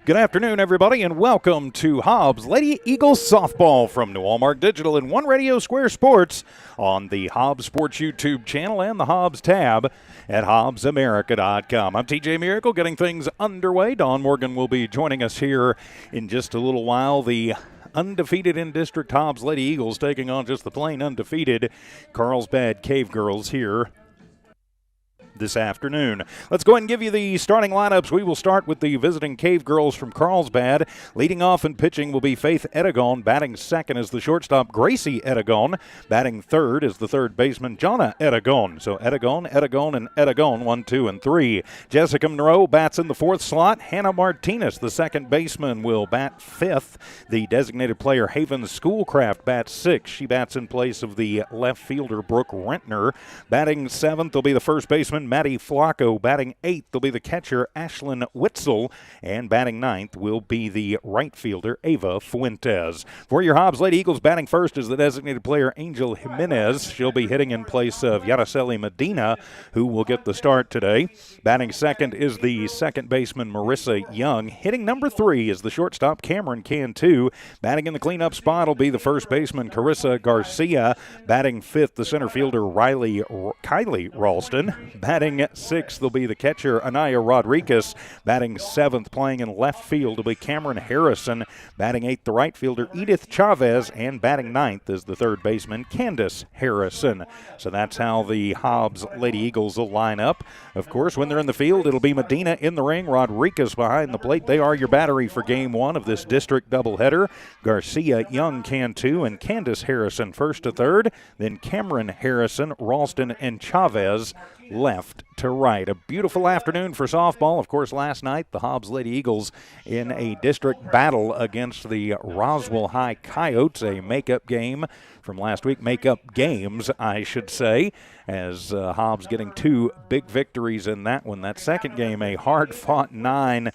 Good afternoon, everybody, and welcome to Hobbs Lady Eagles Softball from New Hallmark Digital and One Radio Square Sports on the Hobbs Sports YouTube channel and the Hobbs tab at HobbsAmerica.com. I'm TJ Miracle, getting things underway. Dawn Morgan will be joining us here in just a little while. The undefeated in-district Hobbs Lady Eagles taking on just the plain undefeated Carlsbad Cavegirls here this afternoon. Let's go ahead and give you the starting lineups. We will start with the visiting Cavegirls from Carlsbad. Leading off and pitching will be Faith Edegon. Batting second is the shortstop Gracie Edegon. Batting third is the third baseman Jonna Edegon. So Edegon, and Edegon, 1, 2, and 3. Jessica Monroe bats in the fourth slot. Hannah Martinez, the second baseman, will bat fifth. The designated player Haven Schoolcraft bats sixth. She bats in place of the left fielder Brooke Rentner. Batting seventh will be the first baseman Maddie Flacco. Batting eighth will be the catcher Ashlyn Witzel, and batting ninth will be the right fielder Ava Fuentes. For your Hobbs Lady Eagles, batting first is the designated player Angel Jimenez. She'll be hitting in place of Yaraceli Medina, who will get the start today. Batting second is the second baseman Marissa Young. Hitting number 3 is the shortstop Cameron Cantu. Batting in the cleanup spot will be the first baseman Carissa Garcia. Batting fifth, the center fielder Kylie Ralston. Batting sixth will be the catcher Anaya Rodriguez. Batting seventh, playing in left field, will be Cameron Harrison. Batting eighth, the right fielder Edith Chavez, and batting ninth is the third baseman Candace Harrison. So that's how the Hobbs Lady Eagles will line up. Of course, when they're in the field, it'll be Medina in the ring, Rodriguez behind the plate. They are your battery for game one of this district doubleheader. Garcia, Young, Cantu, and Candace Harrison first to third. Then Cameron Harrison, Ralston, and Chavez left to right. A beautiful afternoon for softball. Of course, last night, the Hobbs Lady Eagles in a district battle against the Roswell High Coyotes, a makeup game from last week. Makeup games, I should say, as Hobbs getting 2 big victories in that one. That second game, a hard-fought 9-8.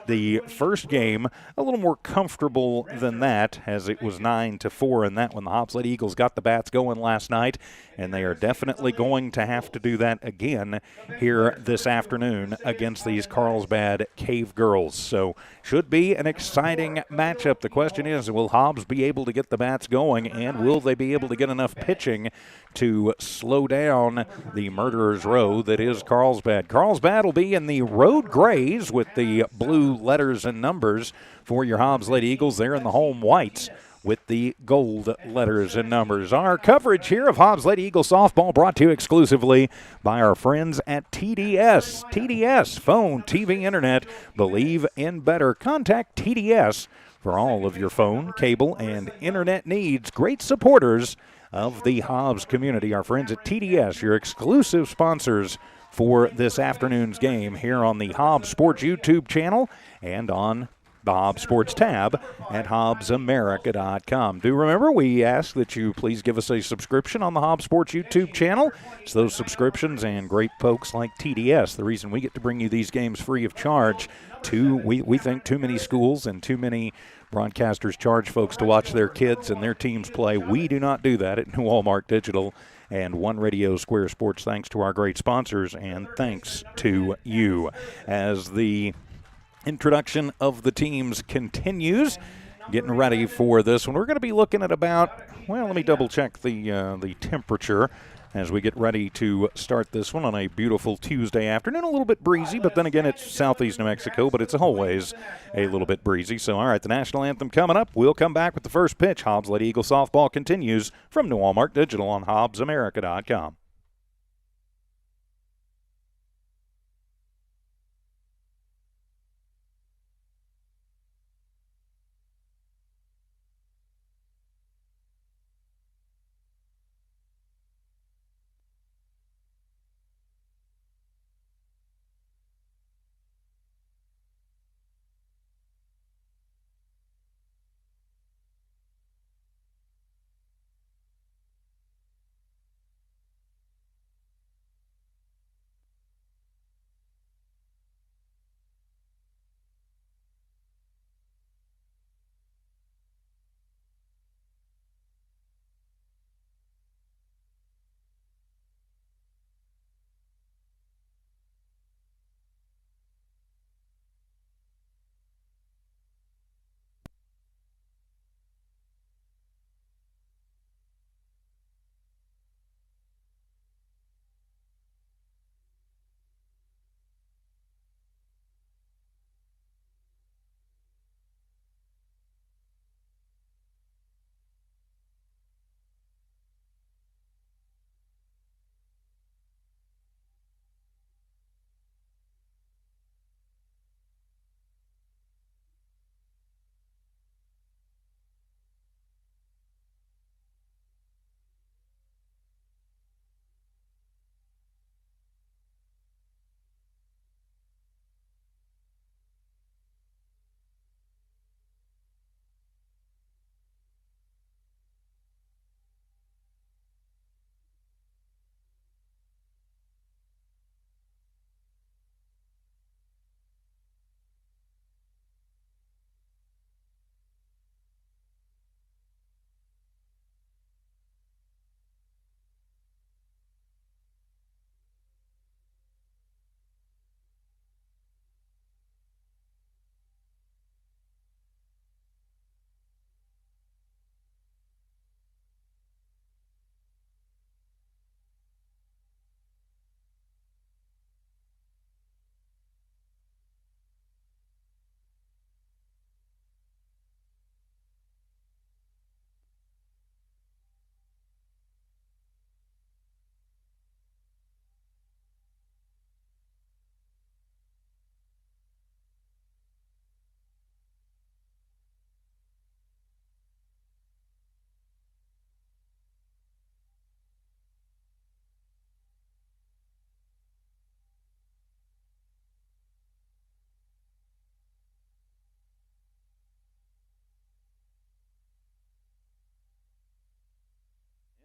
The first game, a little more comfortable than that, as it was 9-4 in that one. The Hobbs Lady Eagles got the bats going last night, and they are definitely going to have to do that again here this afternoon against these Carlsbad Cavegirls. So should be an exciting matchup. The question is, will Hobbs be able to get the bats going, and will they be able to get enough pitching to slow down the murderer's row that is Carlsbad? Carlsbad will be in the road grays with the blue letters and numbers. For your Hobbs Lady Eagles, they're in the home whites with the gold letters and numbers. Our coverage here of Hobbs Lady Eagle softball brought to you exclusively by our friends at TDS. TDS, phone, TV, internet, believe in better. Contact TDS for all of your phone, cable, and internet needs. Great supporters of the Hobbs community. Our friends at TDS, your exclusive sponsors for this afternoon's game here on the Hobbs Sports YouTube channel and on the Hobbs Sports tab at HobbsAmerica.com. Do remember, we ask that you please give us a subscription on the Hobbs Sports YouTube channel. It's those subscriptions and great folks like TDS, the reason we get to bring you these games free of charge. We think too many schools and too many broadcasters charge folks to watch their kids and their teams play. We do not do that at New Hallmark Digital and One Radio Square Sports, thanks to our great sponsors and thanks to you. As the introduction of the teams continues, getting ready for this one, we're going to be looking at about, well, let me double check the temperature as we get ready to start this one on a beautiful Tuesday afternoon. A little bit breezy, but then again, it's southeast New Mexico, but it's always a little bit breezy. So, all right, the national anthem coming up. We'll come back with the first pitch. Hobbs Lady Eagle softball continues from New Hallmark Digital on HobbsAmerica.com.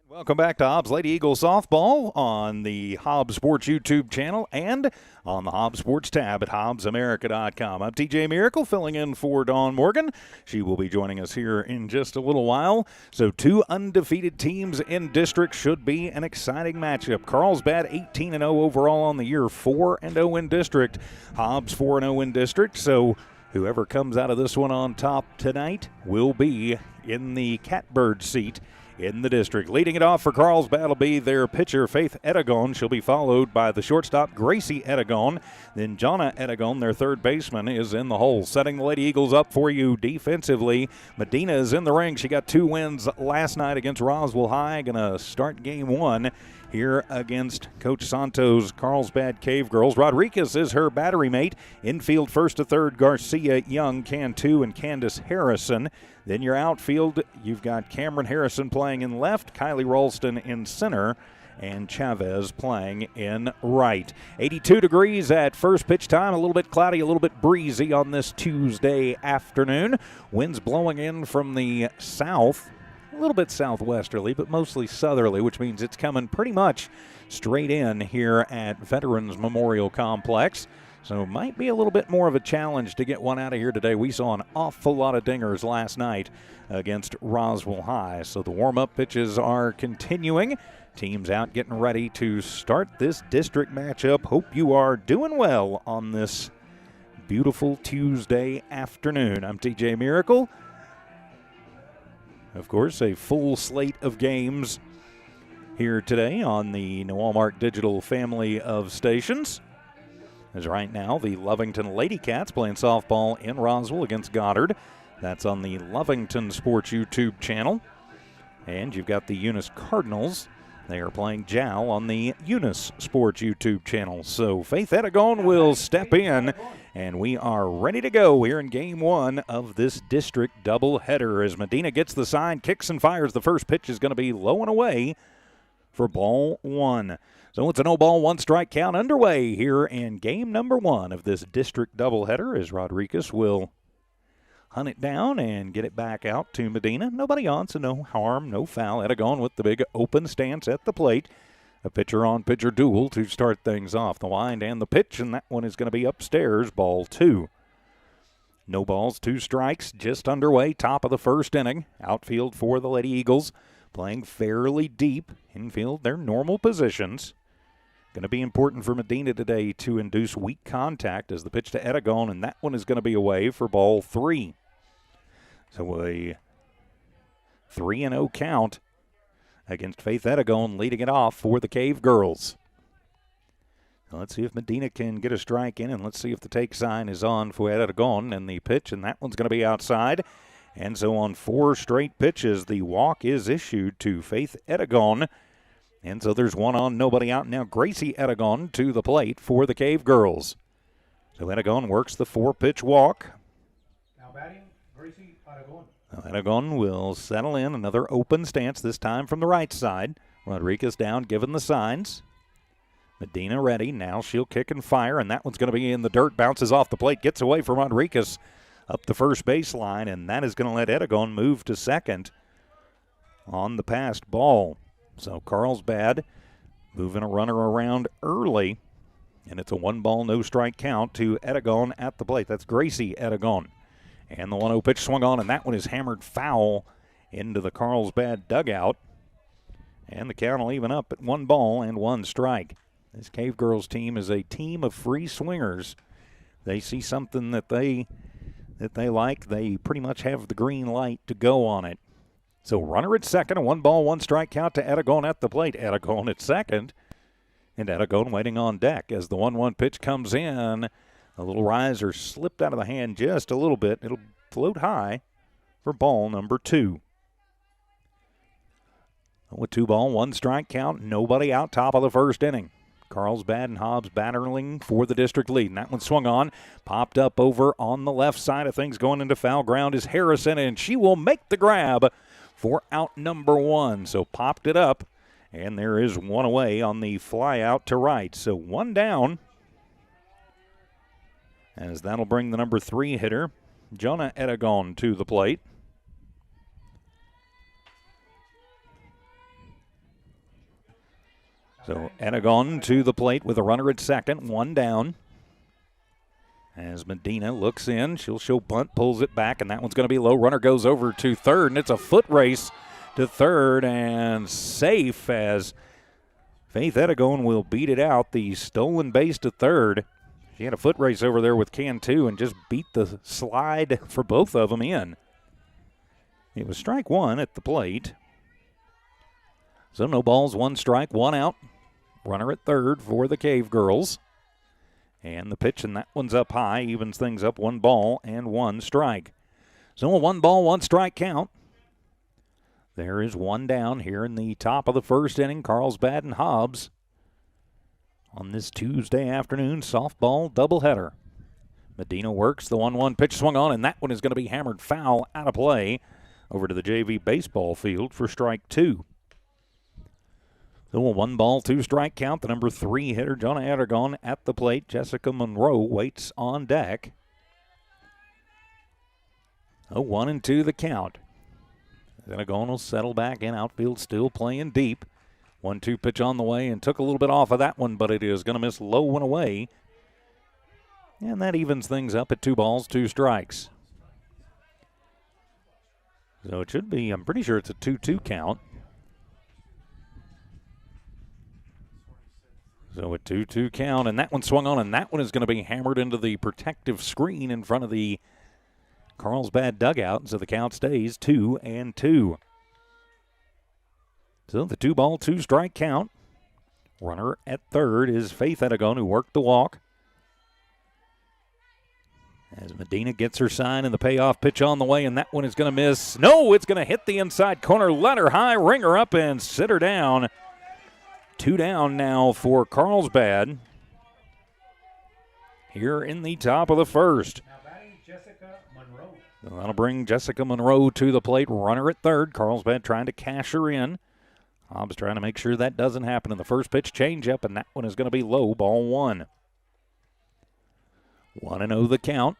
Welcome back to Hobbs Lady Eagles Softball on the Hobbs Sports YouTube channel and on the Hobbs Sports tab at HobbsAmerica.com. I'm TJ Miracle filling in for Dawn Morgan. She will be joining us here in just a little while. So 2 undefeated teams in district should be an exciting matchup. Carlsbad 18-0 overall on the year, 4-0 in district. Hobbs 4-0 in district. So whoever comes out of this one on top tonight will be in the catbird seat in the district. Leading it off for Carlsbad will be their pitcher, Faith Edagon. She'll be followed by the shortstop, Gracie Edagon. Then Jonna Edagon, their third baseman, is in the hole. Setting the Lady Eagles up for you defensively, Medina is in the ring. She got 2 wins last night against Roswell High. Gonna start game 1 here against Coach Santos' Carlsbad Cavegirls. Rodriguez is her battery mate. Infield first to third, Garcia, Young, Cantu, and Candace Harrison. Then your outfield, you've got Cameron Harrison playing in left, Kylie Ralston in center, and Chavez playing in right. 82 degrees at first pitch time, a little bit cloudy, a little bit breezy on this Tuesday afternoon. Winds blowing in from the south, a little bit southwesterly, but mostly southerly, which means it's coming pretty much straight in here at Veterans Memorial Complex. So it might be a little bit more of a challenge to get one out of here today. We saw an awful lot of dingers last night against Roswell High. So the warm-up pitches are continuing. Teams out getting ready to start this district matchup. Hope you are doing well on this beautiful Tuesday afternoon. I'm TJ Miracle. Of course, a full slate of games here today on the Walmart Digital family of stations. As right now, the Lovington Lady Cats playing softball in Roswell against Goddard. That's on the Lovington Sports YouTube channel. And you've got the Eunice Cardinals. They are playing Jow on the Eunice Sports YouTube channel. So Faith Edagon will step in, and we are ready to go here in game 1 of this district doubleheader. As Medina gets the sign, kicks and fires. The first pitch is going to be low and away for ball 1. So it's a no-ball, 1-strike count underway here in game number 1 of this district doubleheader as Rodriguez will hunt it down and get it back out to Medina. Nobody on, so no harm, no foul. Edagon with the big open stance at the plate. A pitcher-on-pitcher duel to start things off. The wind and the pitch, and that one is going to be upstairs, ball 2. No balls, 2 strikes, just underway, top of the first inning. Outfield for the Lady Eagles, playing fairly deep. Infield, their normal positions. Going to be important for Medina today to induce weak contact as the pitch to Edagon, and that one is going to be away for ball 3. So a 3-0 count against Faith Edagon, leading it off for the Cavegirls. Let's see if Medina can get a strike in, and let's see if the take sign is on for Edagon, and the pitch, and that one's going to be outside. And so on 4 straight pitches, the walk is issued to Faith Edagon. And so there's 1 on, nobody out. Now Gracie Edagon to the plate for the Cavegirls. So Edagon works the 4-pitch walk. Now batting, Gracie Edagon. Edagon will settle in, another open stance, this time from the right side. Rodriguez down, given the signs. Medina ready, now she'll kick and fire, and that one's going to be in the dirt, bounces off the plate, gets away from Rodriguez up the first baseline, and that is going to let Edagon move to second on the passed ball. So Carlsbad moving a runner around early, and it's a 1-ball, no-strike count to Edagon at the plate. That's Gracie Edagon. And the 1-0 pitch swung on, and that one is hammered foul into the Carlsbad dugout. And the count will even up at 1 ball and 1 strike. This Cavegirls team is a team of free swingers. They see something that they like, they pretty much have the green light to go on it. So runner at second, a 1-ball, 1-strike count to Edagon at the plate. Edagon at second, and Edagon waiting on deck as the 1-1 pitch comes in. A little riser slipped out of the hand just a little bit. It'll float high for ball number 2. With 2-ball, 1-strike count, nobody out, top of the first inning. Carlsbad and Hobbs battling for the district lead. And that one swung on, popped up over on the left side of things. Going into foul ground is Harrison, and she will make the grab for out number 1. So popped it up, and there is 1 away on the fly out to right. So 1 down, as that'll bring the number 3 hitter, Jonna Edagon, to the plate. So Aragon to the plate with a runner at second, one down. As Medina looks in, she'll show bunt, pulls it back, and that one's going to be low. Runner goes over to third, and it's a foot race to third, and safe as Faith Aragon will beat it out. The stolen base to third. She had a foot race over there with Cantu and just beat the slide for both of them in. It was strike one at the plate. So no balls, one strike, one out. Runner at third for the Cavegirls. And the pitch, and that one's up high, evens things up, 1 ball and 1 strike. So a 1 ball, 1 strike count. There is one down here in the top of the first inning. Carlsbad and Hobbs on this Tuesday afternoon softball doubleheader. Medina works, the 1-1 pitch swung on, and that one is going to be hammered foul out of play over to the JV baseball field for strike 2. So a 1 ball, 2 strike count. The number 3 hitter, Jonah Aragon, at the plate. Jessica Monroe waits on deck. 1-2 the count. Aragon will settle back in. Outfield still playing deep. 1-2 pitch on the way and took a little bit off of that one, but it is going to miss low and away. And that evens things up at 2 balls, 2 strikes. So it should be, I'm pretty sure it's a 2-2 count. So a 2-2 count, and that one swung on, and that one is going to be hammered into the protective screen in front of the Carlsbad dugout, so the count stays 2-2. So the 2 ball, 2 strike count. Runner at third is Faith Aragon, who worked the walk. As Medina gets her sign and the payoff pitch on the way, and that one is going to miss. No, it's going to hit the inside corner. Let her high, ring her up, and sit her down. 2 down now for Carlsbad here in the top of the first. Now batting Jessica Monroe. That'll bring Jessica Monroe to the plate. Runner at third. Carlsbad trying to cash her in. Hobbs trying to make sure that doesn't happen in the first pitch. Changeup, and that one is going to be low. Ball 1. 1-0 the count.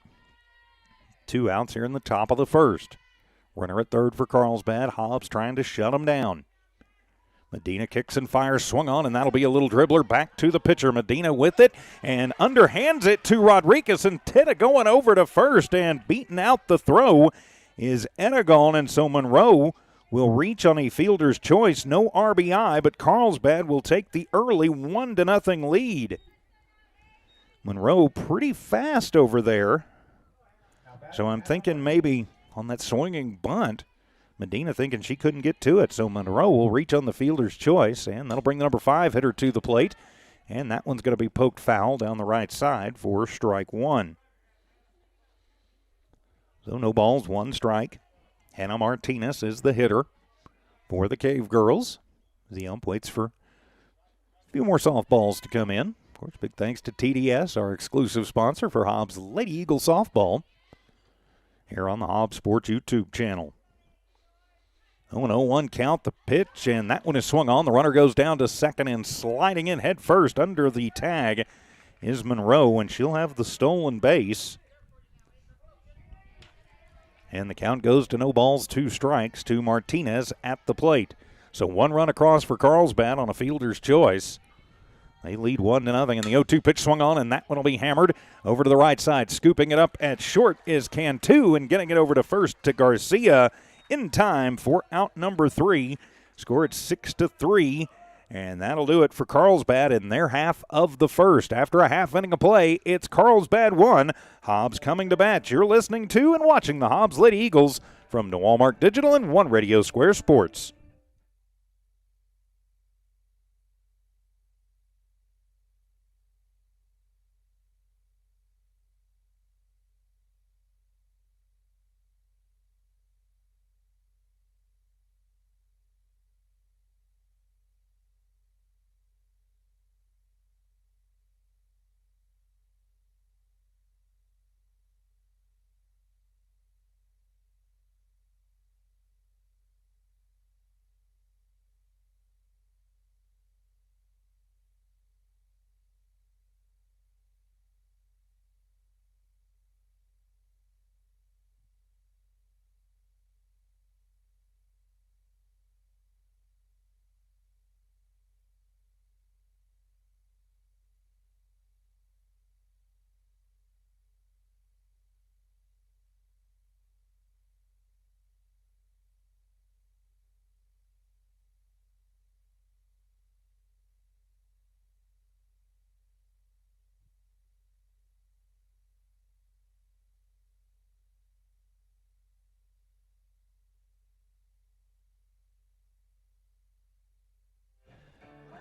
2 outs here in the top of the first. Runner at third for Carlsbad. Hobbs trying to shut him down. Medina kicks and fires, swung on, and that'll be a little dribbler back to the pitcher. Medina with it and underhands it to Rodriguez, and Titta going over to first, and beating out the throw is Aragon, and so Monroe will reach on a fielder's choice. No RBI, but Carlsbad will take the early 1-0 lead. Monroe pretty fast over there, so I'm thinking maybe on that swinging bunt, Medina thinking she couldn't get to it, so Monroe will reach on the fielder's choice, and that'll bring the number 5 hitter to the plate, and that one's going to be poked foul down the right side for strike 1. So no balls, 1 strike. Hannah Martinez is the hitter for the Cavegirls. The ump waits for a few more softballs to come in. Of course, big thanks to TDS, our exclusive sponsor for Hobbs Lady Eagle Softball, here on the Hobbs Sports YouTube channel. 0-1 count, the pitch, and that one is swung on. The runner goes down to second, and sliding in head first under the tag is Monroe, and she'll have the stolen base. And the count goes to no balls, 2 strikes to Martinez at the plate. So 1 run across for Carlsbad on a fielder's choice. They lead 1-0, and the 0-2 pitch swung on, and that one will be hammered over to the right side. Scooping it up at short is Cantu, and getting it over to first to Garcia in time for out number 3. Score at 6-3, and that'll do it for Carlsbad in their half of the first. After a half inning of play, it's Carlsbad 1, Hobbs coming to bat. You're listening to and watching the Hobbs Lady Eagles from New Walmart Digital and One Radio Square Sports.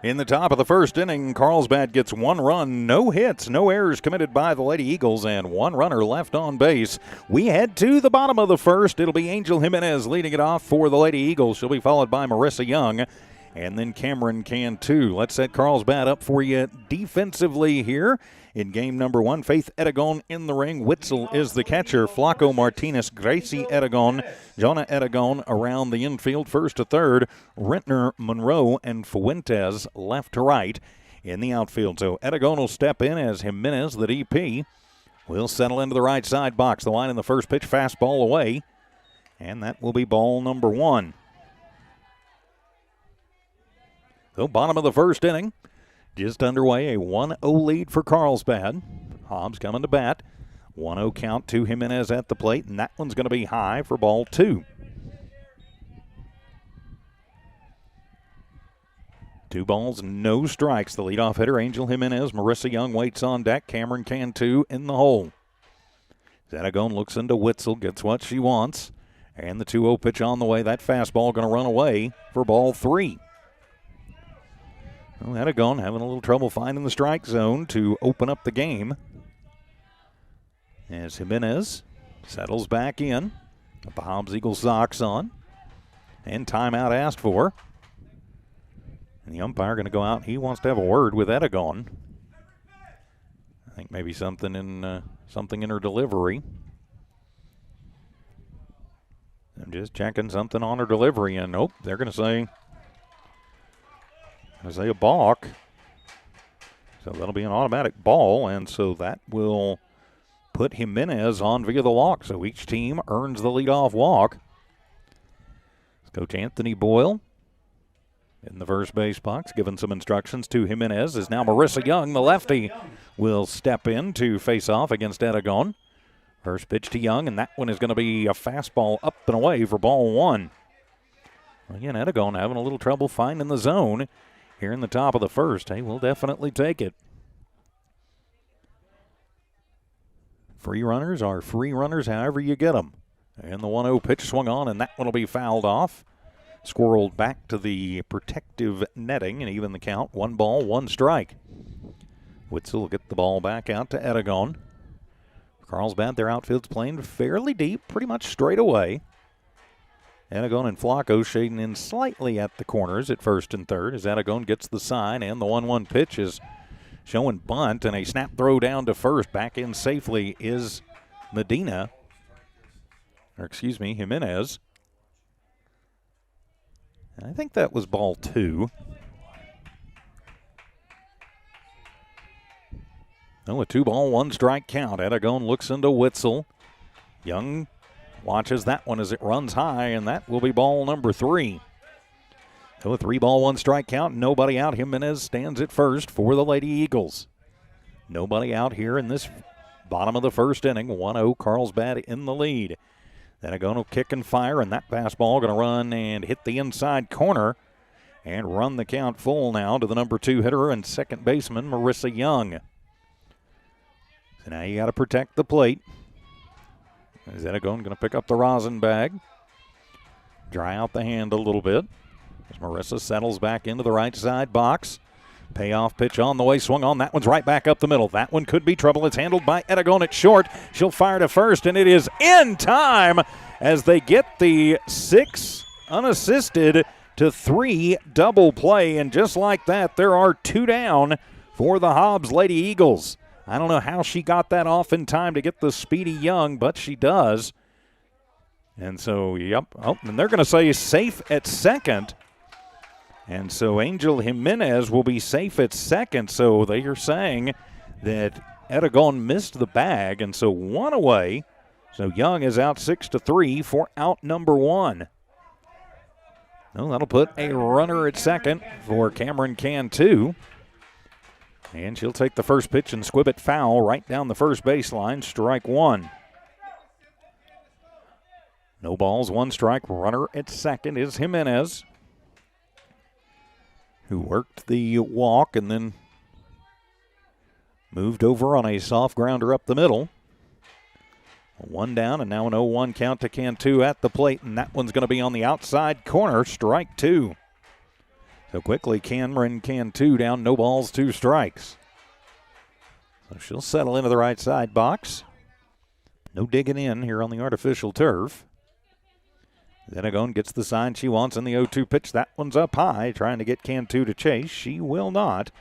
In the top of the first inning, Carlsbad gets 1 run, no hits, no errors committed by the Lady Eagles, and 1 runner left on base. We head to the bottom of the first. It'll be Angel Jimenez leading it off for the Lady Eagles. She'll be followed by Marissa Young, and then Cameron Cantu. Let's set Carlsbad up for you defensively here. In game number 1, Faith Edagon in the ring. Witzel is the catcher. Flaco Martinez, Gracie Edagon, Jonah Edagon around the infield, first to third. Rentner, Monroe, and Fuentes left to right in the outfield. So Edagon will step in as Jimenez, the DP, will settle into the right side box. The line in the first pitch, fastball away, and that will be ball number 1. So bottom of the first inning. Just underway, a 1-0 lead for Carlsbad. Hobbs coming to bat. 1-0 count to Jimenez at the plate, and that one's going to be high for ball 2. 2 balls, no strikes. The leadoff hitter, Angel Jimenez. Marissa Young waits on deck. Cameron Cantu in the hole. Edagon looks into Witzel, gets what she wants. And the 2-0 pitch on the way. That fastball going to run away for ball 3. Well, Edagon having a little trouble finding the strike zone to open up the game. As Jimenez settles back in. Got the Hobbs Eagles socks on. And timeout asked for. And the umpire going to go out. He wants to have a word with Edagon. I think maybe something in her delivery. I'm just checking something on her delivery, and nope, they're going to say a balk. So that'll be an automatic ball, and so that will put Jimenez on via the walk. So each team earns the leadoff walk. Coach Anthony Boyle in the first base box, giving some instructions to Jimenez, as now Marissa Young, the lefty, will step in to face off against Edagon. First pitch to Young, and that one is going to be a fastball up and away for ball 1. Again, Edagon having a little trouble finding the zone here in the top of the first. Hey, we'll definitely take it. Free runners are free runners however you get them. And the 1-0 pitch swung on, and that one will be fouled off. Squirreled back to the protective netting, and even the count. 1 ball, 1 strike. Witzel will get the ball back out to Edagon. Carlsbad, their outfield's playing fairly deep, pretty much straight away. Edagon and Flaco shading in slightly at the corners at first and third as Edagon gets the sign, and the 1-1 pitch is showing bunt, and a snap throw down to first. Back in safely is Jimenez. I think that was ball 2. No, a 2-ball, 1 strike count. Edagon looks into Witzel. Young watches that one as it runs high, and that will be ball number 3. So a 3-ball, 1 strike count. Nobody out. Jimenez stands at first for the Lady Eagles. Nobody out here in this bottom of the first inning. 1-0 Carlsbad in the lead. Edagon will kick and fire, and that fastball going to run and hit the inside corner and run the count full now to the number 2 hitter and second baseman, Marissa Young. So now you got to protect the plate. Is Edagon going to pick up the rosin bag? Dry out the hand a little bit. As Marissa settles back into the right side box. Payoff pitch on the way, swung on. That one's right back up the middle. That one could be trouble. It's handled by Edagon at short. She'll fire to first, and it is in time as they get the 6 unassisted to 3 double play. And just like that, there are 2 down for the Hobbs Lady Eagles. I don't know how she got that off in time to get the speedy Young, but she does. And so, yep. Oh, and they're going to say safe at second. And so Angel Jimenez will be safe at second. So they are saying that Edagon missed the bag, and so 1 away. So Young is out 6-3 for out number 1. Well, that'll put a runner at second for Cameron Cantu. And she'll take the first pitch and squib it foul right down the first baseline. Strike 1. No balls, 1 strike. Runner at second is Jimenez, who worked the walk and then moved over on a soft grounder up the middle. 1 down, and now an 0-1 count to Cantu at the plate, and that one's going to be on the outside corner. Strike 2. So quickly, Cameron Cantu down, no balls, 2 strikes. So she'll settle into the right side box. No digging in here on the artificial turf. Zenagon gets the sign she wants in the 0-2 pitch. That one's up high, trying to get Cantu to chase. She will not.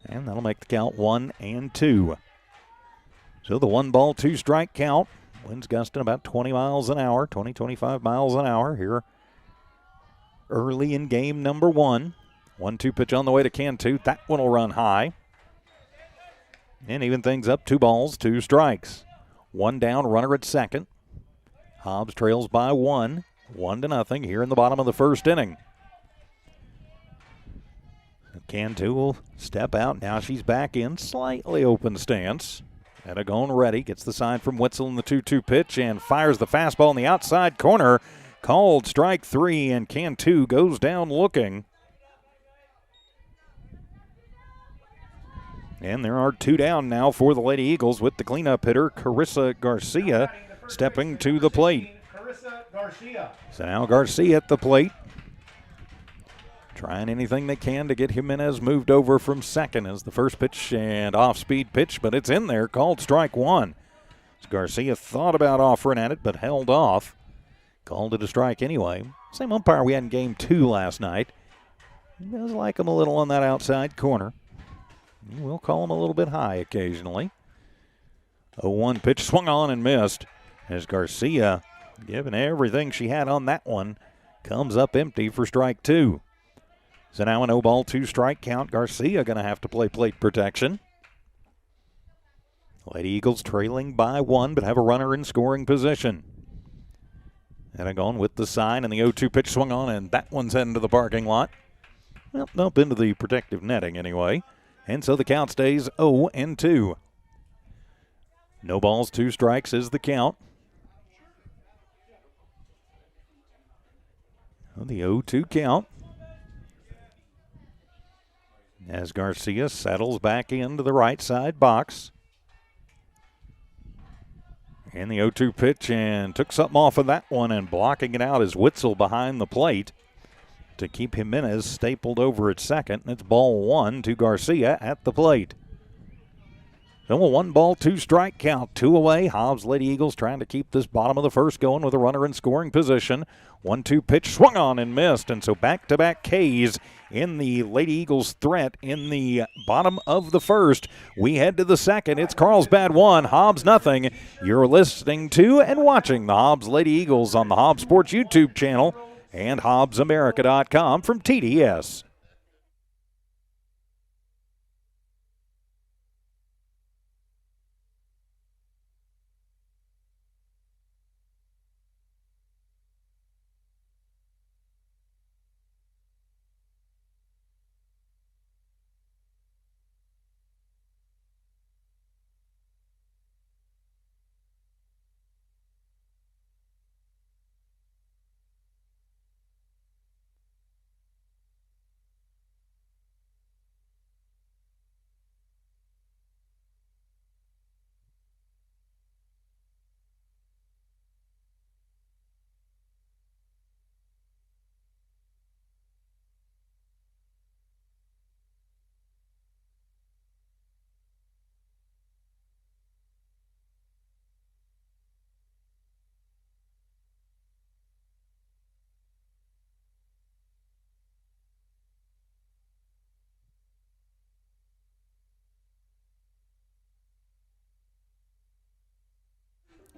And that'll make the count 1-2. So the 1 ball, 2 strike count. Winds gusting about 20 miles an hour, 25 miles an hour here early in game number 1. 1-2 pitch on the way to Cantu. That one will run high. And even things up, 2 balls, 2 strikes. 1 down, runner at second. Hobbs trails by 1, 1-0 here in the bottom of the first inning. Cantu will step out. Now she's back in, slightly open stance. Zenagon ready, gets the sign from Witzel in the 2-2 pitch and fires the fastball in the outside corner. Called strike 3, and Cantu goes down looking. And there are 2 down now for the Lady Eagles with the cleanup hitter, Carissa Garcia, stepping to the plate. So now Garcia at the plate, trying anything they can to get Jimenez moved over from second as the first pitch and off-speed pitch, but it's in there, called strike 1. So Garcia thought about offering at it, but held off. Called it a strike anyway. Same umpire we had in game 2 last night. He does like him a little on that outside corner. We'll call him a little bit high occasionally. 0-1 pitch swung on and missed as Garcia, given everything she had on that one, comes up empty for strike 2. So now an 0-ball, 2 strike count. Garcia going to have to play plate protection. Lady Eagles trailing by 1, but have a runner in scoring position. Zenagon with the sign, and the 0-2 pitch swung on, and that one's heading to the parking lot. Well, up into the protective netting anyway. And so the count stays 0-2. No balls, 2 strikes is the count. The 0-2 count. As Garcia settles back into the right side box. And the 0-2 pitch, and took something off of that one, and blocking it out is Witzel behind the plate to keep Jimenez stapled over at second. And it's ball 1 to Garcia at the plate. So a 1 ball, 2 strike count, 2 away. Hobbs Lady Eagles trying to keep this bottom of the first going with a runner in scoring position. 1-2 pitch swung on and missed, and so back-to-back Ks in the Lady Eagles threat in the bottom of the first. We head to the second. It's Carlsbad 1, Hobbs nothing. You're listening to and watching the Hobbs Lady Eagles on the Hobbs Sports YouTube channel and HobbsAmerica.com from TDS.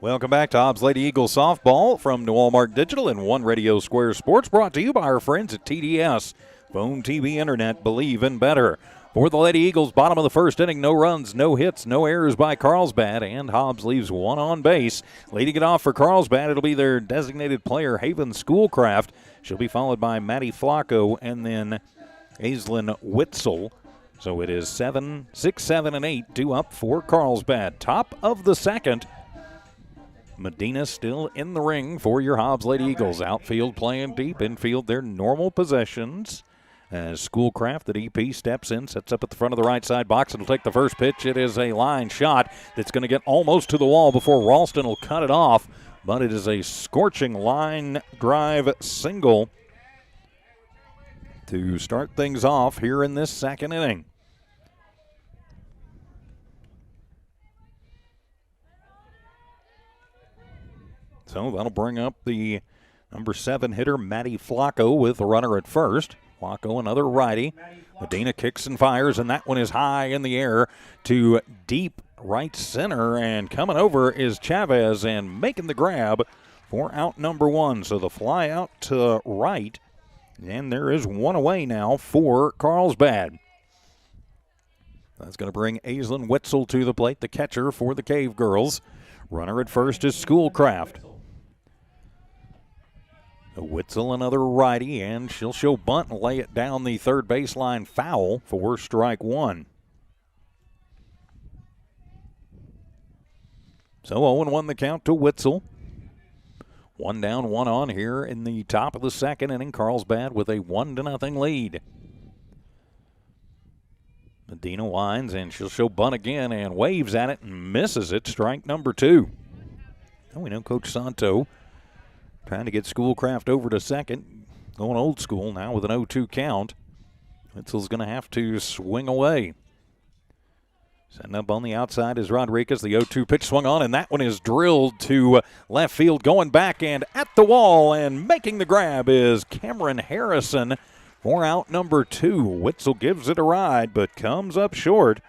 Welcome back to Hobbs Lady Eagles softball from New Walmart Digital and One Radio Square Sports, brought to you by our friends at TDS. Phone, TV, Internet, believe in better. For the Lady Eagles, bottom of the first inning, no runs, no hits, no errors by Carlsbad, and Hobbs leaves 1 on base. Leading it off for Carlsbad, it'll be their designated player, Haven Schoolcraft. She'll be followed by Maddie Flacco and then Aislinn Witzel. So it is 7, 6, 7, and 8 due up for Carlsbad. Top of the second. Medina still in the ring for your Hobbs Lady Eagles. Outfield playing deep, infield their normal possessions. As Schoolcraft at EP steps in, sets up at the front of the right side box. It'll take the first pitch. It is a line shot that's going to get almost to the wall before Ralston will cut it off. But it is a scorching line drive single to start things off here in this second inning. So that'll bring up the number 7 hitter, Matty Flacco, with a runner at first. Flacco, another righty. Medina kicks and fires, and that one is high in the air to deep right center. And coming over is Chavez and making the grab for out number 1. So the fly out to right, and there is one away now for Carlsbad. That's going to bring Aislinn Witzel to the plate, the catcher for the Cavegirls. Runner at first is Schoolcraft. Witzel, another righty, and she'll show bunt and lay it down the third baseline foul for strike 1. So 0-1 the count to Witzel. 1 down, 1 on here in the top of the second inning. Carlsbad with a 1-0 lead. Medina winds, and she'll show bunt again and waves at it and misses it. Strike number 2. And we know Coach Santo trying to get Schoolcraft over to second. Going old school now with an 0-2 count. Witzel's going to have to swing away. Setting up on the outside is Rodriguez. The 0-2 pitch swung on, and that one is drilled to left field. Going back and at the wall, and making the grab is Cameron Harrison for out number 2. Witzel gives it a ride, but comes up short.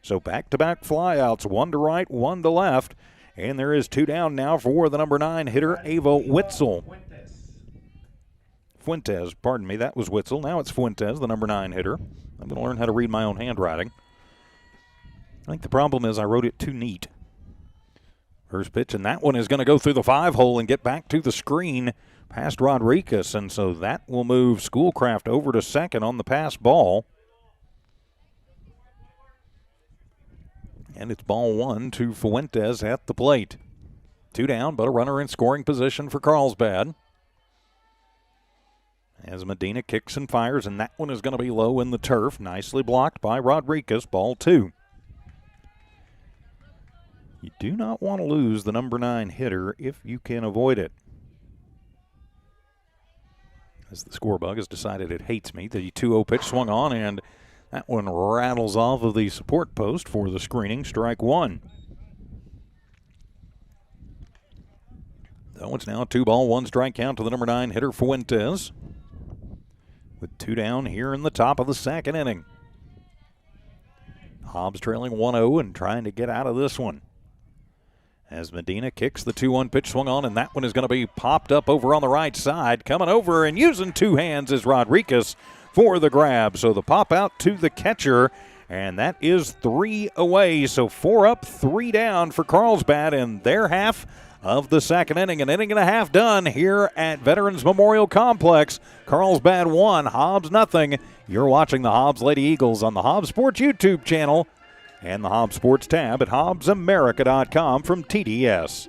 So back-to-back flyouts, 1 to right, 1 to left. And there is 2 down now for the number 9 hitter, Ava Witzel. Fuentes, pardon me, that was Witzel. Now it's Fuentes, the number 9 hitter. I'm going to learn how to read my own handwriting. I think the problem is I wrote it too neat. First pitch, and that one is going to go through the 5-hole and get back to the screen past Rodriguez. And so that will move Schoolcraft over to second on the pass ball. And it's ball 1 to Fuentes at the plate. 2 down, but a runner in scoring position for Carlsbad. As Medina kicks and fires, and that one is going to be low in the turf. Nicely blocked by Rodriguez, ball 2. You do not want to lose the number 9 hitter if you can avoid it. As the score bug has decided it hates me, the 2-0 pitch swung on, and that one rattles off of the support post for the screening, strike 1. So it's now a 2-ball, 1-strike count to the number 9 hitter, Fuentes. With 2 down here in the top of the second inning. Hobbs trailing 1-0 and trying to get out of this one. As Medina kicks, the 2-1 pitch swung on, and that one is going to be popped up over on the right side. Coming over and using 2 hands is Rodriguez for the grab. So the pop out to the catcher, and that is 3 away. So 4 up, 3 down for Carlsbad in their half of the second inning. An inning and a half done here at Veterans Memorial Complex. Carlsbad 1, Hobbs nothing. You're watching the Hobbs Lady Eagles on the Hobbs Sports YouTube channel and the Hobbs Sports tab at HobbsAmerica.com from TDS.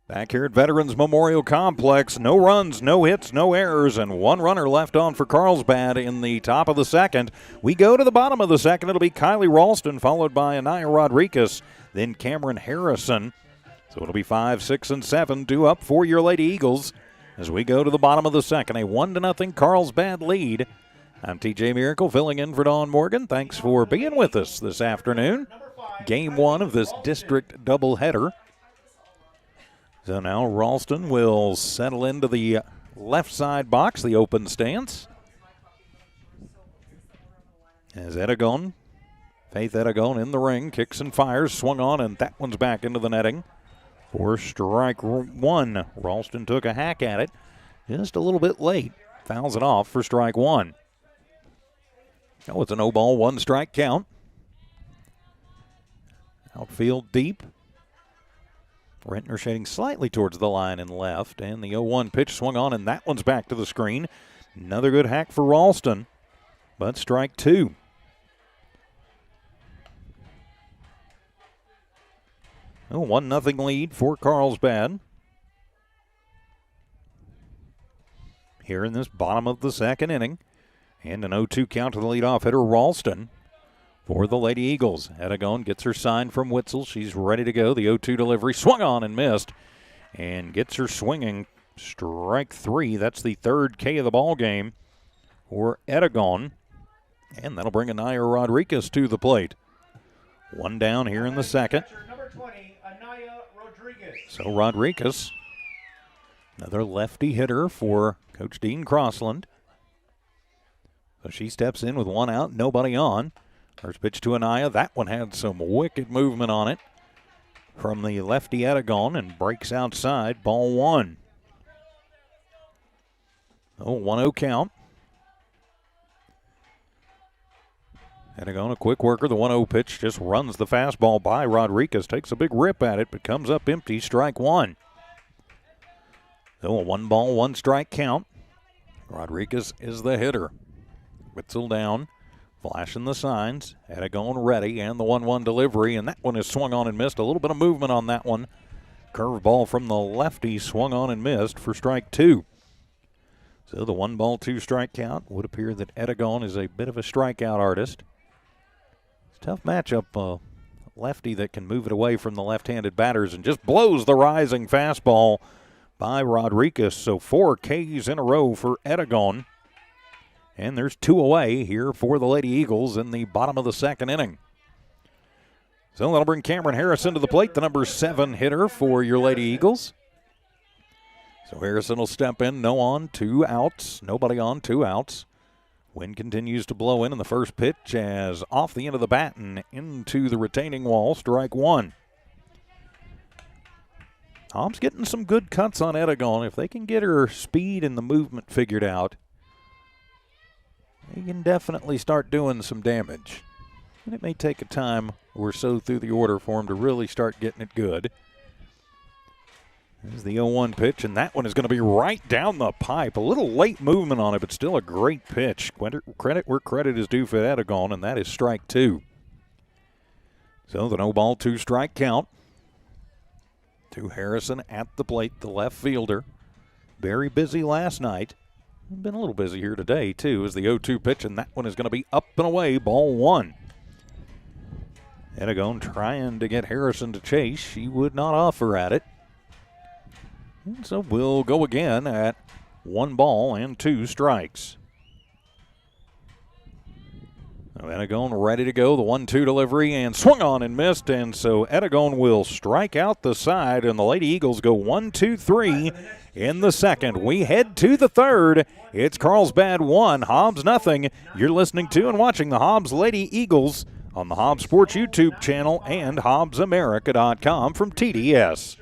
Back here at Veterans Memorial Complex, no runs, no hits, no errors, and 1 runner left on for Carlsbad in the top of the second. We go to the bottom of the second. It'll be Kylie Ralston, followed by Anaya Rodriguez, then Cameron Harrison. So it'll be 5, 6, and 7, 2 up for your Lady Eagles as we go to the bottom of the second. A 1-0 Carlsbad lead. I'm TJ Miracle filling in for Dawn Morgan. Thanks for being with us this afternoon. Game 1 of this district doubleheader. So now Ralston will settle into the left side box, the open stance. As Edagon, Faith Edagon in the ring, kicks and fires, swung on, and that one's back into the netting for strike 1. Ralston took a hack at it, just a little bit late. Fouls it off for strike one. Oh, it's a no ball, 1 strike count. Outfield deep. Rentner shading slightly towards the line and left, and the 0-1 pitch swung on, and that one's back to the screen. Another good hack for Ralston, but strike two. Oh, 1-0 lead for Carlsbad. Here in this bottom of the second inning. And an 0-2 count to the leadoff hitter, Ralston, for the Lady Eagles. Edegone gets her sign from Witzel. She's ready to go. The 0-2 delivery swung on and missed. And gets her swinging. Strike three. That's the third K of the ball game for Edegone. And that'll bring Anaya Rodriguez to the plate. One down here in the second. Number 20, Anaya Rodriguez. So Rodriguez, another lefty hitter for Coach Dean Crossland. So she steps in with one out, nobody on. First pitch to Anaya. That one had some wicked movement on it from the lefty Edegone and breaks outside. Ball one. Oh, 1-0 count. Edegone, a quick worker. The 1-0 pitch just runs the fastball by Rodriguez. Takes a big rip at it, but comes up empty. Strike one. So a 1-1 strike count. Rodriguez is the hitter. Witzel down, flashing the signs. Edegone ready, and the 1-1 delivery, and that one is swung on and missed. A little bit of movement on that one. Curveball from the lefty, swung on and missed for strike two. So the 1-2 strike count. Would appear that Edegone is a bit of a strikeout artist. It's a tough matchup. A lefty that can move it away from the left-handed batters and just blows the rising fastball by Rodriguez. So 4 Ks in a row for Edegone. And there's 2 away here for the Lady Eagles in the bottom of the second inning. So that'll bring Cameron Harrison to the plate, the number 7 hitter for your Lady Eagles. So Harrison will step in, no on, 2 outs. Nobody on, 2 outs. Wind continues to blow in the first pitch as off the end of the bat and into the retaining wall, strike one. Hobbs getting some good cuts on Edegone. If they can get her speed and the movement figured out, they can definitely start doing some damage. And it may take a time or so through the order for them to really start getting it good. There's the 0-1 pitch, and that one is going to be right down the pipe. A little late movement on it, but still a great pitch. Credit where credit is due for Edegone, and that is strike two. So the 0-ball, 2 strike count to Harrison at the plate, the left fielder. Very busy last night. Been a little busy here today, too, as the 0-2 pitch, and that one is going to be up and away, ball one. Edegone trying to get Harrison to chase. She would not offer at it. And so we'll go again at 1 ball and 2 strikes. So Edegone ready to go. The 1-2 delivery and swung on and missed. And so Edegone will strike out the side, and the Lady Eagles go 1-2-3 in the second. We head to the third. It's Carlsbad 1, Hobbs nothing. You're listening to and watching the Hobbs Lady Eagles on the Hobbs Sports YouTube channel and HobbsAmerica.com from TDS.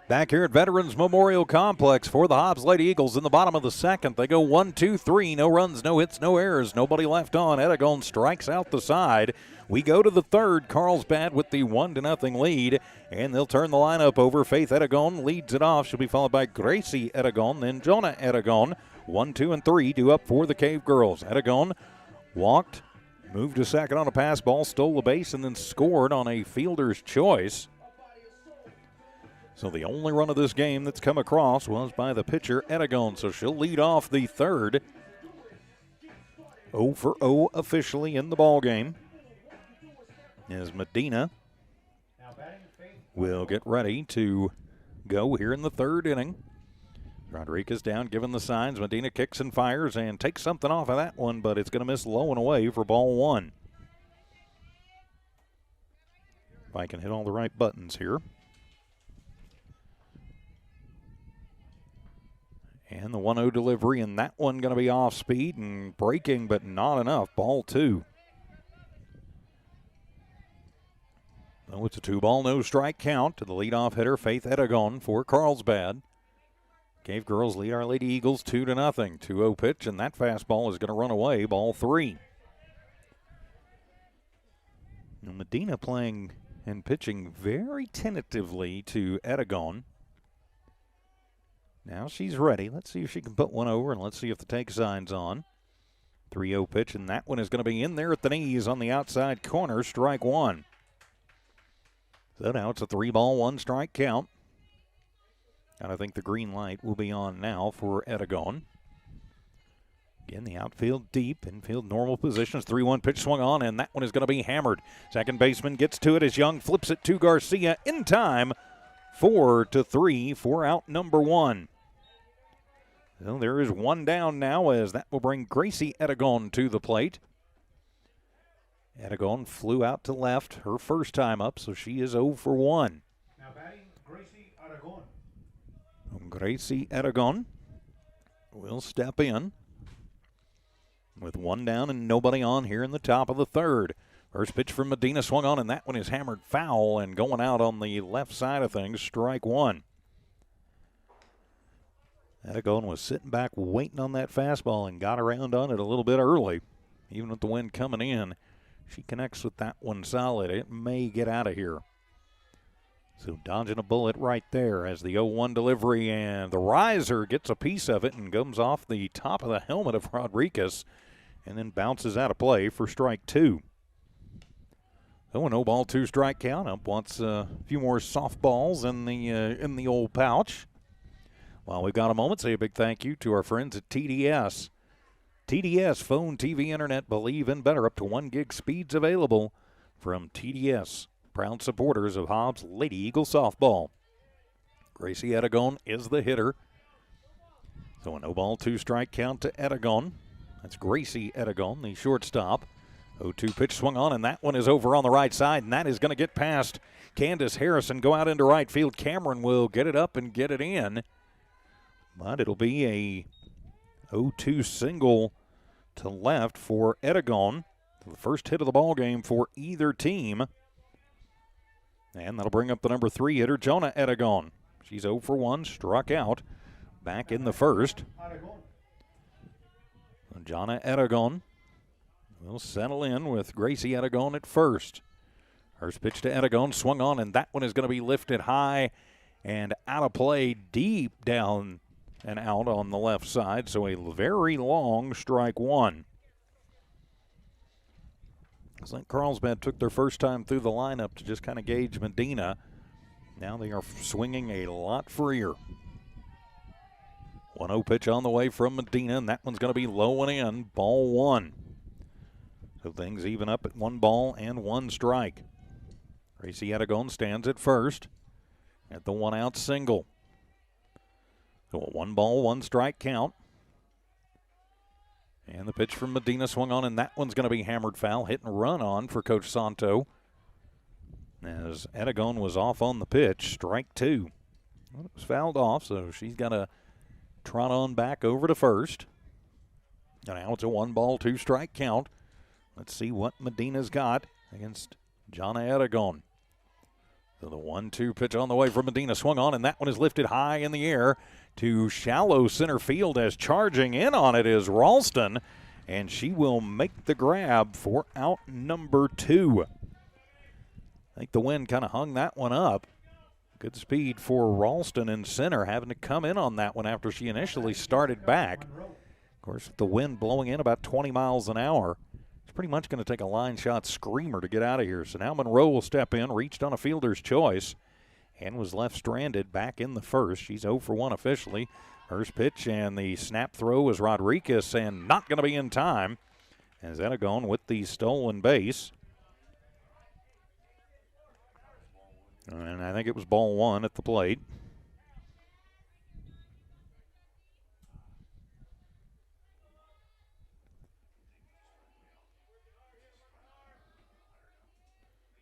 Back here at Veterans Memorial Complex for the Hobbs Lady Eagles in the bottom of the second. They go 1-2-3, no runs, no hits, no errors, nobody left on. Edegone strikes out the side. We go to the third. Carlsbad with the 1-0 lead, and they'll turn the lineup over. Faith Edegone leads it off. She'll be followed by Gracie Edegone, then Jonah Edegone. 1, 2, and 3 due up for the Cavegirls. Edegone walked, moved to second on a pass ball, stole the base, and then scored on a fielder's choice. So the only run of this game that's come across was by the pitcher, Aragon. So she'll lead off the third. 0 for 0 officially in the ball game. As Medina will get ready to go here in the third inning. Rodriguez down, giving the signs. Medina kicks and fires and takes something off of that one, but it's going to miss low and away for ball one. If I can hit all the right buttons here. And the 1-0 delivery, and that one going to be off speed and breaking, but not enough. Ball two. So it's a 2-ball, no strike count to the leadoff hitter, Faith Aragon for Carlsbad. Cavegirls lead Our Lady Eagles 2-0. 2-0 pitch, and that fastball is going to run away. Ball three. Now Medina playing and pitching very tentatively to Aragon. Now she's ready. Let's see if she can put one over, and let's see if the take sign's on. 3-0 pitch, and that one is going to be in there at the knees on the outside corner. Strike one. So now it's a 3-ball, 1-strike count. And I think the green light will be on now for Aragon. Again, the outfield deep, infield normal positions. 3-1 pitch swung on, and that one is going to be hammered. Second baseman gets to it as Young flips it to Garcia in time. 4-3 for out number one. So there is one down now, as that will bring Gracie Aragon to the plate. Aragon flew out to left her first time up, so she is 0 for 1. Now batting, Gracie Aragon. Gracie Aragon will step in with one down and nobody on here in the top of the third. First pitch from Medina swung on, and that one is hammered foul and going out on the left side of things. Strike one. Aragon was sitting back waiting on that fastball and got around on it a little bit early. Even with the wind coming in, she connects with that one solid. It may get out of here. So dodging a bullet right there as the 0-1 delivery, and the riser gets a piece of it and comes off the top of the helmet of Rodriguez and then bounces out of play for strike two. So a 0-ball, 2-strike count. Up wants a few more softballs in the old pouch. While we've got a moment, say a big thank you to our friends at TDS. TDS, phone, TV, internet, believe in better. Up to 1 gig speeds available from TDS. Proud supporters of Hobbs Lady Eagle softball. Gracie Aragon is the hitter. So a 0-ball, 2-strike count to Aragon. That's Gracie Aragon, the shortstop. 0-2 pitch swung on, and that one is over on the right side, and that is going to get past Candace Harrison, go out into right field. Cameron will get it up and get it in. But it'll be a 0-2 single to left for Aragon. The first hit of the ball game for either team. And that'll bring up the number 3 hitter, Jonah Aragon. She's 0 for 1, struck out back in the first. Jonah Aragon will settle in with Gracie Aragon at first. First pitch to Aragon, swung on, and that one is going to be lifted high and out of play, deep down and out on the left side. So a very long strike one. Looks like Carlsbad took their first time through the lineup to just kind of gauge Medina. Now they are swinging a lot freer. 1-0 pitch on the way from Medina, and that one's going to be low and in. Ball one. So things even up at 1 ball and 1 strike. Gracie Aragon stands at first at the 1-out single. So a 1 ball, 1 strike count. And the pitch from Medina swung on, and that one's going to be hammered foul. Hit and run on for Coach Santo. As Aragon was off on the pitch, strike two. Well, it was fouled off, so she's got to trot on back over to first. And now it's a 1 ball, 2 strike count. Let's see what Medina's got against Jonah Aragon. So the 1-2 pitch on the way from Medina swung on, and that one is lifted high in the air to shallow center field, as charging in on it is Ralston, and she will make the grab for out number 2. I think the wind kind of hung that one up. Good speed for Ralston in center, having to come in on that one after she initially started back. Of course, the wind blowing in about 20 miles an hour. pretty much going to take a line shot screamer to get out of here. So now Monroe will step in, reached on a fielder's choice, and was left stranded back in the first. She's 0 for 1 officially. First pitch and the snap throw was Rodriguez, and not going to be in time. As Aragon with the stolen base. And I think it was ball 1 at the plate.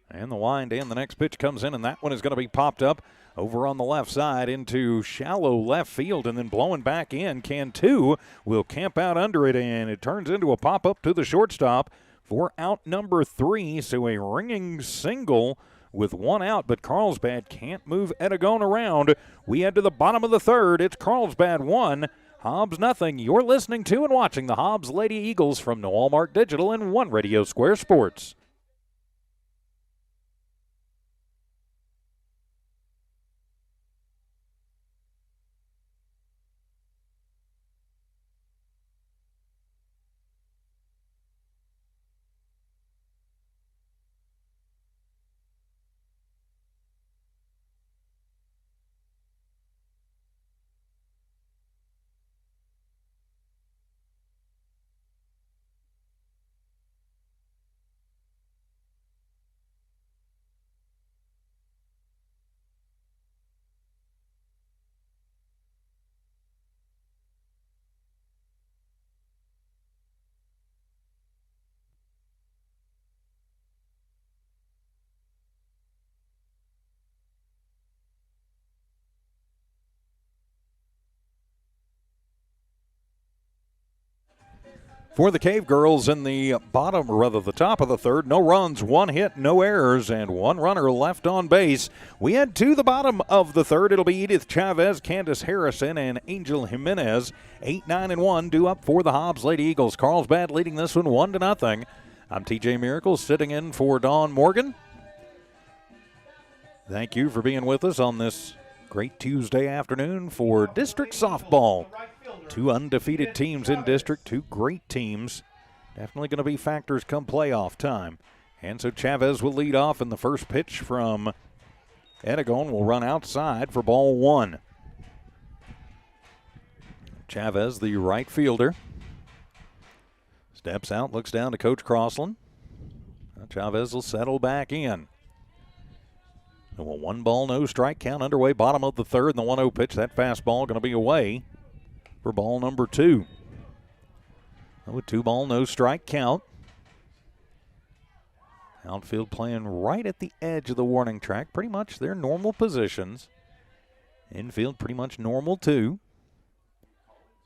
And the wind and the next pitch comes in, and that one is going to be popped up over on the left side into shallow left field and then blowing back in. Cantu will camp out under it, and it turns into a pop-up to the shortstop for out number 3. So a ringing single with 1 out, but Carlsbad can't move Aragon around. We head to the bottom of the third. It's Carlsbad 1, Hobbs nothing. You're listening to and watching the Hobbs Lady Eagles from Walmart Digital and One Radio Square Sports. For the Cavegirls in the the top of the third, no runs, 1 hit, no errors, and 1 runner left on base. We head to the bottom of the third. It'll be Edith Chavez, Candace Harrison, and Angel Jimenez. 8, 9, and 1 due up for the Hobbs Lady Eagles. Carlsbad leading this one 1-0. I'm TJ Miracle sitting in for Dawn Morgan. Thank you for being with us on this great Tuesday afternoon for district softball. 2 undefeated teams in district, 2 great teams. Definitely going to be factors come playoff time. And so Chavez will lead off, and the first pitch from Aragon will run outside for ball 1. Chavez, the right fielder, steps out, looks down to Coach Crossland. Now Chavez will settle back in. A 1-ball, no strike count underway, bottom of the third, and the 1-0 pitch. That fastball going to be away for ball number 2. A 2-ball, no strike count. Outfield playing right at the edge of the warning track, pretty much their normal positions. Infield pretty much normal too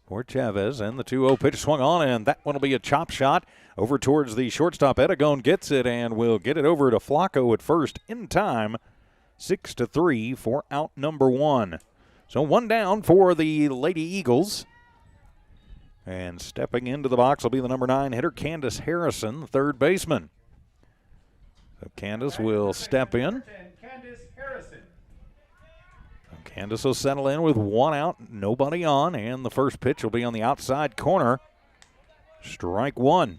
for Chavez, and the 2-0 pitch swung on, and that one will be a chop shot over towards the shortstop. Aragon gets it and will get it over to Flacco at first in time. 6-3 for out number 1. So 1 down for the Lady Eagles. And stepping into the box will be the number 9 hitter, Candace Harrison, the third baseman. So Candace will step in. Candace will settle in with 1 out, nobody on, and the first pitch will be on the outside corner. Strike 1.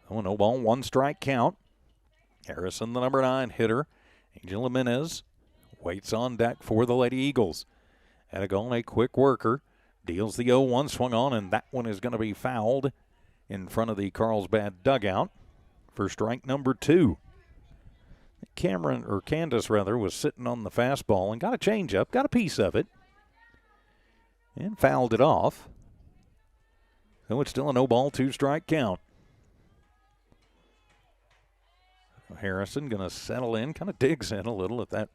Oh, no ball, 1 strike count. Harrison, the number 9 hitter. Angel Jimenez waits on deck for the Lady Eagles. Aragon, a quick worker, deals the 0-1 swung on, and that one is going to be fouled in front of the Carlsbad dugout for strike number 2. Candace was sitting on the fastball and got a changeup, got a piece of it, and fouled it off. So it's still a no-ball, 2-strike count. Harrison going to settle in, kind of digs in a little at that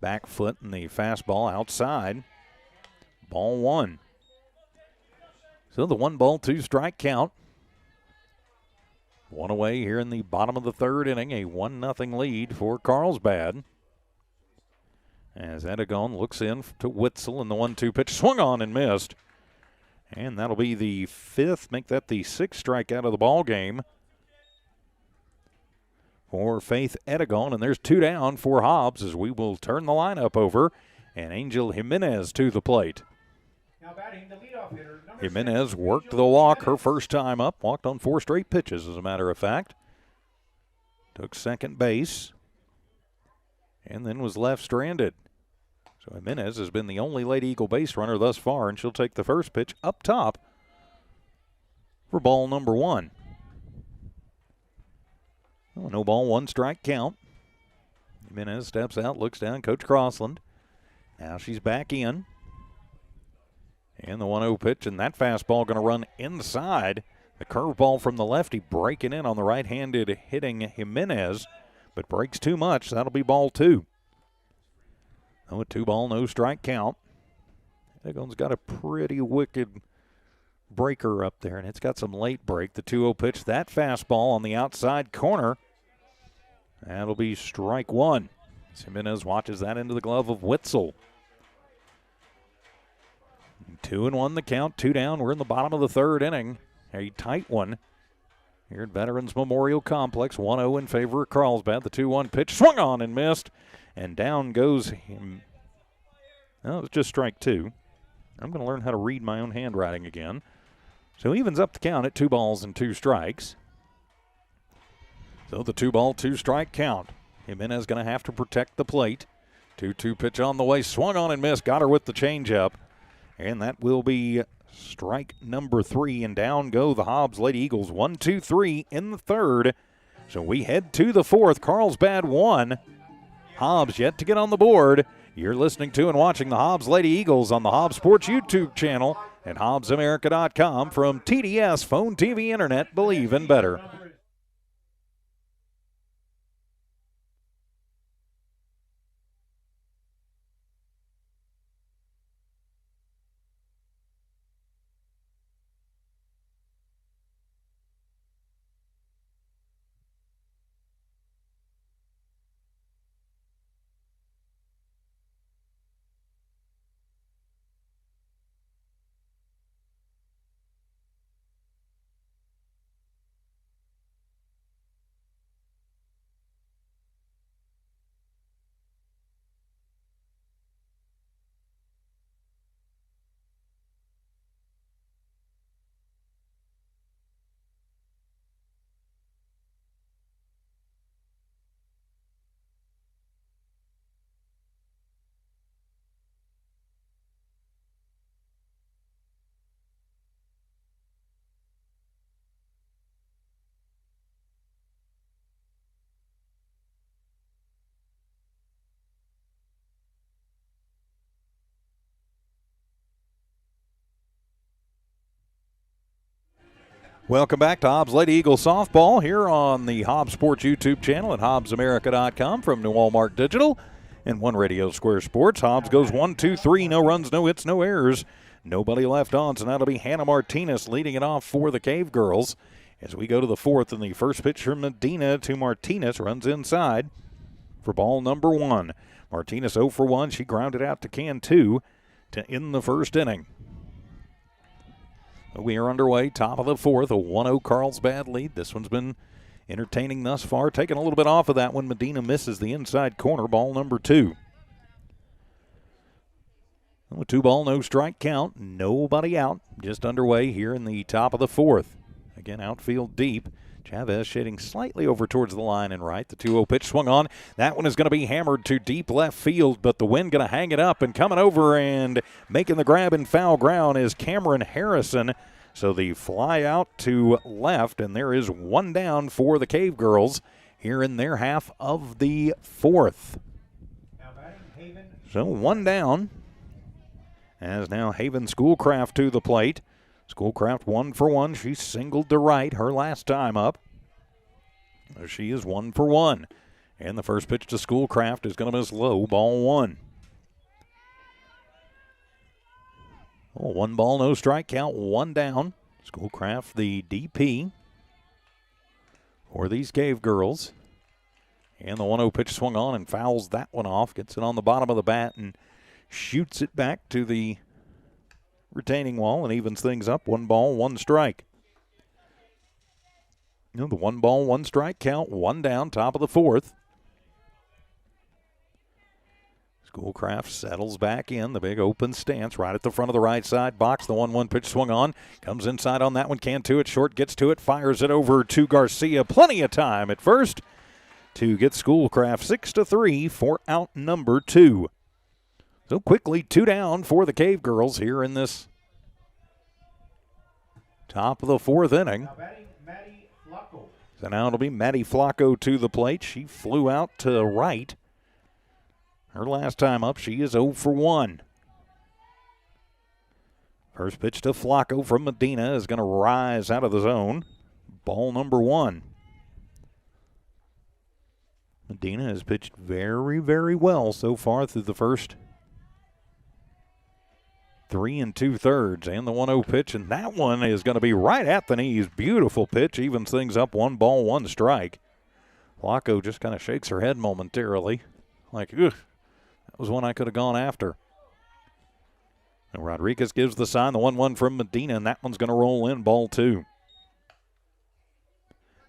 back foot and the fastball outside. Ball 1. So the 1-ball, 2-strike count. 1 away here in the bottom of the third inning, a 1-0 lead for Carlsbad. As Aragon looks in to Witzel, and the 1-2 pitch swung on and missed. And that'll be the 5th, make that the 6th strikeout of the ball game for Faith Aragon, and there's 2 down for Hobbs as we will turn the lineup over, and Angel Jimenez to the plate. Now batting the leadoff hitter, number Jimenez 6, worked the Angel walk her Jimenez. first time up, walked on 4 straight pitches, as a matter of fact. Took second base and then was left stranded. So Jimenez has been the only Lady Eagle base runner thus far, and she'll take the first pitch up top for ball number 1. Oh, no ball, 1 strike count. Jimenez steps out, looks down, Coach Crossland. Now she's back in. And the 1-0 pitch, and that fastball going to run inside. The curveball from the lefty breaking in on the right-handed hitting Jimenez, but breaks too much. That'll be ball 2. Oh, a 2-ball, no strike count. Egon's got a pretty wicked breaker up there, and it's got some late break. The 2-0 pitch, that fastball on the outside corner. That'll be strike 1. Jimenez watches that into the glove of Witzel. 2-1 the count, 2 down. We're in the bottom of the 3rd inning. A tight one here at Veterans Memorial Complex. 1-0 in favor of Carlsbad. The 2-1 pitch swung on and missed. And down goes him. Oh, it was just strike 2. I'm going to learn how to read my own handwriting again. So evens up the count at 2 balls and 2 strikes. So the 2-ball, 2-strike count. Jimenez going to have to protect the plate. 2-2 pitch on the way. Swung on and missed. Got her with the changeup. And that will be strike number 3. And down go the Hobbs Lady Eagles. 1-2-3 in the 3rd. So we head to the 4th. Carlsbad 1. Hobbs yet to get on the board. You're listening to and watching the Hobbs Lady Eagles on the Hobbs Sports YouTube channel and HobbsAmerica.com from TDS Phone, TV, Internet. Believe in better. Welcome back to Hobbs Lady Eagle Softball here on the Hobbs Sports YouTube channel at HobbsAmerica.com from New Walmart Digital and One Radio Square Sports. Hobbs goes 1-2-3, no runs, no hits, no errors. Nobody left on, so that'll be Hannah Martinez leading it off for the Cavegirls. As we go to the 4th, and the first pitch from Medina to Martinez runs inside for ball number 1. Martinez 0 for 1. She grounded out to can 2 to end the first inning. We are underway, top of the 4th, a 1-0 Carlsbad lead. This one's been entertaining thus far. Taking a little bit off of that one. Medina misses the inside corner, ball number 2. A 2-ball, no strike count. Nobody out. Just underway here in the top of the 4th. Again, outfield deep. Chavez shading slightly over towards the line and right. The 2-0 pitch swung on. That one is going to be hammered to deep left field, but the wind going to hang it up, and coming over and making the grab in foul ground is Cameron Harrison. So the fly out to left, and there is 1 down for the Cavegirls here in their half of the 4th. Now batting, Haven. So 1 down. As now Haven Schoolcraft to the plate. Schoolcraft 1 for 1. She singled to right her last time up. She is 1 for 1. And the first pitch to Schoolcraft is going to miss low, ball 1. Oh, 1 ball, no strike count, 1 down. Schoolcraft, the DP for these Cavegirls. And the 1-0 pitch swung on and fouls that one off. Gets it on the bottom of the bat and shoots it back to the retaining wall and evens things up. 1 ball, 1 strike. You know, the 1 ball, 1 strike count, 1 down, top of the 4th. Schoolcraft settles back in the big open stance right at the front of the right side box. The 1-1 pitch swung on. Comes inside on that one. Can to it. Short gets to it. Fires it over to Garcia. Plenty of time at first to get Schoolcraft 6-3 for out number 2. So quickly 2 down for the Cavegirls here in this top of the 4th inning. Now batting, Maddie Flacco. So now it'll be Maddie Flacco to the plate. She flew out to right. Her last time up, she is 0 for 1. First pitch to Flacco from Medina is going to rise out of the zone. Ball number 1. Medina has pitched very, very well so far through the first 3 2/3, and the 1-0 pitch, and that one is going to be right at the knees. Beautiful pitch, evens things up. 1 ball, 1 strike. Flacco just kind of shakes her head momentarily, like, ugh, that was one I could have gone after. And Rodriguez gives the sign, the 1-1 from Medina, and that one's going to roll in, ball 2.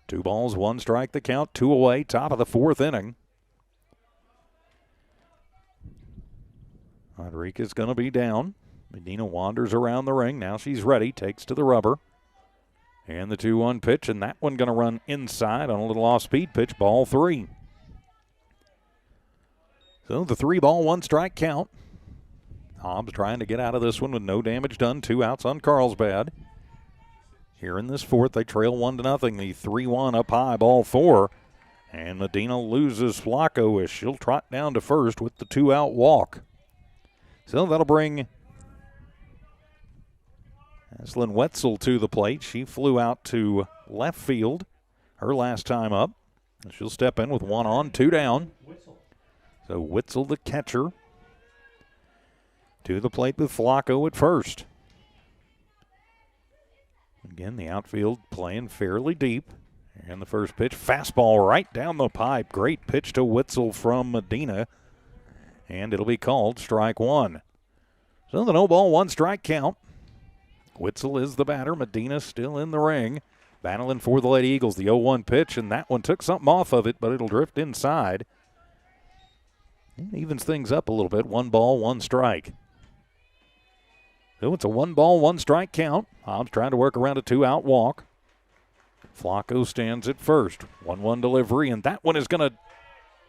2 balls, 1 strike, the count, 2 away, top of the 4th inning. Rodriguez going to be down. Medina wanders around the ring. Now she's ready, takes to the rubber. And the 2-1 pitch, and that one going to run inside on a little off-speed pitch, ball 3. So the 3 ball, 1 strike count. Hobbs trying to get out of this one with no damage done. 2 outs on Carlsbad. Here in this 4th, they trail 1-0. The 3-1 up high, ball 4. And Medina loses Flacco as she'll trot down to first with the 2-out walk. So that'll bring Ashlyn Wetzel to the plate. She flew out to left field her last time up. She'll step in with 1 on, 2 down. So Wetzel, the catcher, to the plate with Flacco at first. Again, the outfield playing fairly deep. And the first pitch, fastball right down the pipe. Great pitch to Wetzel from Medina. And it'll be called strike 1. So the no ball, 1 strike count. Wetzel is the batter. Medina still in the ring, battling for the Lady Eagles. The 0-1 pitch, and that one took something off of it, but it'll drift inside. It evens things up a little bit. 1 ball, 1 strike. So it's a 1 ball, 1 strike count. Hobbs trying to work around a 2-out walk. Flacco stands at first. 1-1 delivery, and that one is going to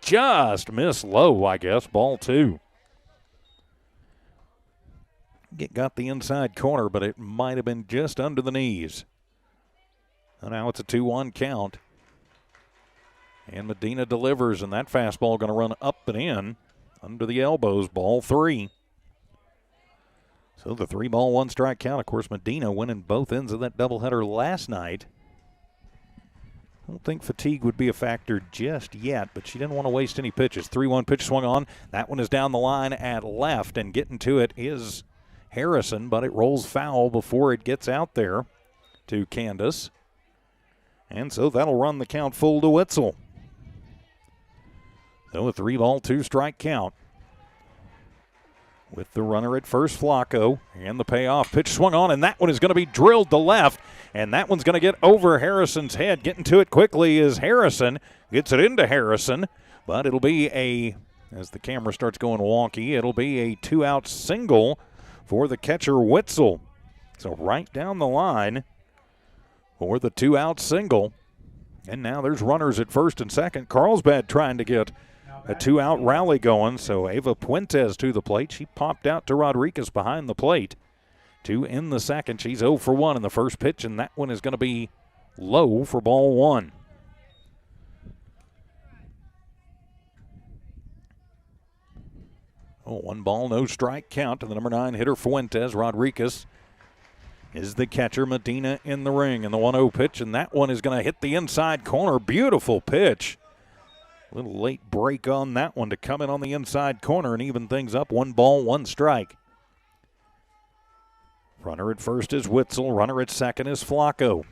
just miss low, I guess. Ball 2. It got the inside corner, but it might have been just under the knees. And now it's a 2-1 count. And Medina delivers, and that fastball going to run up and in under the elbows, ball 3. So the 3 ball, 1 strike count. Of course, Medina winning both ends of that doubleheader last night. I don't think fatigue would be a factor just yet, but she didn't want to waste any pitches. 3-1 pitch swung on. That one is down the line at left, and getting to it is Harrison, but it rolls foul before it gets out there to Candace. And so that'll run the count full to Wetzel. So a 3 ball, 2 strike count. With the runner at first, Flacco, and the payoff pitch swung on, and that one is going to be drilled to left, and that one's going to get over Harrison's head. Getting to it quickly is Harrison. Gets it into Harrison, but it'll be as the camera starts going wonky, it'll be a 2-out single for the catcher Wetzel. So right down the line for the 2-out single. And now there's runners at first and second. Carlsbad trying to get a 2-out rally going. So Ava Puentes to the plate. She popped out to Rodriguez behind the plate. 2 in the second. She's 0 for 1 in the first pitch, and that one is going to be low for ball 1. Oh, 1 ball, no strike count to the number 9 hitter Fuentes. Rodriguez is the catcher. Medina in the ring, and the 1-0 pitch, and that one is going to hit the inside corner. Beautiful pitch. A little late break on that one to come in on the inside corner and even things up. 1 ball, 1 strike. Runner at first is Wetzel. Runner at second is Flacco.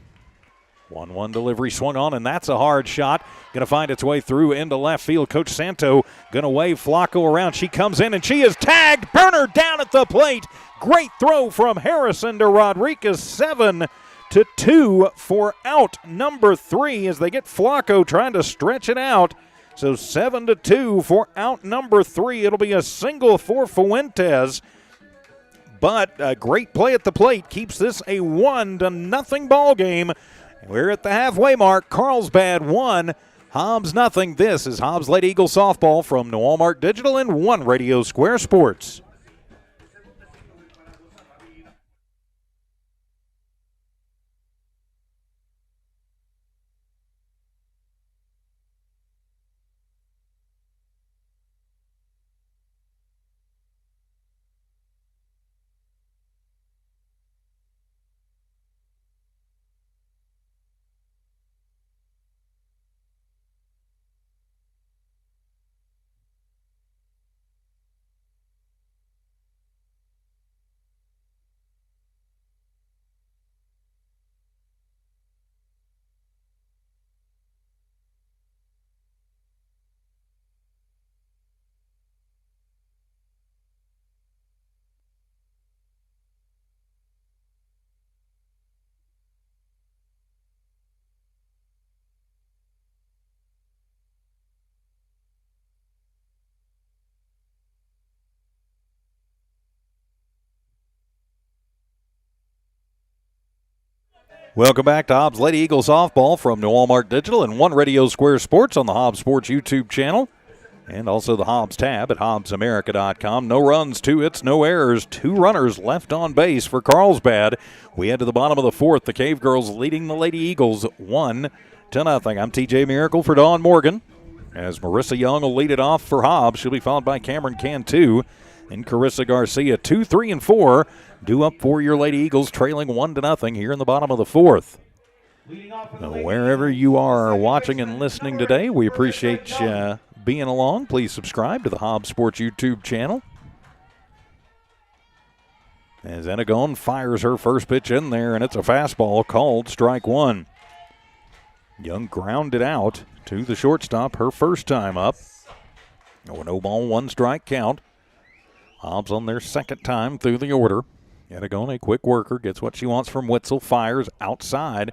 1-1 delivery swung on, and that's a hard shot. Going to find its way through into left field. Coach Santo going to wave Flacco around. She comes in, and she is tagged. Burner down at the plate. Great throw from Harrison to Rodriguez. 7-2 for out number 3 as they get Flacco trying to stretch it out. So 7-2 for out number 3. It'll be a single for Fuentes. But a great play at the plate keeps this a 1-0 ball game. We're at the halfway mark. Carlsbad 1, Hobbs nothing. This is Hobbs Lady Eagle softball from New Walmart Digital and One Radio Square Sports. Welcome back to Hobbs Lady Eagle softball from New Walmart Digital and One Radio Square Sports on the Hobbs Sports YouTube channel and also the Hobbs tab at hobbsamerica.com. No runs, 2 hits, no errors, 2 runners left on base for Carlsbad. We head to the bottom of the 4th. The Cavegirls leading the Lady Eagles 1-0. I'm TJ Miracle for Dawn Morgan as Marissa Young will lead it off for Hobbs. She'll be followed by Cameron Cantu and Carissa Garcia. 2, 3, and 4 due up for your Lady Eagles, trailing 1-0 here in the bottom of the 4th. Now, wherever you are watching and listening today, we appreciate you being along. Please subscribe to the Hobbs Sports YouTube channel. As Enagon fires her first pitch in there, and it's a fastball called strike 1. Young grounded out to the shortstop her first time up. No ball, 1 strike count. Hobbs on their second time through the order. Enagon, a quick worker, gets what she wants from Witzel, fires outside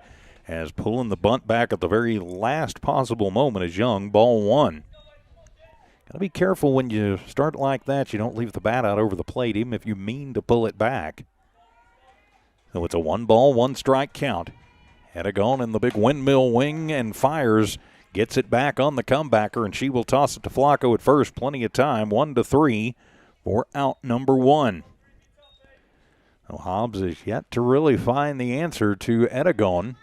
as pulling the bunt back at the very last possible moment is Young, ball 1. Got to be careful when you start like that. You don't leave the bat out over the plate, even if you mean to pull it back. So it's a 1 ball, 1 strike count. Enagon in the big windmill wing and fires, gets it back on the comebacker, and she will toss it to Flacco at first. Plenty of time, 1-3 for out number 1. Well, Hobbs is yet to really find the answer to Enagon.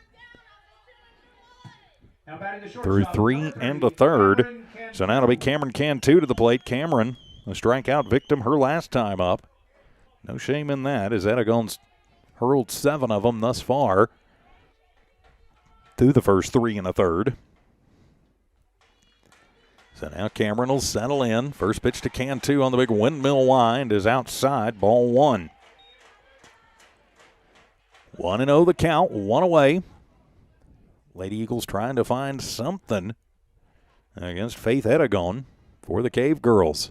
Through 3 and a third. So now it'll be Cameron Cantu to the plate. Cameron, a strikeout victim her last time up. No shame in that, as Enagon's hurled 7 of them thus far through the first 3 and a third. So now Cameron will settle in. First pitch to Cantu on the big windmill wind is outside, ball 1. 1-0 the count, 1 away. Lady Eagles trying to find something against Faith Enagon for the Cavegirls.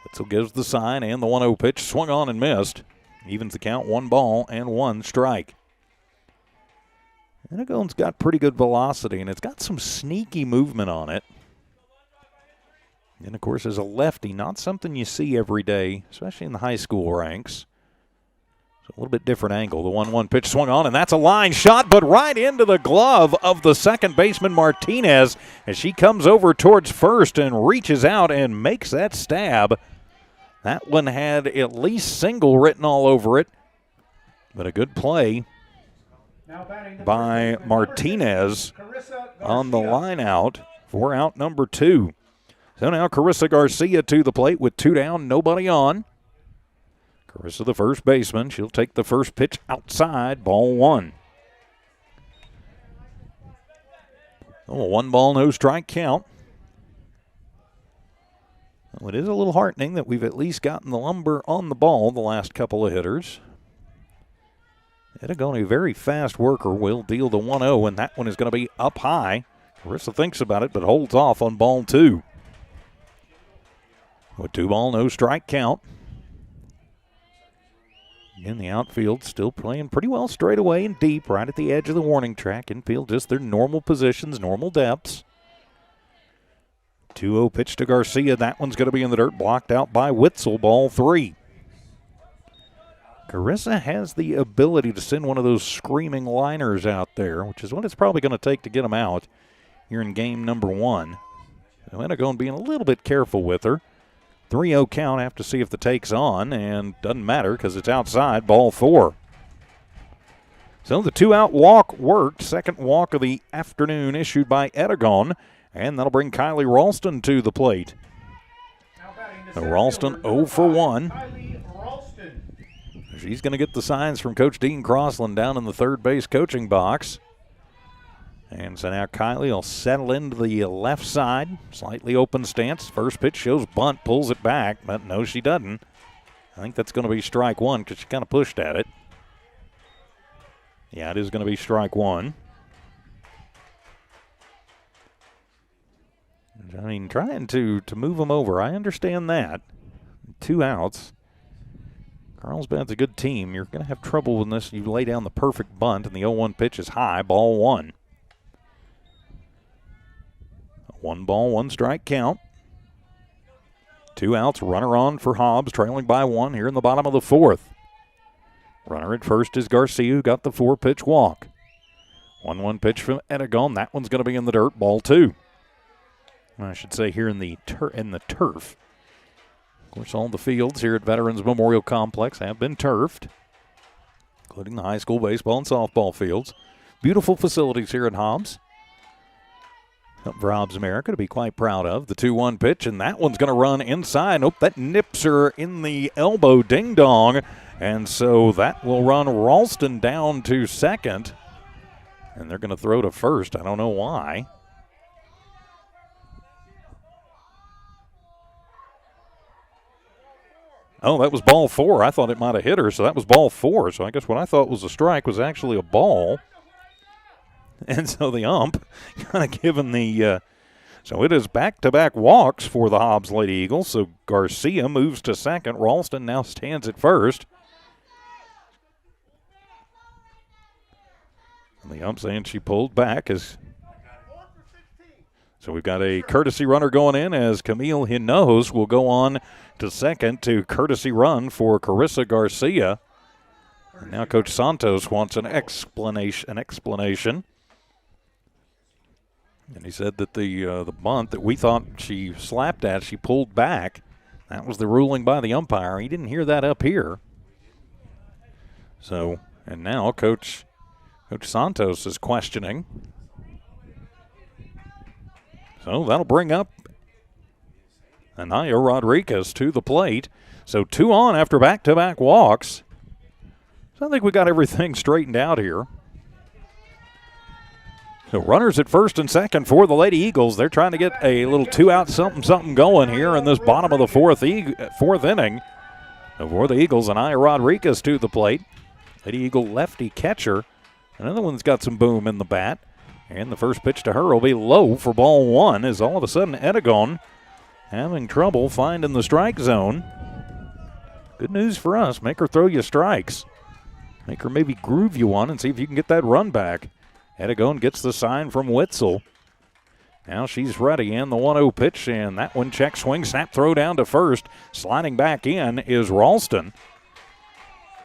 Witzel gives the sign and the 1-0 pitch swung on and missed. Evens the count, 1 ball and 1 strike. Enagon's got pretty good velocity, and it's got some sneaky movement on it. And, of course, as a lefty, not something you see every day, especially in the high school ranks. A little bit different angle. The 1-1 pitch swung on, and that's a line shot, but right into the glove of the second baseman Martinez as she comes over towards first and reaches out and makes that stab. That one had at least single written all over it, but a good play by Martinez on the line out for out number 2. So now Carissa Garcia to the plate with 2 down, nobody on. Carissa, the first baseman, she'll take the first pitch outside, ball 1. Oh, a 1 ball, no strike count. Well, it is a little heartening that we've at least gotten the lumber on the ball the last couple of hitters. Enagon, a very fast worker, will deal the 1-0, and that one is going to be up high. Carissa thinks about it, but holds off on ball 2. With 2 ball, no strike count. In the outfield, still playing pretty well straight away and deep, right at the edge of the warning track. Infield, just their normal positions, normal depths. 2-0 pitch to Garcia. That one's going to be in the dirt, blocked out by Witzel, ball 3. Carissa has the ability to send one of those screaming liners out there, which is what it's probably going to take to get him out here in game number 1. So Edagon being a little bit careful with her. 3-0 count, have to see if the take's on, and doesn't matter because it's outside, ball 4. So the 2-out walk worked. Second walk of the afternoon issued by Edagon, and that'll bring Kylie Ralston to the plate. So Ralston 0 for 1. She's going to get the signs from Coach Dean Crossland down in the third base coaching box. And so now Kylie will settle into the left side, slightly open stance. First pitch shows bunt, pulls it back, but no, she doesn't. I think that's going to be strike 1 because she kind of pushed at it. Yeah, it is going to be strike 1. I mean, trying to move them over, I understand that. 2 outs. Carlsbad's a good team. You're going to have trouble with this. You lay down the perfect bunt, and the 0-1 pitch is high, ball 1. 1 ball, 1 strike count. 2 outs, runner on for Hobbs, trailing by 1 here in the bottom of the 4th. Runner at first is Garcia, who got the 4-pitch walk. 1-1 pitch from Edagon. That one's going to be in the dirt, ball 2. I should say here in the turf. Of course, all the fields here at Veterans Memorial Complex have been turfed, including the high school baseball and softball fields. Beautiful facilities here at Hobbs. Something for Hobbs America to be quite proud of. The 2-1 pitch, and that one's going to run inside. Nope, that nips her in the elbow, ding-dong. And so that will run Ralston down to second. And they're going to throw to first. I don't know why. Oh, that was ball 4. I thought it might have hit her, so that was ball 4. So I guess what I thought was a strike was actually a ball. And so the ump kind of given the so it is back-to-back walks for the Hobbs Lady Eagles. So Garcia moves to second. Ralston now stands at first. And the ump saying she pulled back. So we've got a courtesy runner going in as Camille Hinojos will go on to second to courtesy run for Carissa Garcia. And now Coach Santos wants an explanation. And he said that the bunt that we thought she slapped at, she pulled back. That was the ruling by the umpire. He didn't hear that up here. So, and now Coach Santos is questioning. So that'll bring up Anaya Rodriguez to the plate. So 2 on after back-to-back walks. So I think we got everything straightened out here. So runners at first and second for the Lady Eagles. They're trying to get a little 2-out something going here in this bottom of the fourth inning. For the Eagles, Anaya Rodriguez to the plate. Lady Eagle lefty catcher. Another one's got some boom in the bat. And the first pitch to her will be low for ball 1 as all of a sudden Edagon having trouble finding the strike zone. Good news for us. Make her throw you strikes. Make her maybe groove you one and see if you can get that run back. Edagon gets the sign from Witzel. Now she's ready, and the 1-0 pitch, and that one check swing, snap throw down to first. Sliding back in is Ralston.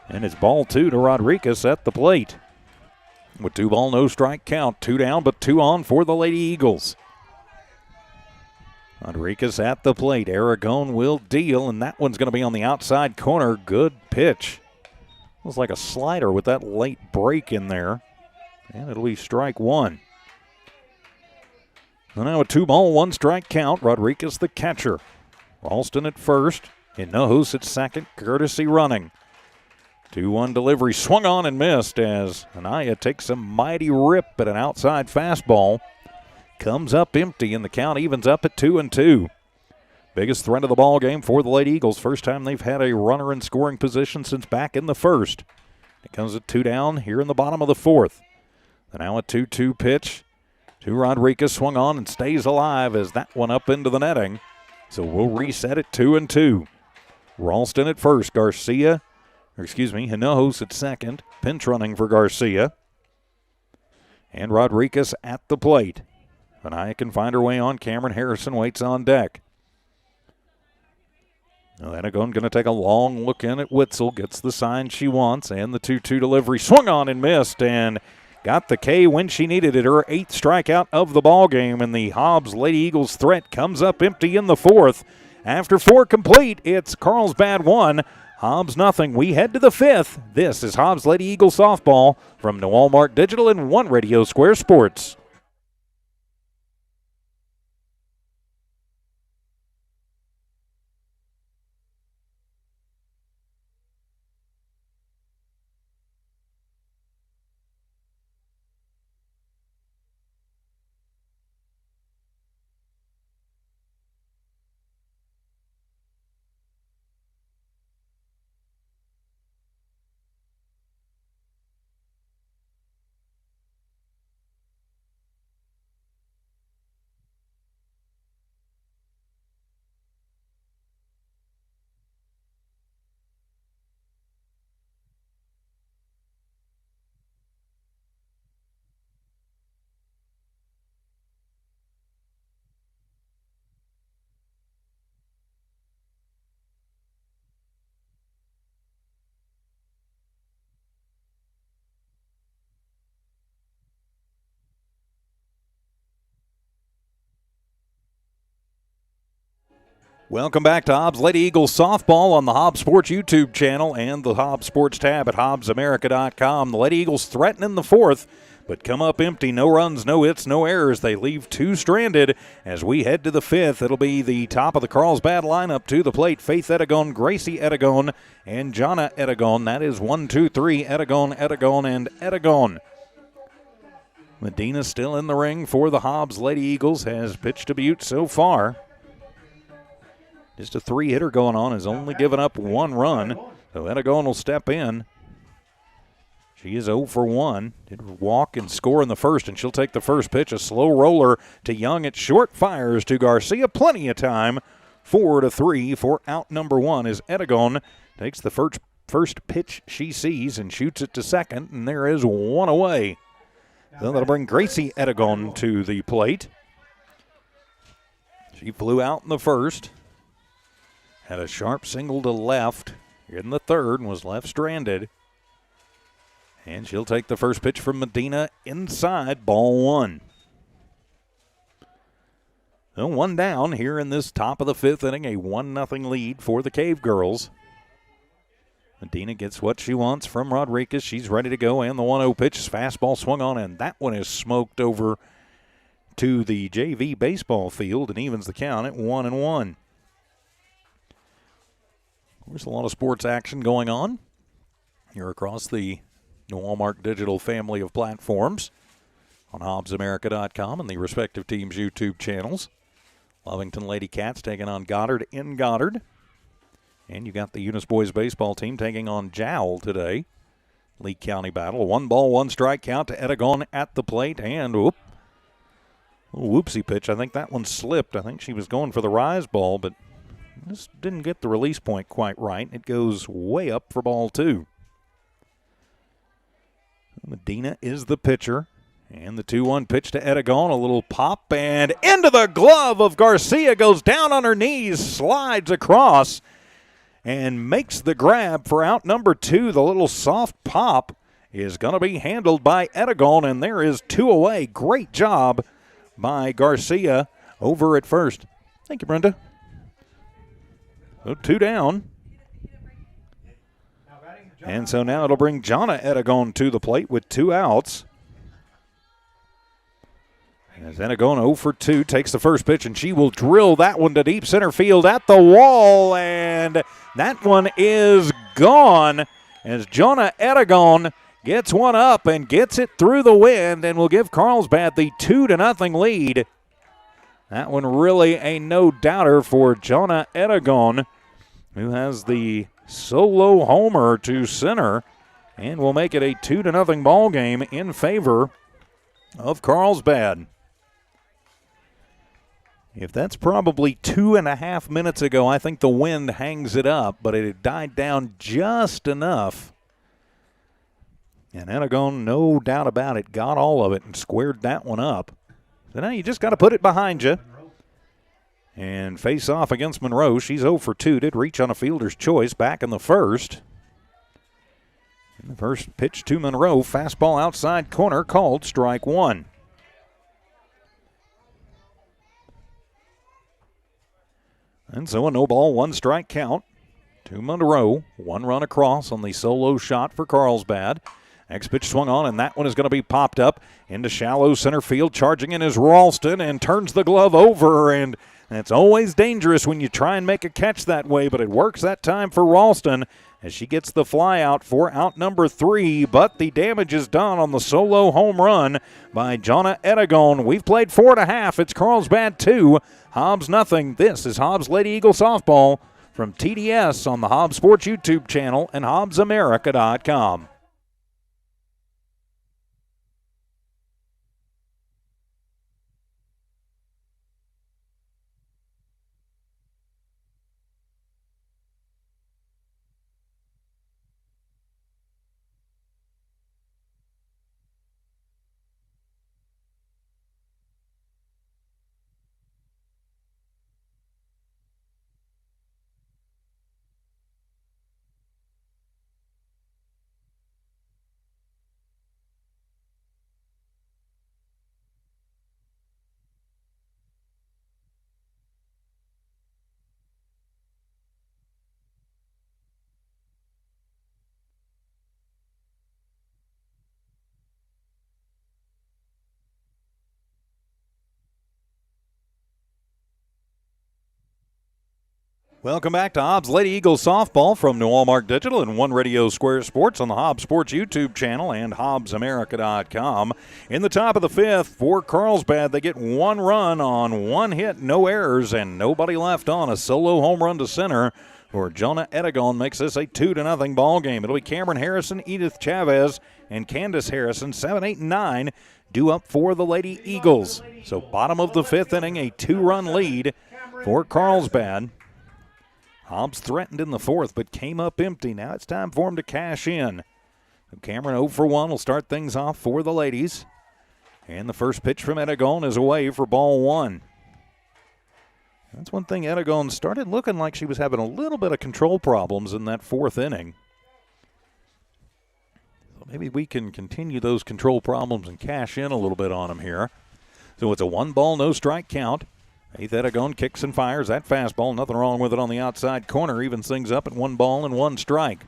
And it's ball 2 to Rodriguez at the plate. With 2 ball, no strike count. 2 down, but 2 on for the Lady Eagles. Rodriguez at the plate. Aragon will deal, and that one's going to be on the outside corner. Good pitch. It was like a slider with that late break in there. And it'll be strike 1. So now a 2 ball, 1 strike count. Rodriguez the catcher. Ralston at first. Hinojos at second. Courtesy running. 2-1 delivery. Swung on and missed as Anaya takes a mighty rip at an outside fastball. Comes up empty, and the count evens up at 2-2. Biggest threat of the ball game for the Lady Eagles. First time they've had a runner in scoring position since back in the first. It comes at 2 down here in the bottom of the 4th. Now a 2-2 pitch to Rodriguez, swung on and stays alive as that one up into the netting. So we'll reset it 2-2. Ralston at first, Hinojos at second. Pinch running for Garcia. And Rodriguez at the plate. Anaya can find her way on. Cameron Harrison waits on deck. Now Edagon going to take a long look in at Witzel, gets the sign she wants, and the 2-2 delivery swung on and missed, and got the K when she needed it. Her 8th strikeout of the ball game, and the Hobbs Lady Eagles threat comes up empty in the 4th. After 4 complete, it's Carlsbad 1, Hobbs nothing. We head to the 5th. This is Hobbs Lady Eagles softball from New Walmart Digital and One Radio Square Sports. Welcome back to Hobbs Lady Eagles softball on the Hobbs Sports YouTube channel and the Hobbs Sports tab at HobbsAmerica.com. The Lady Eagles threaten in the 4th, but come up empty. No runs, no hits, no errors. They leave 2 stranded as we head to the 5th. It'll be the top of the Carlsbad lineup to the plate. Faith Edagon, Gracie Edagon, and Jonna Edagon. That is 1, 2, 3, Edagon, Edagon, and Edagon. Medina still in the ring for the Hobbs Lady Eagles, has pitched a Butte so far. Just a 3-hitter going on, has only given up 1 run. So Edagon will step in. She is 0 for 1. Did walk and score in the 1st, and she'll take the first pitch. A slow roller to Young. It short fires to Garcia. Plenty of time. 4-3 for out number 1 as Edagon takes the first pitch she sees and shoots it to second, and there is 1 away. So that'll bring Gracie Edagon to the plate. She flew out in the 1st. Had a sharp single to left in the 3rd and was left stranded. And she'll take the first pitch from Medina inside, ball 1. So 1 down here in this top of the 5th inning, a 1-0 lead for the Cavegirls. Medina gets what she wants from Rodriguez. She's ready to go, and the 1-0 pitch is fastball swung on, and that one is smoked over to the JV baseball field and evens the count at 1-1. There's a lot of sports action going on here across the New Walmart Digital family of platforms on HobbsAmerica.com and the respective teams' YouTube channels. Lovington Lady Cats taking on Goddard in Goddard. And you got the Eunice Boys baseball team taking on Jowl today. Lee County battle. 1 ball, 1 strike count to Edagon at the plate. And a whoopsie pitch. I think that one slipped. I think she was going for the rise ball, but just didn't get the release point quite right. It goes way up for ball 2. Medina is the pitcher. And the 2-1 pitch to Edagon. A little pop and into the glove of Garcia. Goes down on her knees, slides across, and makes the grab for out number 2. The little soft pop is going to be handled by Edagon, and there is 2 away. Great job by Garcia over at first. Thank you, Brenda. So 2 down. And so now it'll bring Jonna Edagon to the plate with 2 outs. As Edagon 0 for 2 takes the first pitch, and she will drill that one to deep center field at the wall, and that one is gone as Jonna Edagon gets one up and gets it through the wind and will give Carlsbad the 2-0 lead. That one really a no-doubter for Jonna Edagon, who has the solo homer to center and will make it a 2-0 ball game in favor of Carlsbad. If that's probably 2.5 minutes ago, I think the wind hangs it up, but it had died down just enough. And Edagon, no doubt about it, got all of it and squared that one up. So now you just got to put it behind you and face off against Monroe. She's 0 for 2. Did reach on a fielder's choice back in the first. And the first pitch to Monroe, fastball outside corner, called strike one. And so a no ball, 1 strike count to Monroe. 1 run across on the solo shot for Carlsbad. Next pitch swung on, and that one is going to be popped up into shallow center field. Charging in is Ralston and turns the glove over, and it's always dangerous when you try and make a catch that way, but it works that time for Ralston as she gets the fly out for out number 3, but the damage is done on the solo home run by Jonna Edagon. We've played 4.5. It's Carlsbad 2, Hobbs nothing. This is Hobbs Lady Eagle Softball from TDS on the Hobbs Sports YouTube channel and HobbsAmerica.com. Welcome back to Hobbs Lady Eagles Softball from New Allmark Digital and One Radio Square Sports on the Hobbs Sports YouTube channel and HobbsAmerica.com. In the top of the 5th for Carlsbad, they get 1 run on 1 hit, no errors, and nobody left on. A solo home run to center for Jonna Edagon makes this a 2-0 ball game. It'll be Cameron Harrison, Edith Chavez, and Candace Harrison, 7, 8, and 9, due up for the Lady Eagles. So bottom of the 5th inning, a 2-run lead for Carlsbad. Hobbs threatened in the 4th, but came up empty. Now it's time for him to cash in. Cameron 0 for 1 will start things off for the ladies. And the first pitch from Edagon is away for ball 1. That's one thing. Edagon started looking like she was having a little bit of control problems in that 4th inning. So maybe we can continue those control problems and cash in a little bit on them here. So it's a 1-ball, no strike count. 8th Edagon kicks and fires that fastball. Nothing wrong with it on the outside corner. Evens things up at 1 ball and 1 strike.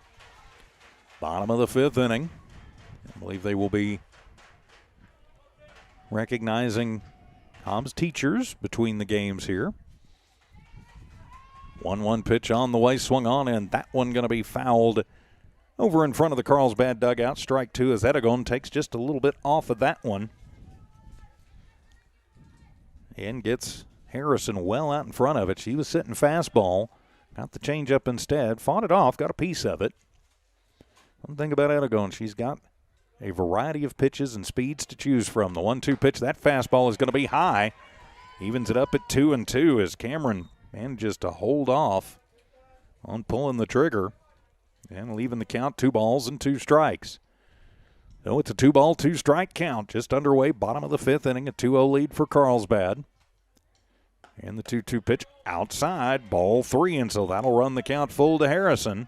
Bottom of the 5th inning. I believe they will be recognizing Hobbs teachers between the games here. 1-1 pitch on the way, swung on, and that one going to be fouled over in front of the Carlsbad dugout. Strike 2 as Edagon takes just a little bit off of that one. And gets Harrison well out in front of it. She was sitting fastball. Got the changeup instead. Fought it off. Got a piece of it. One thing about Edagon, she's got a variety of pitches and speeds to choose from. The 1-2 pitch, that fastball is going to be high. Evens it up at 2-2 as Cameron manages to hold off on pulling the trigger and leaving the count 2 balls and 2 strikes. So it's a 2-ball, 2-strike count. Just underway, bottom of the 5th inning, a 2-0 lead for Carlsbad. And the 2-2 pitch outside, ball 3, and so that'll run the count full to Harrison.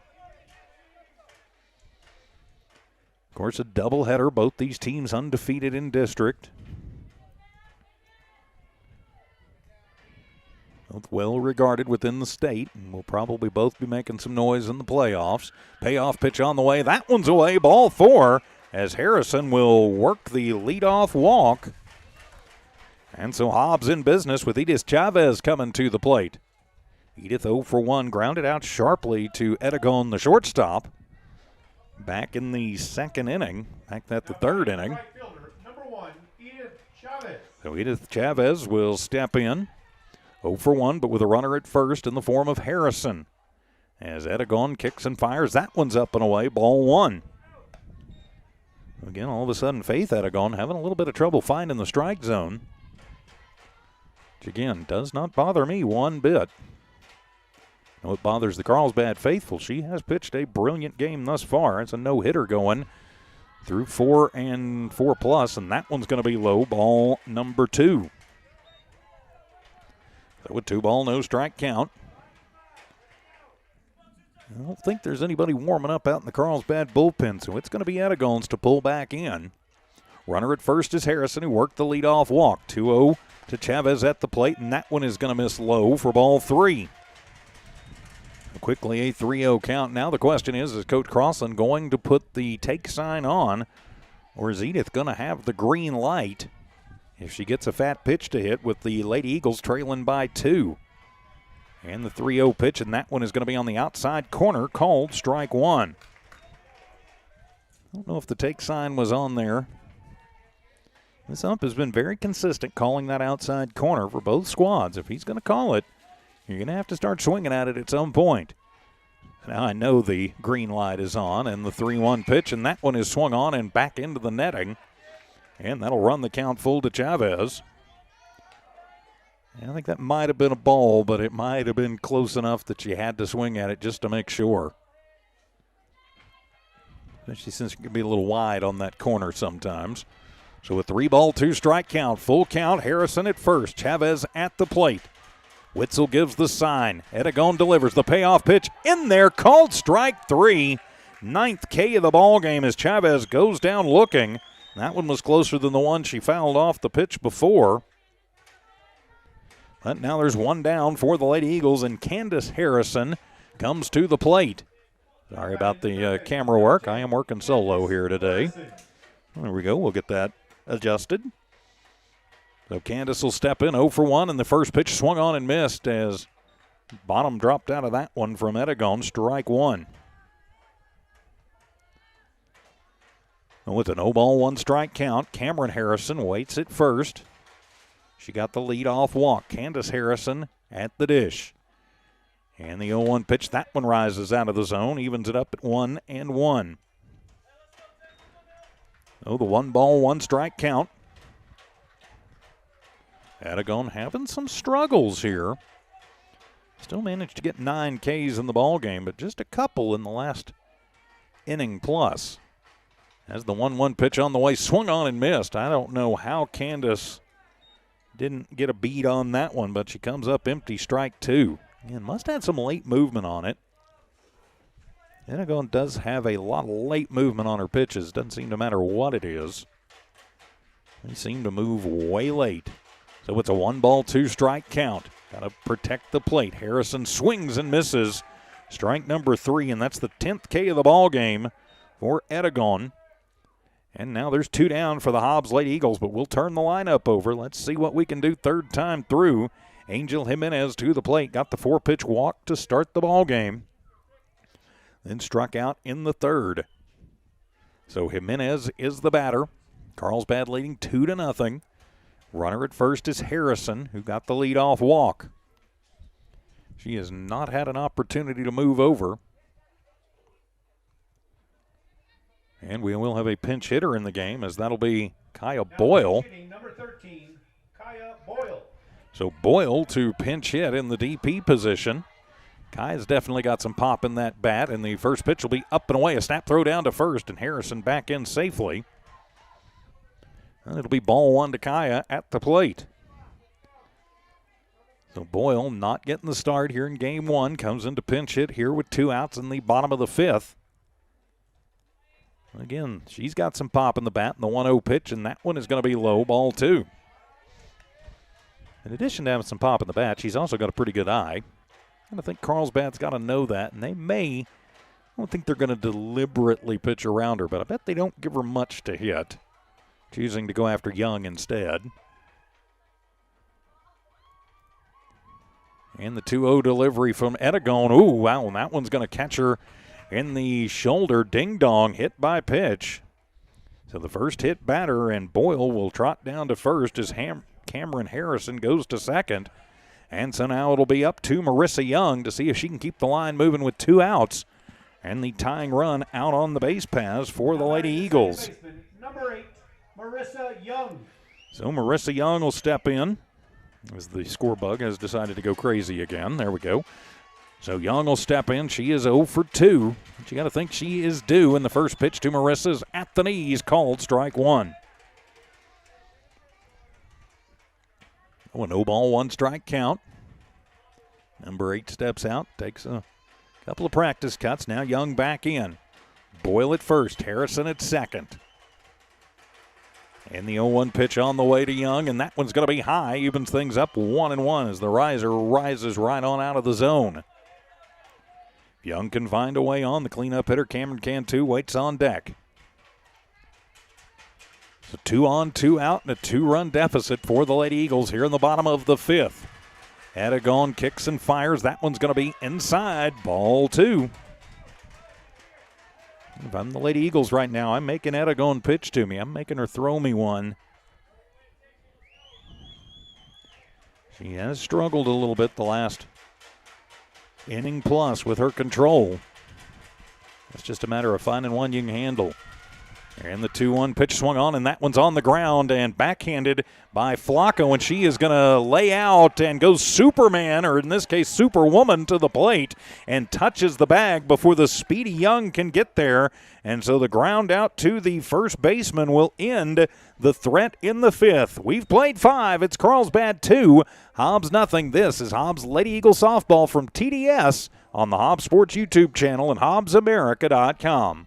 Of course, a doubleheader, both these teams undefeated in district. Both well regarded within the state, and will probably both be making some noise in the playoffs. Payoff pitch on the way, that one's away, ball 4, as Harrison will work the leadoff walk. And so Hobbs in business with Edith Chavez coming to the plate. Edith 0 for 1, grounded out sharply to Edagon, the shortstop. Back in the 2nd inning, back at the 3rd inning. Right fielder, number 1, Edith Chavez. So Edith Chavez will step in. 0 for 1, but with a runner at first in the form of Harrison. As Edagon kicks and fires, that one's up and away, ball 1. Again, all of a sudden, Faith Edagon having a little bit of trouble finding the strike zone. Which, again, does not bother me one bit. No, it bothers the Carlsbad faithful. She has pitched a brilliant game thus far. It's a no-hitter going through 4 and 4+, and that one's going to be low, ball number 2. So with 2-ball, no strike count. I don't think there's anybody warming up out in the Carlsbad bullpen, so it's going to be Edegons to pull back in. Runner at first is Harrison, who worked the leadoff walk. 2-0 to Chavez at the plate, and that one is going to miss low for ball 3. Quickly a 3-0 count. Now the question is Coach Crossland going to put the take sign on, or is Edith going to have the green light if she gets a fat pitch to hit with the Lady Eagles trailing by 2? And the 3-0 pitch, and that one is going to be on the outside corner, called strike 1. I don't know if the take sign was on there. This ump has been very consistent calling that outside corner for both squads. If he's going to call it, you're going to have to start swinging at it at some point. Now I know the green light is on, and the 3-1 pitch, and that one is swung on and back into the netting. And that'll run the count full to Chavez. I think that might have been a ball, but it might have been close enough that you had to swing at it just to make sure. Especially since it can be a little wide on that corner sometimes. So a 3-ball, 2-strike count, full count, Harrison at first, Chavez at the plate. Witzel gives the sign. Edegon delivers the payoff pitch in there, called strike 3. 9th K of the ball game as Chavez goes down looking. That one was closer than the one she fouled off the pitch before. But now there's one down for the Lady Eagles, and Candace Harrison comes to the plate. Sorry about the camera work. I am working solo here today. There we go. We'll get that adjusted. So Candace will step in 0 for 1, and the first pitch swung on and missed as bottom dropped out of that one from Edegon, strike 1. And with an 0-ball, 1-strike count, Cameron Harrison waits at first. She got the lead-off walk. Candace Harrison at the dish. And the 0-1 pitch, that one rises out of the zone, evens it up at 1-1. Oh, the 1-ball, 1-strike count. Edegon having some struggles here. Still managed to get 9 Ks in the ball game, but just a couple in the last inning plus. As the 1-1 pitch on the way, swung on and missed. I don't know how Candace didn't get a beat on that one, but she comes up empty, strike 2. And must have had some late movement on it. Edegon does have a lot of late movement on her pitches. Doesn't seem to matter what it is. They seem to move way late. So it's a 1-ball, 2-strike count. Got to protect the plate. Harrison swings and misses. Strike number 3, and that's the 10th K of the ball game for Edegon. And now there's 2 down for the Hobbs Lady Eagles, but we'll turn the lineup over. Let's see what we can do third time through. Angel Jimenez to the plate. Got the 4-pitch walk to start the ball game. Then struck out in the 3rd. So Jimenez is the batter. Carlsbad leading 2-0. Runner at first is Harrison, who got the leadoff walk. She has not had an opportunity to move over. And we will have a pinch hitter in the game, as that'll be Kaya Boyle. Number 13, Kaya Boyle. So Boyle to pinch hit in the DP position. Kaya's definitely got some pop in that bat, and the first pitch will be up and away. A snap throw down to first, and Harrison back in safely. And it'll be ball 1 to Kaya at the plate. So Boyle not getting the start here in game 1. Comes into pinch hit here with 2 outs in the bottom of the 5th. Again, she's got some pop in the bat in the 1-0 pitch, and that one is going to be low, ball 2. In addition to having some pop in the bat, she's also got a pretty good eye. And I think Carlsbad's got to know that, and I don't think they're going to deliberately pitch around her, but I bet they don't give her much to hit, choosing to go after Young instead. And the 2-0 delivery from Edegon. Ooh, wow, and that one's going to catch her in the shoulder. Ding-dong, hit by pitch. So the first hit batter, and Boyle will trot down to first as Cameron Harrison goes to second. And so now it'll be up to Marissa Young to see if she can keep the line moving with 2 outs. And the tying run out on the base paths for the Lady Eagles. Number 8, Marissa Young. So Marissa Young will step in as the score bug has decided to go crazy again. There we go. So Young will step in. She is 0 for 2. But you got to think she is due, and the first pitch to Marissa's at the knees, called strike 1. Oh, a 0-ball, 1-strike count. Number 8 steps out, takes a couple of practice cuts. Now Young back in. Boyle at first, Harrison at second. And the 0-1 pitch on the way to Young, and that one's going to be high. Evens things up 1-1 as the riser rises right on out of the zone. Young can find a way on. The cleanup hitter, Cameron Cantu, waits on deck. So 2 on, 2 out, and a 2-run deficit for the Lady Eagles here in the bottom of the 5th. Adagon kicks and fires. That one's going to be inside. Ball 2. If I'm the Lady Eagles right now, I'm making Adagon pitch to me. I'm making her throw me one. She has struggled a little bit the last inning plus with her control. It's just a matter of finding one you can handle. And the 2-1 pitch swung on, and that one's on the ground and backhanded by Flacco, and she is going to lay out and go Superman, or in this case Superwoman, to the plate and touches the bag before the speedy Young can get there. And so the ground out to the first baseman will end the threat in the 5th. We've played 5. It's Carlsbad 2, Hobbs nothing. This is Hobbs Lady Eagle Softball from TDS on the Hobbs Sports YouTube channel and HobbsAmerica.com.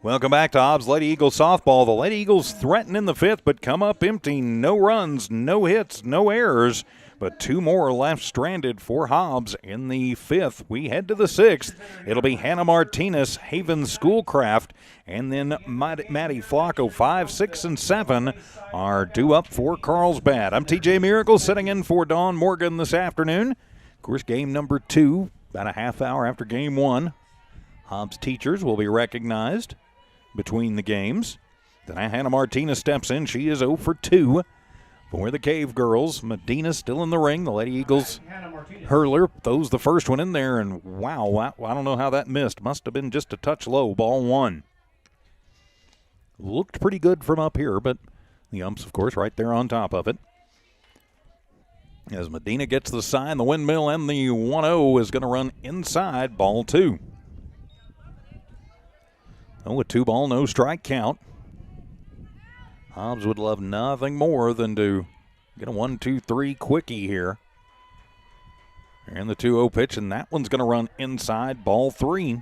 Welcome back to Hobbs Lady Eagles Softball. The Lady Eagles threaten in the 5th, but come up empty. No runs, no hits, no errors, but 2 more left stranded for Hobbs in the 5th. We head to the 6th. It'll be Hannah Martinez, Haven Schoolcraft, and then Maddie Flacco. 5, 6, and 7 are due up for Carlsbad. I'm TJ Miracle sitting in for Dawn Morgan this afternoon. Of course, game number 2, about a half hour after game 1. Hobbs teachers will be recognized between the games. Then Hannah Martinez steps in. She is 0 for 2 for the Cavegirls. Medina still in the ring. The Lady Eagles hurler throws the first one in there, and wow, I don't know how that missed. Must have been just a touch low. Ball 1. Looked pretty good from up here, but the umps, of course, right there on top of it. As Medina gets the sign, the windmill and the 1-0 is going to run inside. Ball 2. Oh, a 2-ball, no strike count. Hobbs would love nothing more than to get a 1-2-3 quickie here. And the 2-0 pitch, and that one's going to run inside. Ball 3.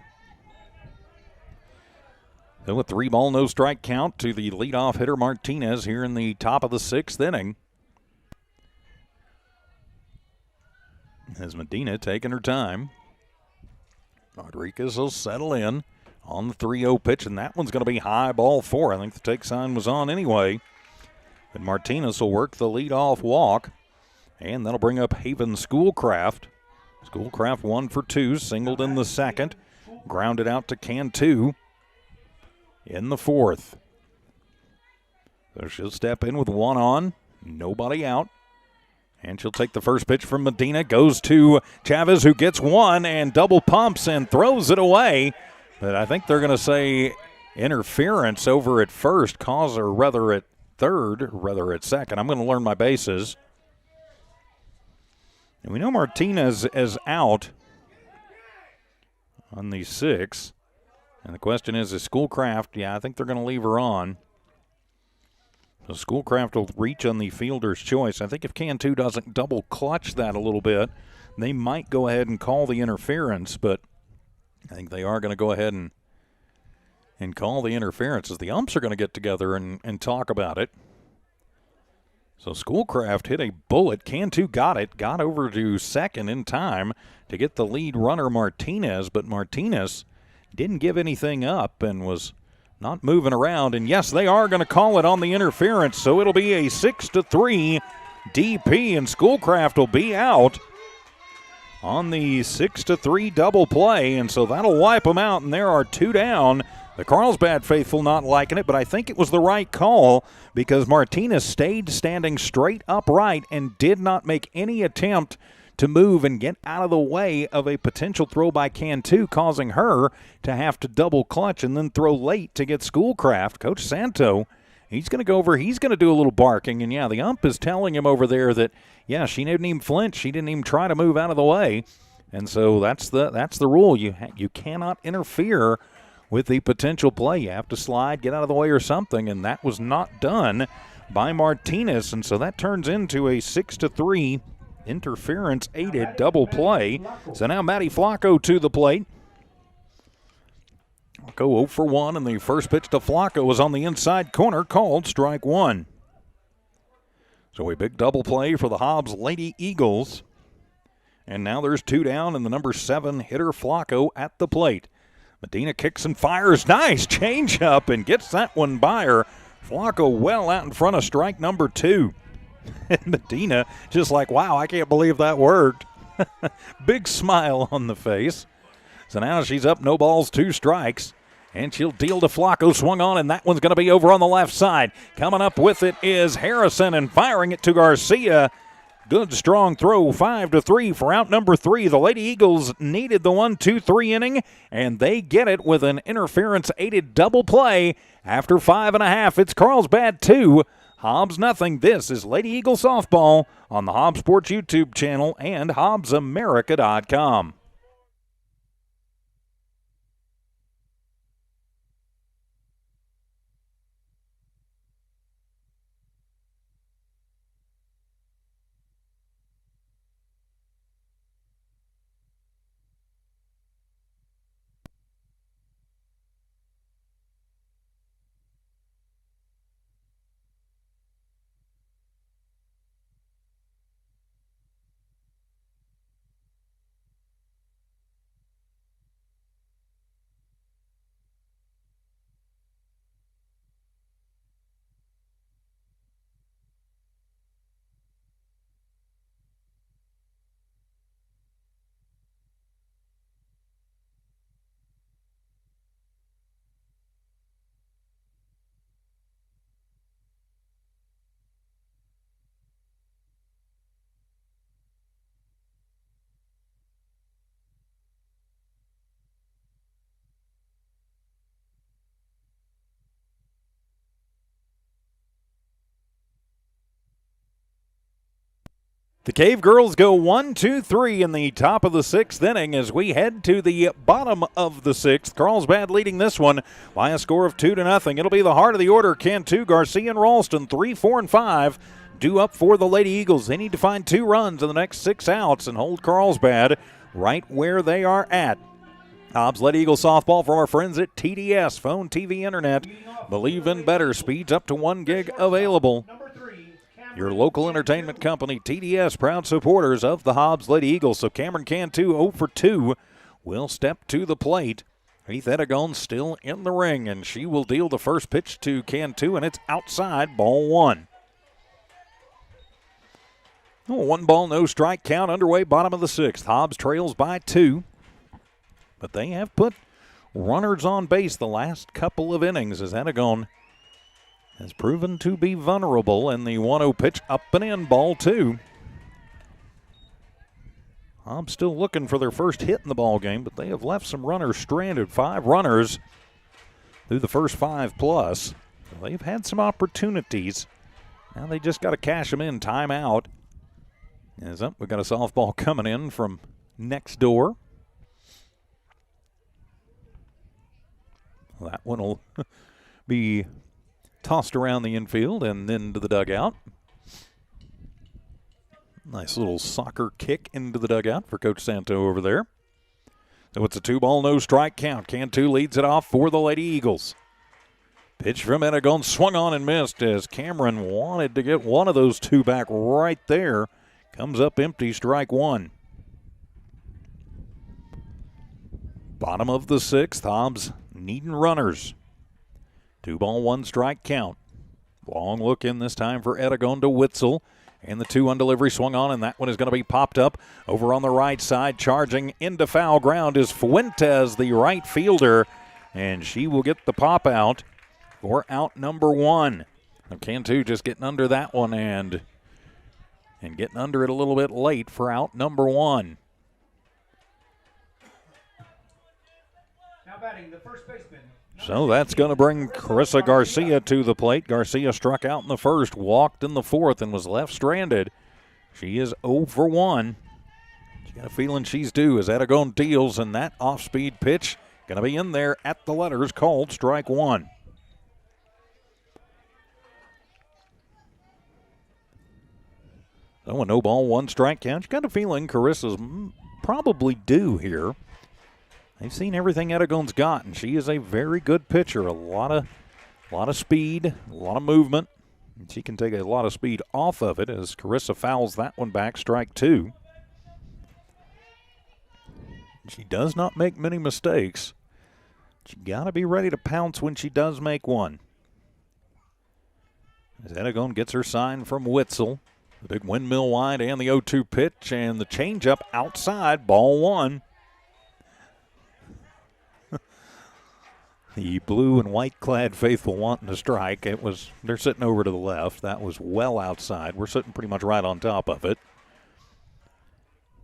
So a 3-ball, no strike count to the leadoff hitter Martinez here in the top of the 6th inning. As Medina taking her time. Rodriguez will settle in on the 3-0 pitch, and that one's going to be high. Ball 4. I think the take sign was on anyway. But Martinez will work the leadoff walk, and that'll bring up Haven Schoolcraft. Schoolcraft 1 for 2, singled in the 2nd, grounded out to Cantu in the 4th. So she'll step in with 1 on, nobody out. And she'll take the first pitch from Medina, goes to Chavez, who gets 1 and double pumps and throws it away. But I think they're going to say interference over at first, or rather at third, rather at second. I'm going to learn my bases. And we know Martinez is out on the 6th. And the question is Schoolcraft? Yeah, I think they're going to leave her on. So Schoolcraft will reach on the fielder's choice. I think if Cantu doesn't double clutch that a little bit, they might go ahead and call the interference, but I think they are going to go ahead and call the interference, as the umps are going to get together and talk about it. So Schoolcraft hit a bullet. Cantu got it, got over to second in time to get the lead runner Martinez, but Martinez didn't give anything up and was not moving around. And yes, they are going to call it on the interference, so it'll be a 6-3 DP, and Schoolcraft will be out on the 6-3 double play, and so that'll wipe them out, and there are 2 down. The Carlsbad faithful not liking it, but I think it was the right call because Martinez stayed standing straight upright and did not make any attempt to move and get out of the way of a potential throw by Cantu, causing her to have to double clutch and then throw late to get Schoolcraft. Coach Santo, he's going to go over, he's going to do a little barking, and yeah, the ump is telling him over there that, yeah, she didn't even flinch, she didn't even try to move out of the way, and so that's the rule. You cannot interfere with the potential play. You have to slide, get out of the way or something, and that was not done by Martinez, and so that turns into a 6-3 interference-aided double play. So now Maddie Flacco to the plate. Flacco 0 for 1, and the first pitch to Flacco was on the inside corner, called strike 1. So a big double play for the Hobbs Lady Eagles. And now there's 2 down, and the number 7 hitter Flacco at the plate. Medina kicks and fires. Nice changeup and gets that one by her. Flacco well out in front of strike number 2. And Medina just like, wow, I can't believe that worked. Big smile on the face. So now she's up, no balls, 2 strikes. And she'll deal to Flacco, swung on, and that one's going to be over on the left side. Coming up with it is Harrison, and firing it to Garcia. Good strong throw, 5-3 for out number 3. The Lady Eagles needed the 1-2-3 inning, and they get it with an interference-aided double play. After 5.5, it's Carlsbad 2, Hobbs nothing. This is Lady Eagle Softball on the Hobbs Sports YouTube channel and HobbsAmerica.com. The Cavegirls go 1-2-3 in the top of the 6th inning as we head to the bottom of the 6th. Carlsbad leading this one by a score of 2-0. It'll be the heart of the order. Cantu, Garcia, and Ralston, 3, 4, and 5, due up for the Lady Eagles. They need to find 2 runs in the next 6 outs and hold Carlsbad right where they are at. Hobbs Lady Eagle Softball from our friends at TDS. Phone, TV, Internet. Believe in better. Speeds up to 1 gig available. Your local entertainment company, TDS, proud supporters of the Hobbs Lady Eagles. So Cameron Cantu, 0 for 2, will step to the plate. Heath Edagon still in the ring, and she will deal the first pitch to Cantu, and it's outside, ball 1. 1 ball, no strike count underway, bottom of the 6th. Hobbs trails by 2, but they have put runners on base the last couple of innings as Edagon has proven to be vulnerable, and the 1-0 pitch up and in, ball 2. Hobbs still looking for their first hit in the ball game, but they have left some runners stranded. 5 runners through the first 5 plus. They've had some opportunities. Now they just got to cash them in. Timeout. As up, we've got a softball coming in from next door. That one will be tossed around the infield and then to the dugout. Nice little soccer kick into the dugout for Coach Santo over there. So it's a 2-ball, no strike count. Cantu leads it off for the Lady Eagles. Pitch from Edagon, swung on and missed as Cameron wanted to get one of those two back right there. Comes up empty, strike one. Bottom of the sixth, Hobbs needing runners. 2-ball, 1 strike count. Long look in this time for Edagon to Witzel. And the 2-1 delivery swung on, and that one is going to be popped up over on the right side. Charging into foul ground is Fuentes, the right fielder, and she will get the pop out for out number 1. Cantu just getting under that one and getting under it a little bit late for out number 1. Now batting the first baseman. So that's going to bring Carissa Garcia to the plate. Garcia struck out in the first, walked in the fourth, and was left stranded. She is 0 for 1. She got a feeling she's due as Edagon deals, and that off-speed pitch going to be in there at the letters, called strike 1. So a no ball, 1 strike count. You got a feeling Carissa's probably due here. They've seen everything Edagon's got, and she is a very good pitcher. A lot of speed, a lot of movement. And she can take a lot of speed off of it as Carissa fouls that one back, strike 2. She does not make many mistakes. She got to be ready to pounce when she does make one. As Edagon gets her sign from Witzel. The big windmill wide and the 0-2 pitch and the changeup outside, ball 1. The blue and white clad faithful wanting to strike. They're sitting over to the left. That was well outside. We're sitting pretty much right on top of it.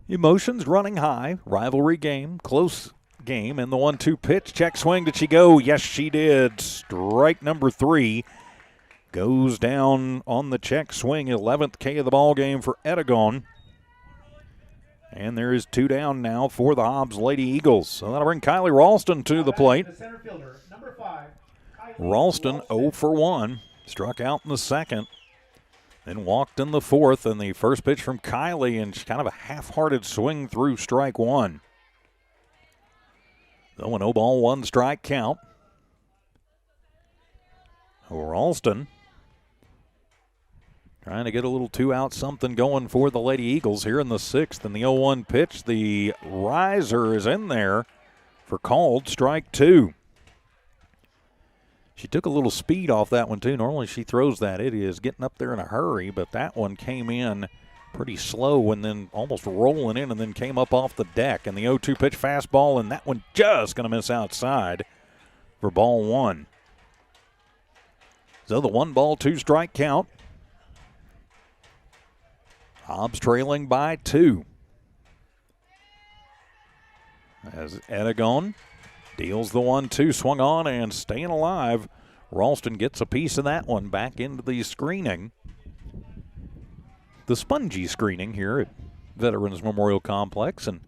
Emotions running high. Rivalry game, close game, and the 1-2 pitch. Check swing. Did she go? Yes, she did. Strike number 3 goes down on the check swing. 11th K of the ball game for Edagon. And there is 2 down now for the Hobbs Lady Eagles. So that'll bring Kylie Ralston to the plate. The center fielder, number 5, Ralston 0 for 1. Struck out in the second. Then walked in the fourth. And the first pitch from Kylie, and kind of a half-hearted swing through strike 1. So an 0-ball, 1 strike count. Ralston trying to get a little 2-out something going for the Lady Eagles here in the 6th. And the 0-1 pitch, the riser is in there for called strike 2. She took a little speed off that one too. Normally she throws that. It is getting up there in a hurry, but that one came in pretty slow and then almost rolling in and then came up off the deck. And the 0-2 pitch fastball, and that one just going to miss outside for ball 1. So the 1-ball, 2 strike count. Hobbs trailing by 2. As Edagon deals the 1-2, swung on and staying alive. Ralston gets a piece of that one back into the screening. The spongy screening here at Veterans Memorial Complex, and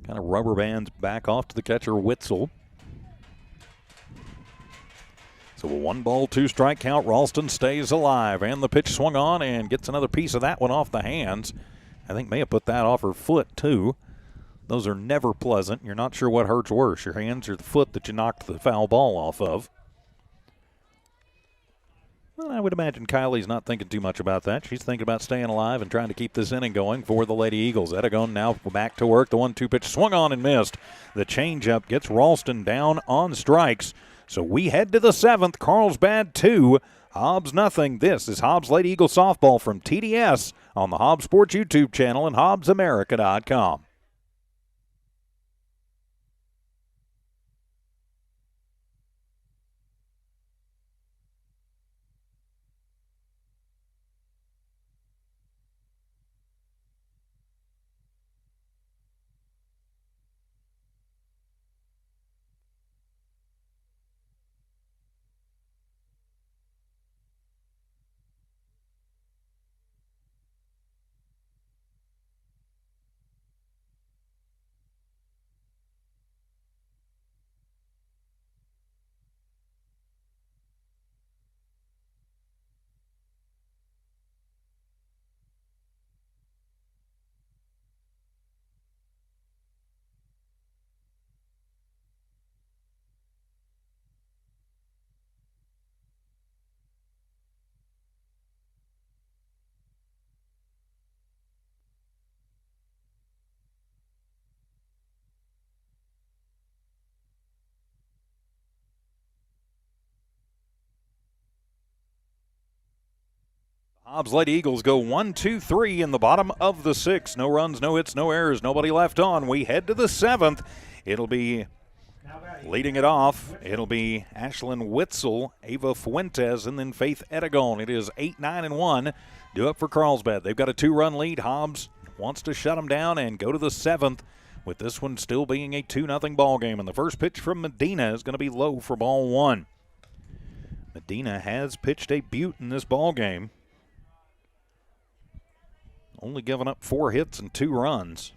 kind of rubber bands back off to the catcher Witzel. So a 1-ball, 2 strike count. Ralston stays alive, and the pitch swung on and gets another piece of that one off the hands. I think may have put that off her foot too. Those are never pleasant. You're not sure what hurts worse, your hands or the foot that you knocked the foul ball off of. Well, I would imagine Kylie's not thinking too much about that. She's thinking about staying alive and trying to keep this inning going for the Lady Eagles. Edagon now back to work. The 1-2 pitch swung on and missed. The changeup gets Ralston down on strikes. So we head to the 7th. Carlsbad 2, Hobbs nothing. This is Hobbs Lady Eagle Softball from TDS on the Hobbs Sports YouTube channel and HobbsAmerica.com. Hobbs Lady Eagles go 1, 2, 3 in the bottom of the 6th. No runs, no hits, no errors, nobody left on. We head to the 7th. It'll be leading it off. It'll be Ashlyn Witzel, Ava Fuentes, and then Faith Edegon. It is 8, 9, and 1. Due up for Carlsbad. They've got a 2-run lead. Hobbs wants to shut them down and go to the 7th, with this one still being a 2-0 ball game. And the first pitch from Medina is going to be low for ball 1. Medina has pitched a beaut in this ball game. Only given up 4 hits and 2 runs.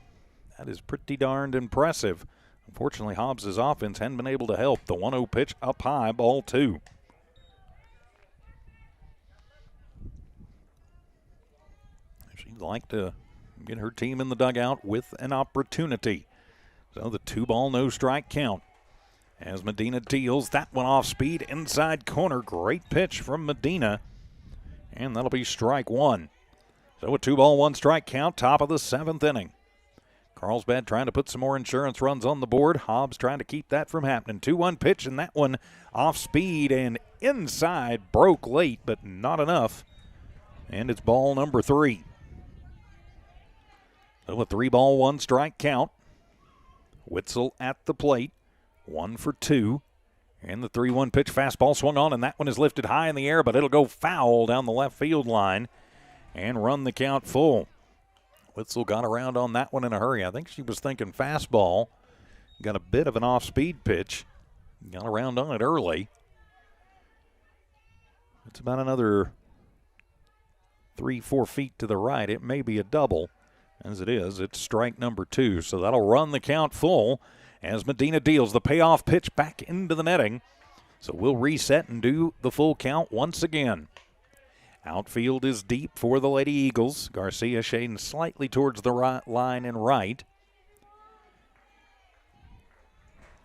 That is pretty darned impressive. Unfortunately, Hobbs' offense hadn't been able to help. The 1-0 pitch up high, ball 2. She'd like to get her team in the dugout with an opportunity. So the 2-ball, no strike count. As Medina deals that one off speed, inside corner. Great pitch from Medina. And that'll be strike 1. So a 2-ball, 1 strike count, top of the 7th inning. Carlsbad trying to put some more insurance runs on the board. Hobbs trying to keep that from happening. 2-1 pitch, and that one off speed and inside. Broke late, but not enough. And it's ball number 3. So a 3-ball, 1 strike count. Witzel at the plate. 1 for 2. And the 3-1 pitch, fastball swung on, and that one is lifted high in the air, but it'll go foul down the left field line and run the count full. Witzel got around on that one in a hurry. I think she was thinking fastball. Got a bit of an off-speed pitch. Got around on it early. It's about another 3-4 feet to the right. It may be a double. As it is, it's strike number 2. So that'll run the count full as Medina deals the payoff pitch back into the netting. So we'll reset and do the full count once again. Outfield is deep for the Lady Eagles. Garcia shading slightly towards the right line and right.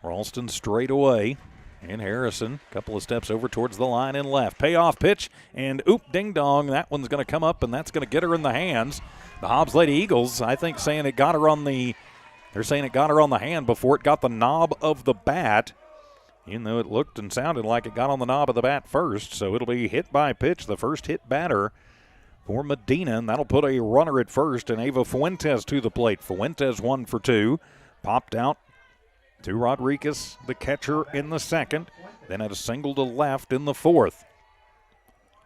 Ralston straight away. And Harrison, a couple of steps over towards the line and left. Payoff pitch, and ding dong. That one's going to come up, and that's going to get her in the hands. The Hobbs Lady Eagles, I think, saying it got her on the, they're saying it got her on the hand before it got the knob of the bat. Even though it looked and sounded like it got on the knob of the bat first. So it'll be hit by pitch, the first hit batter for Medina. And that'll put a runner at first and Ava Fuentes to the plate. Fuentes 1 for 2. Popped out to Rodriguez, the catcher, in the 2nd. Then had a single to left in the 4th.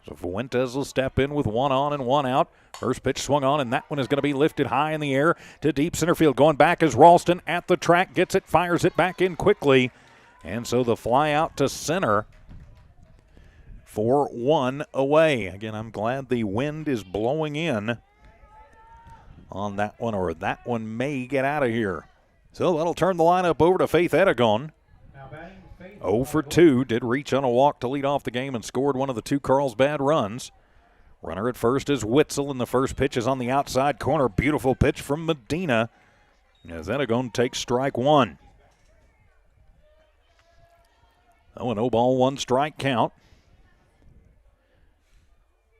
So Fuentes will step in with 1 on and 1 out. First pitch swung on, and that one is going to be lifted high in the air to deep center field. Going back is Ralston at the track. Gets it, fires it back in quickly. And so the fly out to center for 1 away. Again, I'm glad the wind is blowing in on that one, or that one may get out of here. So that'll turn the lineup over to Faith Edegon. 0 for 2. Did reach on a walk to lead off the game and scored one of the 2 Carlsbad runs. Runner at first is Witzel, and the first pitch is on the outside corner. Beautiful pitch from Medina as Edegon takes strike 1. Oh, an 0-ball, 1 strike count.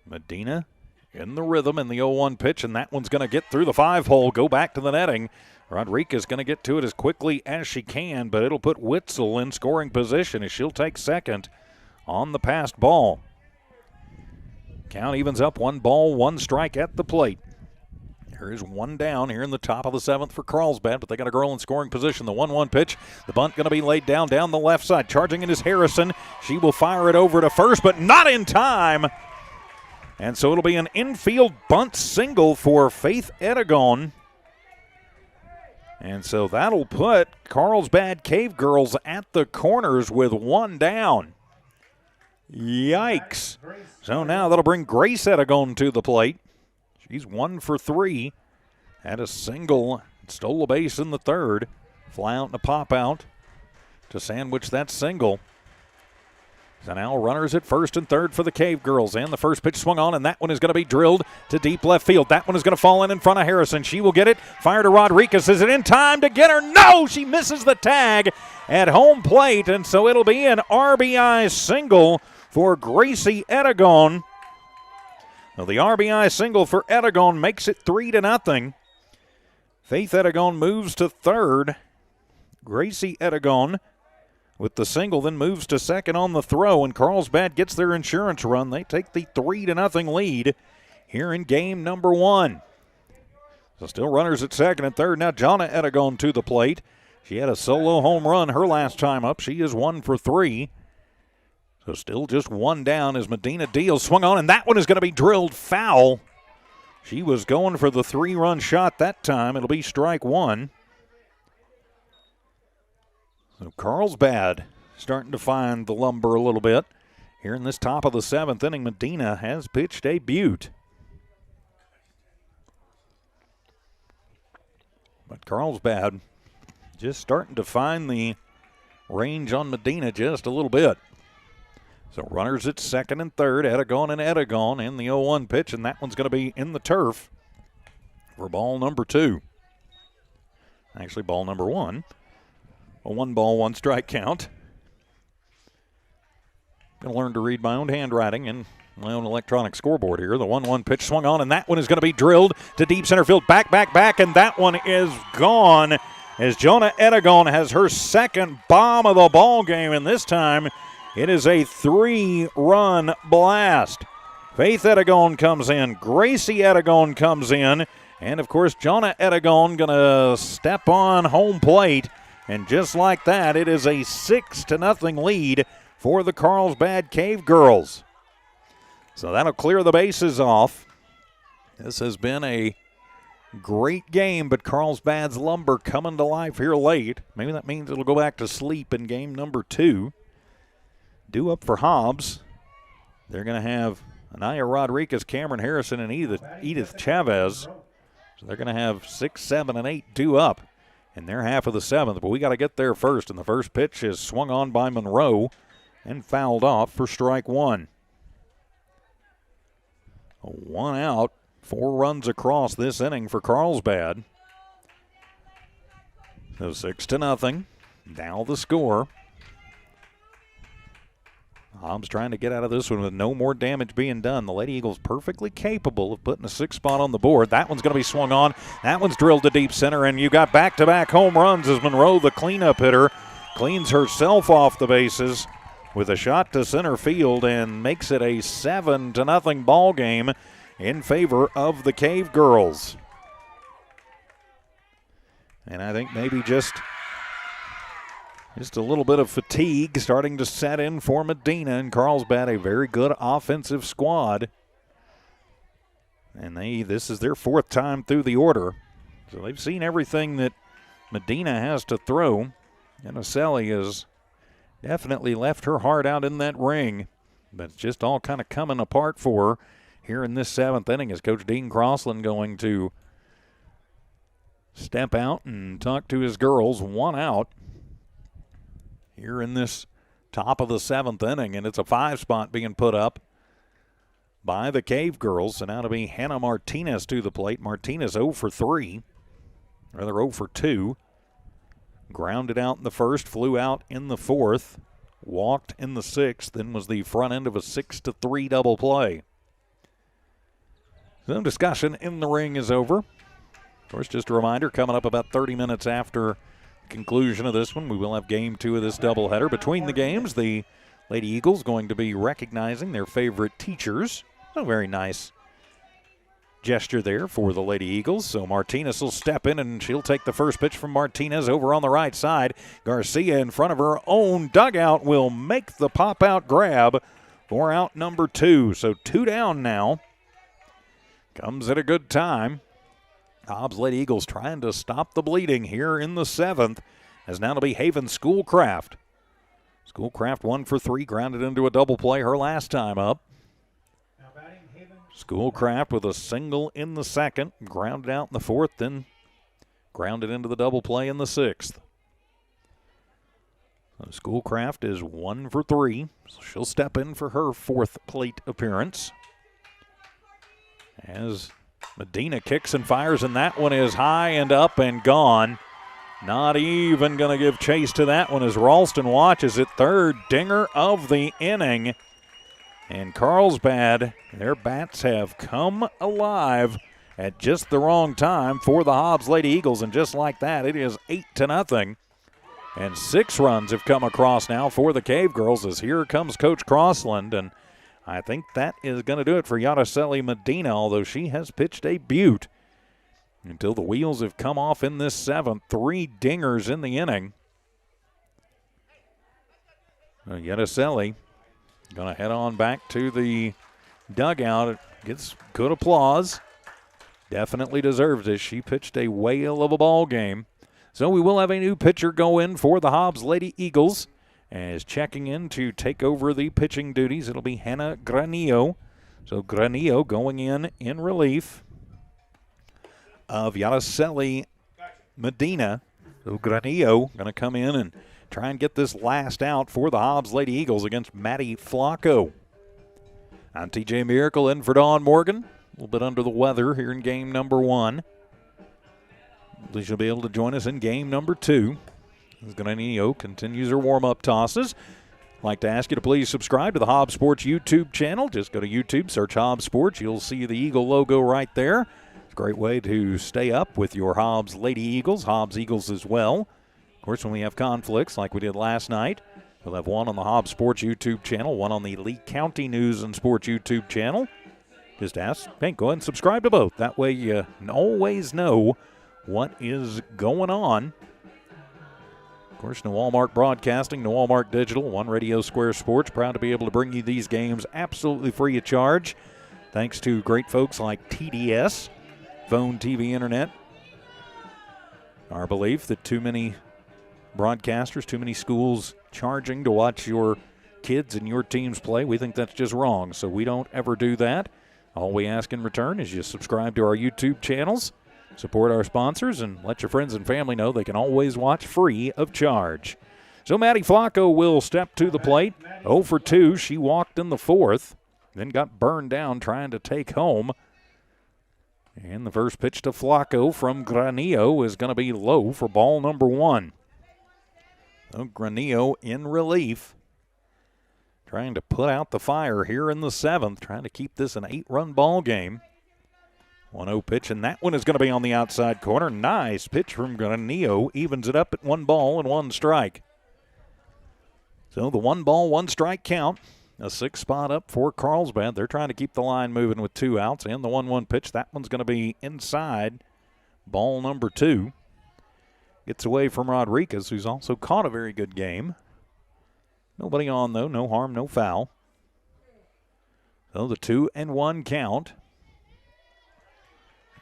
Medina in the rhythm in the 0-1 pitch, and that one's going to get through the 5-hole, go back to the netting. Rodriguez going to get to it as quickly as she can, but it'll put Witzel in scoring position as she'll take second on the passed ball. Count evens up, 1 ball, 1 strike at the plate. There is 1 down here in the top of the 7th for Carlsbad, but they got a girl in scoring position. The 1-1 pitch, the bunt going to be laid down the left side. Charging it is Harrison. She will fire it over to first, but not in time. And so it'll be an infield bunt single for Faith Edegon. And so that'll put Carlsbad Cavegirls at the corners with 1 down. Yikes. So now that'll bring Grace Edegon to the plate. She's 1 for 3. Had a single, stole a base in the 3rd. Fly out and a pop out to sandwich that single. So now runners at first and 3rd for the Cavegirls. And the first pitch swung on, and that one is going to be drilled to deep left field. That one is going to fall in front of Harrison. She will get it. Fire to Rodriguez. Is it in time to get her? No! She misses the tag at home plate, and so it'll be an RBI single for Gracie Edegon. Well, the RBI single for Edegon makes it 3-0. Faith Edegon moves to 3rd. Gracie Edegon with the single then moves to 2nd on the throw, and Carlsbad gets their insurance run. They take the 3-0 lead here in game number 1. So still runners at second and third. Now Jonna Edegon to the plate. She had a solo home run her last time up. She is 1 for 3. So still just one down as Medina deals. Swung on, and that one is going to be drilled foul. She was going for the 3-run shot that time. It'll be strike 1. So Carlsbad starting to find the lumber a little bit. Here in this top of the 7th inning, Medina has pitched a beaut. But Carlsbad just starting to find the range on Medina just a little bit. So runners at second and third, Edegon in the 0-1 pitch, and that one's going to be in the turf for ball number 2. Actually, ball number 1. A 1-ball, 1-strike count. Going to learn to read my own handwriting and my own electronic scoreboard here. The 1-1 pitch swung on, and that one is going to be drilled to deep center field. Back, and that one is gone as Jonna Edegon has her second bomb of the ball game, and this time it is a 3-run blast. Faith Edegon comes in, Gracie Edegon comes in, and of course Jonna Edegon going to step on home plate, and just like that, it is a 6-0 lead for the Carlsbad Cavegirls. So that'll clear the bases off. This has been a great game, but Carlsbad's lumber coming to life here late. Maybe that means it'll go back to sleep in game number 2. Due up for Hobbs. They're going to have Anaya Rodriguez, Cameron Harrison, and Edith Chavez. So they're going to have 6, 7, and 8 due up in their half of the 7th. But we got to get there first, and the first pitch is swung on by Monroe and fouled off for strike 1. 1 out, 4 runs across this inning for Carlsbad. So 6-0. Now the score. Hobbs trying to get out of this one with no more damage being done. The Lady Eagles perfectly capable of putting a 6th spot on the board. That one's going to be swung on. That one's drilled to deep center, and you got back-to-back home runs as Monroe, the cleanup hitter, cleans herself off the bases with a shot to center field and makes it a 7-0 ball game in favor of the Cavegirls. And I think maybe just a little bit of fatigue starting to set in for Medina and Carlsbad, a very good offensive squad. And this is their 4th time through the order. So they've seen everything that Medina has to throw. And Aselli has definitely left her heart out in that ring. But it's just all kind of coming apart for her here in this 7th inning as Coach Dean Crossland going to step out and talk to his girls. 1 out here in this top of the 7th inning, and it's a 5 spot being put up by the Cavegirls. So now to be Hannah Martinez to the plate. Martinez 0 for 3, rather 0 for 2. Grounded out in the 1st, flew out in the 4th, walked in the 6th, then was the front end of a 6-3 double play. Some discussion in the ring is over. Of course, just a reminder, coming up about 30 minutes after conclusion of this one, we will have game 2 of this doubleheader. Between the games, the Lady Eagles going to be recognizing their favorite teachers. A very nice gesture there for the Lady Eagles. So Martinez will step in, and she'll take the first pitch from Martinez over on the right side. Garcia in front of her own dugout will make the pop-out grab for out number 2. So 2 down now. Comes at a good time. Hobbs Lady Eagles trying to stop the bleeding here in the 7th, as now to be Haven Schoolcraft. Schoolcraft 1 for 3, grounded into a double play her last time up. Schoolcraft with a single in the 2nd, grounded out in the 4th, then grounded into the double play in the 6th. So Schoolcraft is 1 for 3, so she'll step in for her 4th plate appearance. As Medina kicks and fires, and that one is high and up and gone. Not even going to give chase to that one as Ralston watches it. 3rd dinger of the inning. And Carlsbad, their bats have come alive at just the wrong time for the Hobbs Lady Eagles. And just like that, it is 8-0. And 6 runs have come across now for the Cavegirls, as here comes Coach Crossland. And I think that is going to do it for Yaraceli Medina, although she has pitched a beaut until the wheels have come off in this 7th. 3 dingers in the inning. Yaraceli going to head on back to the dugout. It gets good applause. Definitely deserves it. She pitched a whale of a ball game. So we will have a new pitcher go in for the Hobbs Lady Eagles. As checking in to take over the pitching duties, it'll be Hannah Granillo. So Granillo going in relief of Yaraceli Medina. So Granillo going to come in and try and get this last out for the Hobbs Lady Eagles against Maddie Flacco. I'm TJ Miracle in for Dawn Morgan. A little bit under the weather here in game number 1. She'll be able to join us in game number 2. As Granillo continues her warm-up tosses. I'd like to ask you to please subscribe to the Hobbs Sports YouTube channel. Just go to YouTube, search Hobbs Sports. You'll see the Eagle logo right there. It's a great way to stay up with your Hobbs Lady Eagles, Hobbs Eagles as well. Of course, when we have conflicts like we did last night, we'll have one on the Hobbs Sports YouTube channel, one on the Lee County News and Sports YouTube channel. Just ask, hey, go ahead and subscribe to both. That way you always know what is going on. Of course, New Walmart Broadcasting, New Walmart Digital, One Radio Square Sports, proud to be able to bring you these games absolutely free of charge. Thanks to great folks like TDS, Phone, TV, Internet. Our belief that too many broadcasters, too many schools charging to watch your kids and your teams play, we think that's just wrong. So we don't ever do that. All we ask in return is you subscribe to our YouTube channels, support our sponsors, and let your friends and family know they can always watch free of charge. So Maddie Flacco will step to the plate. 0 for 2. She walked in the 4th, then got burned down trying to take home. And the first pitch to Flacco from Granillo is going to be low for ball number 1. So Granillo in relief, trying to put out the fire here in the 7th, trying to keep this an 8-run ball game. 1-0 pitch, and that one is going to be on the outside corner. Nice pitch from Granillo, evens it up at 1 ball and 1 strike. So the 1 ball, 1 strike count. A 6th spot up for Carlsbad. They're trying to keep the line moving with 2 outs, and the 1-1 pitch. That one's going to be inside. Ball number 2. Gets away from Rodriguez, who's also caught a very good game. Nobody on, though. No harm, no foul. So the 2-1 count.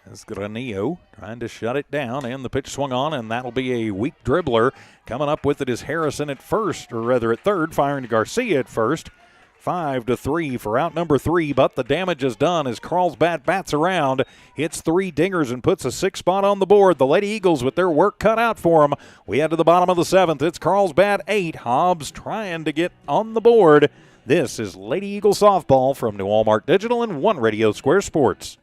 As Granillo trying to shut it down, and the pitch swung on, and that'll be a weak dribbler. Coming up with it is Harrison at first, or rather at third, firing to Garcia at first. 5-3 for out number 3, but the damage is done as Carlsbad bats around, hits 3 dingers and puts a 6th spot on the board. The Lady Eagles with their work cut out for them. We head to the bottom of the 7th. It's Carlsbad 8, Hobbs trying to get on the board. This is Lady Eagle softball from New Walmart Digital and One Radio Square Sports.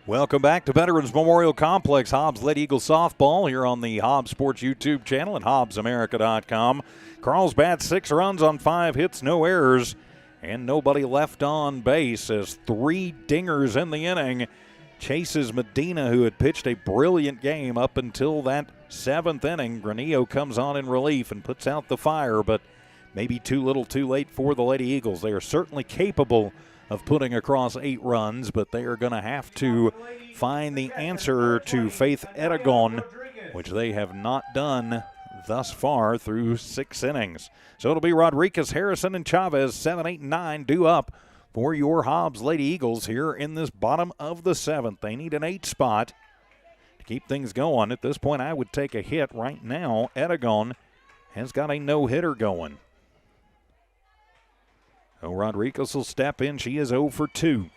Welcome back to Veterans Memorial Complex. Hobbs Lady Eagle softball here on the Hobbs Sports YouTube channel and HobbsAmerica.com. Carlsbad 6 runs on 5 hits, no errors, and nobody left on base as 3 dingers in the inning. Chases Medina, who had pitched a brilliant game up until that 7th inning. Granillo comes on in relief and puts out the fire, but maybe too little too late for the Lady Eagles. They are certainly capable of putting across 8 runs, but they are going to have to find the answer to Faith Eragon, which they have not done thus far through 6 innings. So it'll be Rodriguez, Harrison, and Chavez, 7, 8, and 9 due up for your Hobbs Lady Eagles here in this bottom of the 7th. They need an 8 spot to keep things going. At this point, I would take a hit right now. Edagon has got a no-hitter going. So Rodriguez will step in. She is 0 for 2.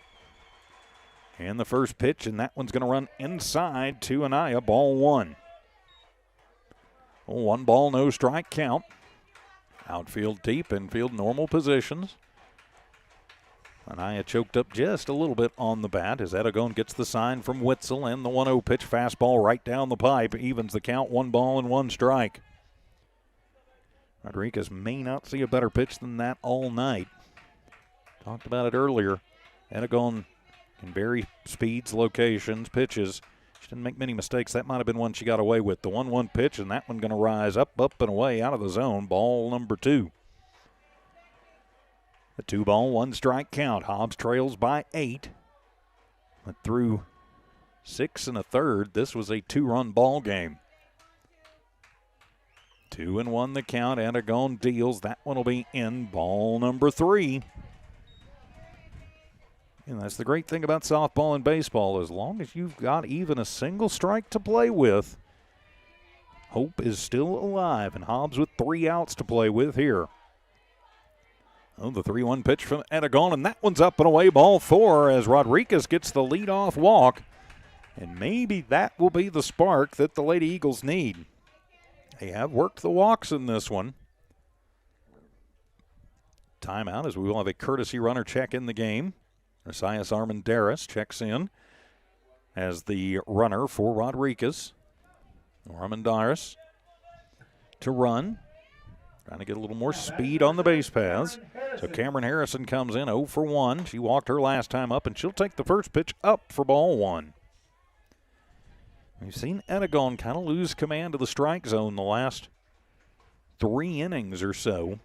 And the first pitch, and that one's going to run inside to Anaya, ball 1. 1 ball, no strike count. Outfield deep, infield normal positions. Anaya choked up just a little bit on the bat as Edagon gets the sign from Witzel, and the 1-0 pitch fastball right down the pipe evens the count, 1 ball and 1 strike. Rodriguez may not see a better pitch than that all night. Talked about it earlier. Edagon can vary speeds, locations, pitches. She didn't make many mistakes. That might have been one she got away with. The 1-1 pitch, and that one going to rise up, and away out of the zone. Ball number 2. The 2 ball, 1 strike count. Hobbs trails by 8. But through 6 1/3, this was a 2-run ball game. 2-1 the count. Edagon deals. That one will be in. Ball number 3. And that's the great thing about softball and baseball. As long as you've got even a single strike to play with, hope is still alive. And Hobbs with 3 outs to play with here. Oh, the 3-1 pitch from Edagon, and that one's up and away, ball 4, as Rodriguez gets the leadoff walk. And maybe that will be the spark that the Lady Eagles need. They have worked the walks in this one. Timeout, as we will have a courtesy runner check in the game. Resias Armendariz checks in as the runner for Rodriguez. Armendariz to run. Trying to get a little more speed on the base paths. So Cameron Harrison comes in 0 for 1. She walked her last time up, and she'll take the first pitch up for ball 1. We've seen Edagon kind of lose command of the strike zone the last 3 innings or so.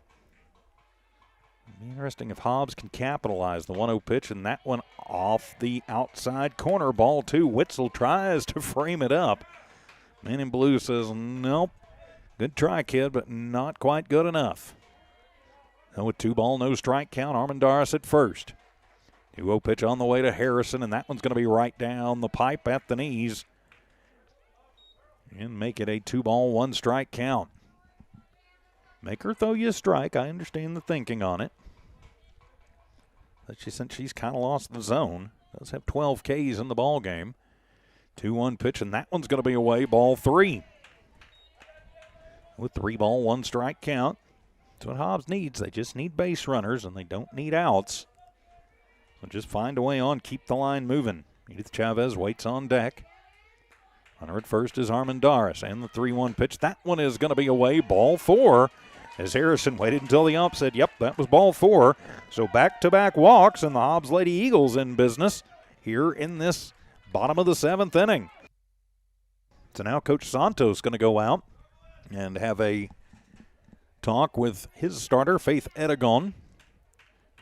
It'll be interesting if Hobbs can capitalize. The 1-0 pitch, and that one off the outside corner. Ball 2. Witzel tries to frame it up. Man in blue says, nope. Good try, kid, but not quite good enough. And with 2 ball, no strike count, Armendariz at first. 2-0 pitch on the way to Harrison, and that one's going to be right down the pipe at the knees. And make it a 2 ball, 1 strike count. Make her throw you a strike. I understand the thinking on it. But since she's kind of lost the zone, does have 12 Ks in the ball game. 2-1 pitch, and that one's going to be away, ball 3. With 3 ball, 1 strike count. That's what Hobbs needs. They just need base runners, and they don't need outs. So just find a way on, keep the line moving. Edith Chavez waits on deck. Runner at first is Armendariz, and the 3-1 pitch. That one is going to be away, ball 4. As Harrison waited until the ump said, yep, that was ball 4. So back-to-back walks, and the Hobbs Lady Eagles in business here in this bottom of the 7th inning. So now Coach Santos going to go out and have a talk with his starter, Faith Edagon,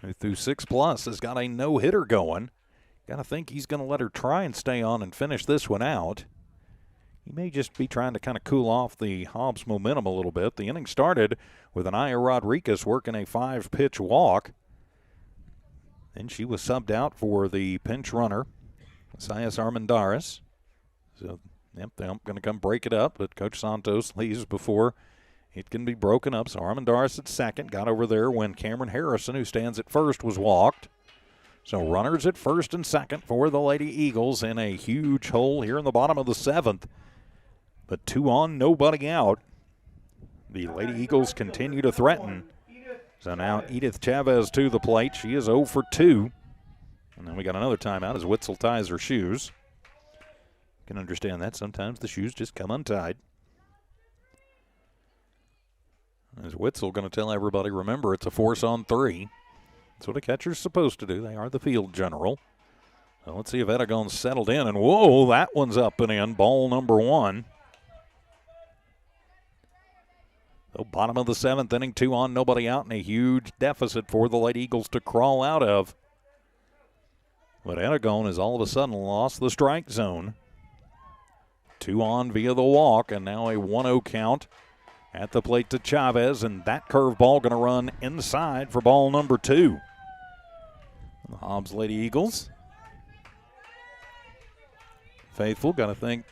who through 6+ has got a no-hitter going. Got to think he's going to let her try and stay on and finish this one out. He may just be trying to kind of cool off the Hobbs momentum a little bit. The inning started with Anaya Rodriguez working a 5-pitch walk. Then she was subbed out for the pinch runner, Resias Armendariz. So yep, they're going to come break it up, but Coach Santos leaves before it can be broken up. So Armendariz at second, got over there when Cameron Harrison, who stands at first, was walked. So runners at first and second for the Lady Eagles in a huge hole here in the bottom of the 7th. But 2 on, nobody out. The Lady Eagles continue to threaten. So now Edith Chavez to the plate. She is 0 for 2. And then we got another timeout as Witzel ties her shoes. Can understand that. Sometimes the shoes just come untied. As Witzel going to tell everybody, remember, it's a force on 3. That's what a catcher's supposed to do. They are the field general. So let's see if Edagon's settled in. And whoa, that one's up and in. Ball number 1. So bottom of the 7th inning, 2 on, nobody out, and a huge deficit for the Lady Eagles to crawl out of. But Edagon has all of a sudden lost the strike zone. 2 on via the walk, and now a 1-0 count at the plate to Chavez, and that curveball going to run inside for ball number 2. The Hobbs Lady Eagles. Faithful, got to think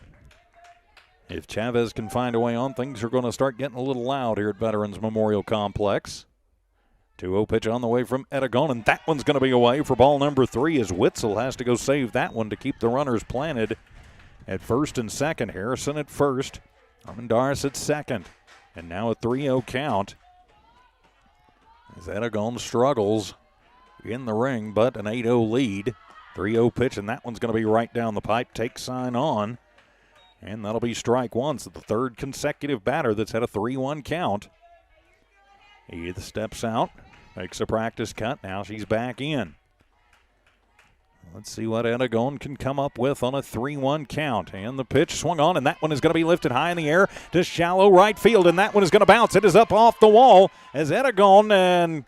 if Chavez can find a way on, things are going to start getting a little loud here at Veterans Memorial Complex. 2-0 pitch on the way from Aragon, and that one's going to be away for ball number 3 as Witzel has to go save that one to keep the runners planted at first and second. Harrison at first, Armendariz at second, and now a 3-0 count as Aragon struggles in the ring, but an 8-0 lead. 3-0 pitch, and that one's going to be right down the pipe. Take sign on, and that'll be strike one. So the third consecutive batter that's had a 3-1 count. Edith steps out, makes a practice cut. Now she's back in. Let's see what Aragon can come up with on a 3-1 count. And the pitch swung on, and that one is going to be lifted high in the air to shallow right field, and that one is going to bounce. It is up off the wall as Aragon and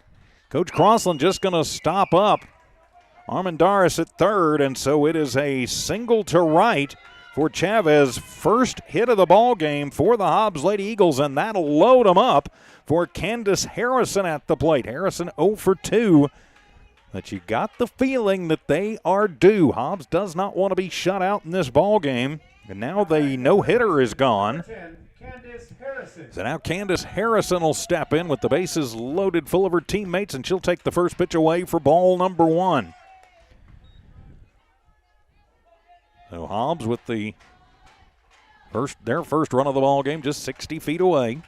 Coach Crossland just going to stop up Armendariz at third, and so it is a single to right for Chavez. First hit of the ball game for the Hobbs Lady Eagles, and that'll load them up for Candace Harrison at the plate. Harrison 0 for 2, but you got the feeling that they are due. Hobbs does not want to be shut out in this ball game, and now the no-hitter is gone. So now Candace Harrison will step in with the bases loaded full of her teammates, and she'll take the first pitch away for ball number 1. So Hobbs with their first run of the ball game, just 60 feet away.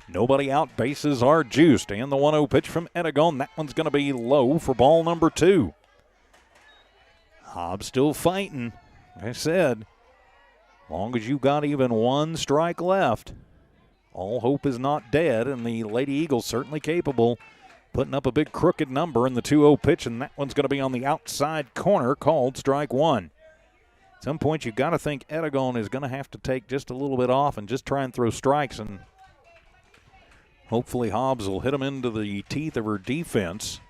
Nobody out, bases are juiced. And the 1-0 pitch from Aragon, that one's going to be low for ball number 2. Hobbs still fighting. Like I said, as long as you got even one strike left, all hope is not dead, and the Lady Eagles certainly capable putting up a big crooked number in the 2-0 pitch, and that one's going to be on the outside corner, called strike 1. At some point, you've got to think Aragon is going to have to take just a little bit off and just try and throw strikes, and hopefully Hobbs will hit him into the teeth of her defense.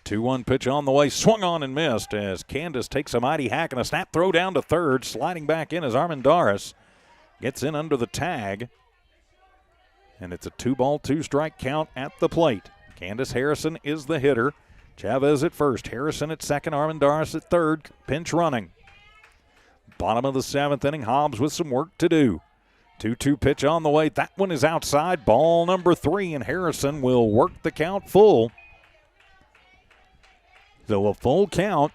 2-1 pitch on the way, swung on and missed as Candace takes a mighty hack and a snap throw down to third. Sliding back in as Armendariz gets in under the tag. And it's a 2-ball, 2-strike count at the plate. Candace Harrison is the hitter. Chavez at first, Harrison at second, Armendariz at third. Pinch running. Bottom of the 7th inning, Hobbs with some work to do. 2-2 pitch on the way. That one is outside. Ball number 3, and Harrison will work the count full. So a full count.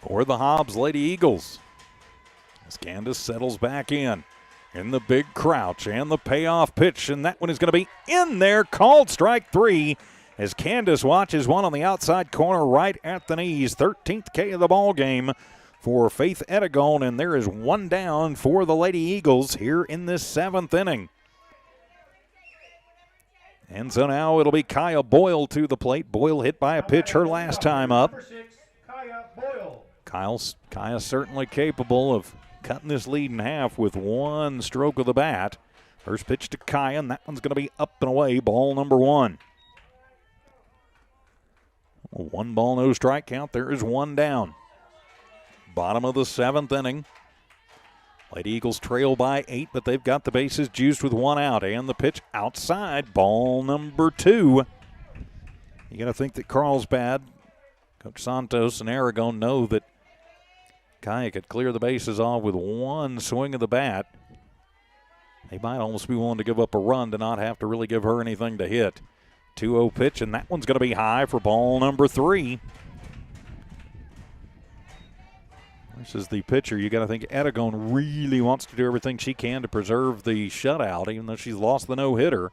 For the Hobbs Lady Eagles. As Candace settles back in the big crouch and the payoff pitch, and that one is going to be in there, called strike 3. As Candace watches one on the outside corner right at the knees. 13th K of the ball game for Faith Aragon, and there is one down for the Lady Eagles here in this 7th inning. And so now it'll be Kaya Boyle to the plate. Boyle hit by a pitch her last time up. Kaya certainly capable of cutting this lead in half with one stroke of the bat. First pitch to Kaya, and that one's going to be up and away. Ball number 1. 1 ball, no strike count. There is one down. Bottom of the 7th inning. Lady Eagles trail by 8, but they've got the bases juiced with 1 out. And the pitch outside, ball number 2. You got to think that Carlsbad, Coach Santos, and Aragon know that Kaya could clear the bases off with one swing of the bat. They might almost be willing to give up a run to not have to really give her anything to hit. 2-0 pitch, and that one's going to be high for ball number 3. This is the pitcher. You got to think Aragon really wants to do everything she can to preserve the shutout, even though she's lost the no-hitter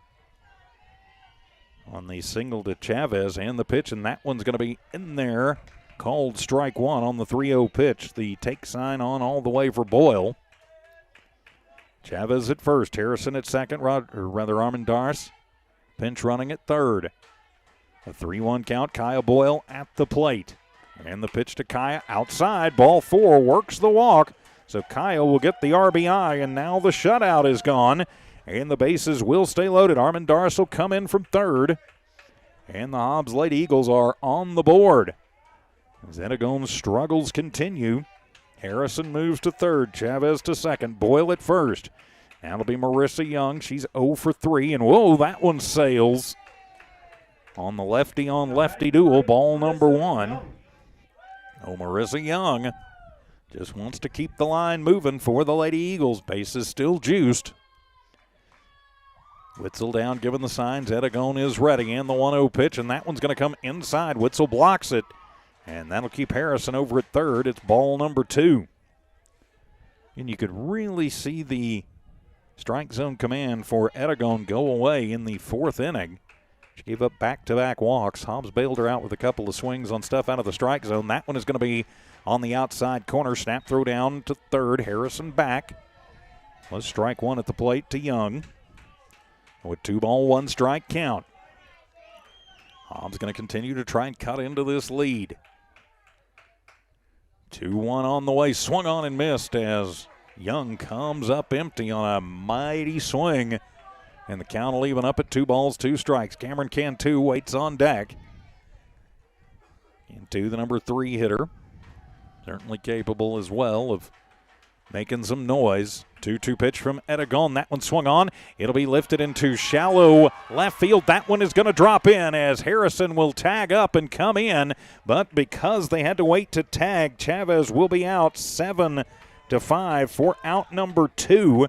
on the single to Chavez. And the pitch, and that one's going to be in there, called strike 1 on the 3-0 pitch. The take sign on all the way for Boyle. Chavez at first, Harrison at second, Armendariz pinch running at third. A 3-1 count, Kaya Boyle at the plate. And the pitch to Kaya outside. Ball 4 works the walk. So Kaya will get the RBI, and now the shutout is gone. And the bases will stay loaded. Armendariz will come in from third. And the Hobbs Lady Eagles are on the board. Aragon's struggles continue. Harrison moves to third. Chavez to second. Boyle at first. That'll be Marissa Young. She's 0 for 3, and whoa, that one sails on the lefty-on-lefty duel, ball number 1. Oh, Marissa Young just wants to keep the line moving for the Lady Eagles. Base is still juiced. Witzel down, giving the signs. Edegone is ready, and the 1-0 pitch, and that one's going to come inside. Witzel blocks it, and that'll keep Harrison over at third. It's ball number 2. And you could really see the strike zone command for Edegone go away in the 4th inning. She gave up back-to-back walks. Hobbs bailed her out with a couple of swings on stuff out of the strike zone. That one is going to be on the outside corner. Snap throw down to third. Harrison back. Let's strike 1 at the plate to Young. With 2 ball, 1 strike count. Hobbs going to continue to try and cut into this lead. 2-1 on the way. Swung on and missed as Young comes up empty on a mighty swing. And the count will even up at 2 balls, 2 strikes. Cameron Cantu waits on deck. Cantu, the number 3 hitter. Certainly capable as well of making some noise. 2-2 pitch from Edegone. That one swung on. It'll be lifted into shallow left field. That one is going to drop in as Harrison will tag up and come in. But because they had to wait to tag, Chavez will be out 7-5 for out number 2.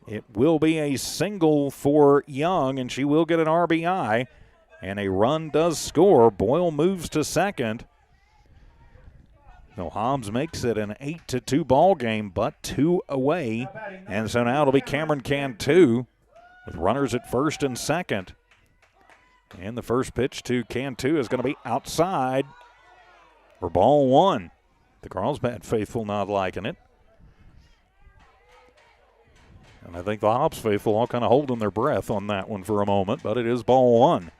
It will be a single for Young, and she will get an RBI. And a run does score. Boyle moves to second. No, Hobbs makes it an 8-2 ball game, but 2 away. And so now it'll be Cameron Cantu with runners at first and second. And the first pitch to Cantu is going to be outside for ball 1. The Carlsbad faithful not liking it. And I think the Hobbs faithful all kind of holding their breath on that one for a moment, but it is ball 1.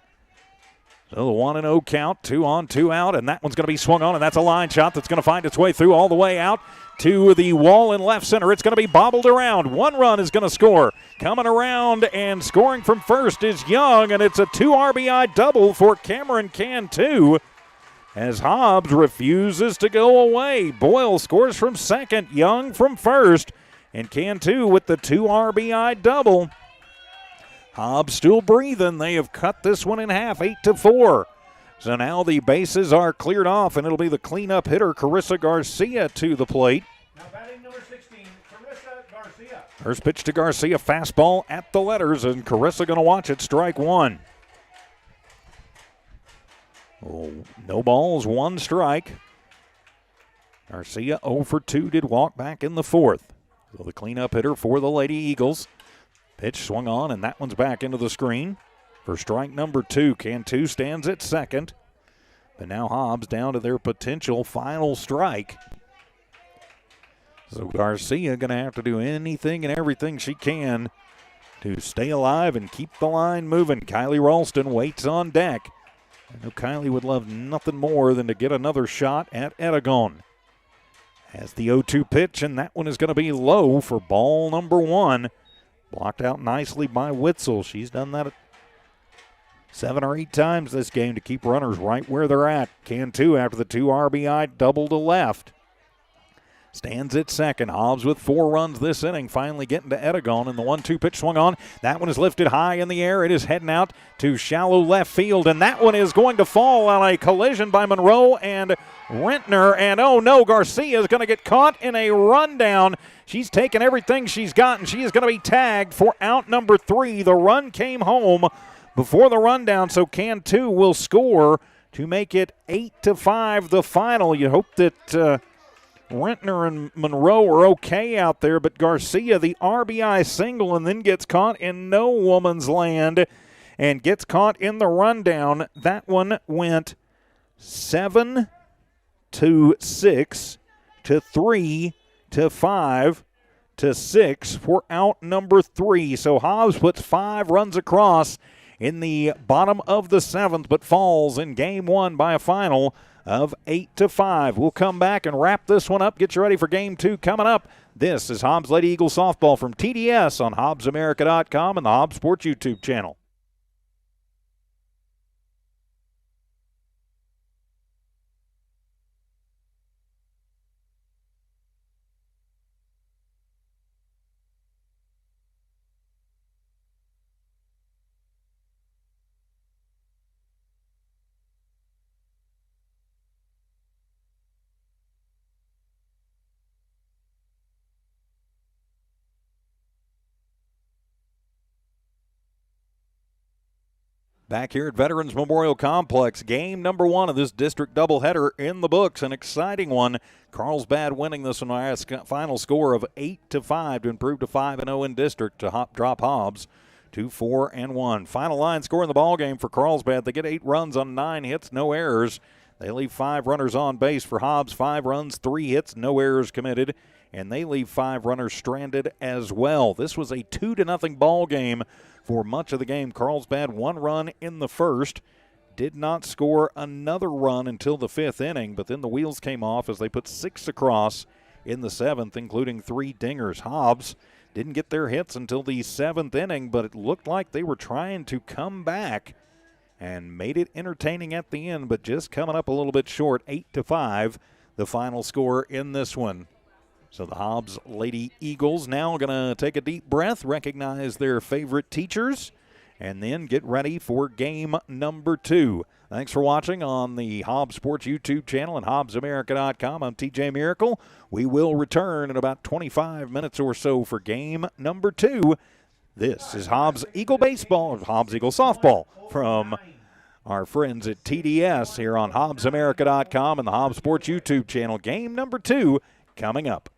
So the 1-0 count, 2 on, 2 out, and that one's going to be swung on, and that's a line shot that's going to find its way through all the way out to the wall in left center. It's going to be bobbled around. 1 run is going to score. Coming around and scoring from first is Young, and it's a 2 RBI double for Cameron Cantu as Hobbs refuses to go away. Boyle scores from second, Young from first, and Cantu with the 2 RBI double. Hobbs still breathing. They have cut this one in half, 8-4. So now the bases are cleared off, and it'll be the cleanup hitter, Carissa Garcia, to the plate. Now batting number 16, Carissa Garcia. First pitch to Garcia, fastball at the letters, and Carissa going to watch it, strike 1. Oh, no balls, 1 strike. Garcia 0 for 2, did walk back in the 4th. So the cleanup hitter for the Lady Eagles. Pitch swung on, and that one's back into the screen for strike number 2. Cantu stands at second. But now Hobbs down to their potential final strike. So Garcia going to have to do anything and everything she can to stay alive and keep the line moving. Kylie Ralston waits on deck. I know Kylie would love nothing more than to get another shot at Edegone. Has the 0-2 pitch, and that one is going to be low for ball number 1. Blocked out nicely by Witzel. She's done that 7 or 8 times this game to keep runners right where they're at. Cantu, after the 2 RBI double to left, stands at second. Hobbs with 4 runs this inning, finally getting to Edegone, and the 1-2 pitch swung on. That one is lifted high in the air. It is heading out to shallow left field, and that one is going to fall on a collision by Monroe and Rentner, and oh no, Garcia is going to get caught in a rundown. She's taken everything she's got, and she is going to be tagged for out number 3. The run came home before the rundown, so Cantu will score to make it 8-5 the final. You hope that Rentner and Monroe are okay out there, but Garcia, the RBI single, and then gets caught in no woman's land and gets caught in the rundown. That one went 7-6 to 3 to 5 to 6 for out number 3. So Hobbs puts 5 runs across in the bottom of the 7th, but falls in game 1 by a final of 8-5. We'll come back and wrap this one up. Get you ready for game 2 coming up. This is Hobbs Lady Eagle Softball from TDS on HobbsAmerica.com and the Hobbs Sports YouTube channel. Back here at Veterans Memorial Complex, game number 1 of this district doubleheader in the books. An exciting one. Carlsbad winning this one by a final score of 8-5 to improve to 5-0 in district to drop Hobbs to 4-1. Final line score in the ball game for Carlsbad. They get 8 runs on 9 hits, no errors. They leave 5 runners on base for Hobbs. 5 runs, 3 hits, no errors committed. And they leave 5 runners stranded as well. This was a 2-0 ball game for much of the game. Carlsbad 1 run in the first. Did not score another run until the 5th inning, but then the wheels came off as they put 6 across in the 7th, including 3 dingers. Hobbs didn't get their hits until the 7th inning, but it looked like they were trying to come back and made it entertaining at the end, but just coming up a little bit short. 8-5, the final score in this one. So the Hobbs Lady Eagles now going to take a deep breath, recognize their favorite teachers, and then get ready for game number 2. Thanks for watching on the Hobbs Sports YouTube channel and HobbsAmerica.com. I'm TJ Miracle. We will return in about 25 minutes or so for game number 2. This is Hobbs Eagle Baseball, Hobbs Eagle Softball from our friends at TDS here on HobbsAmerica.com and the Hobbs Sports YouTube channel. Game number 2 coming up.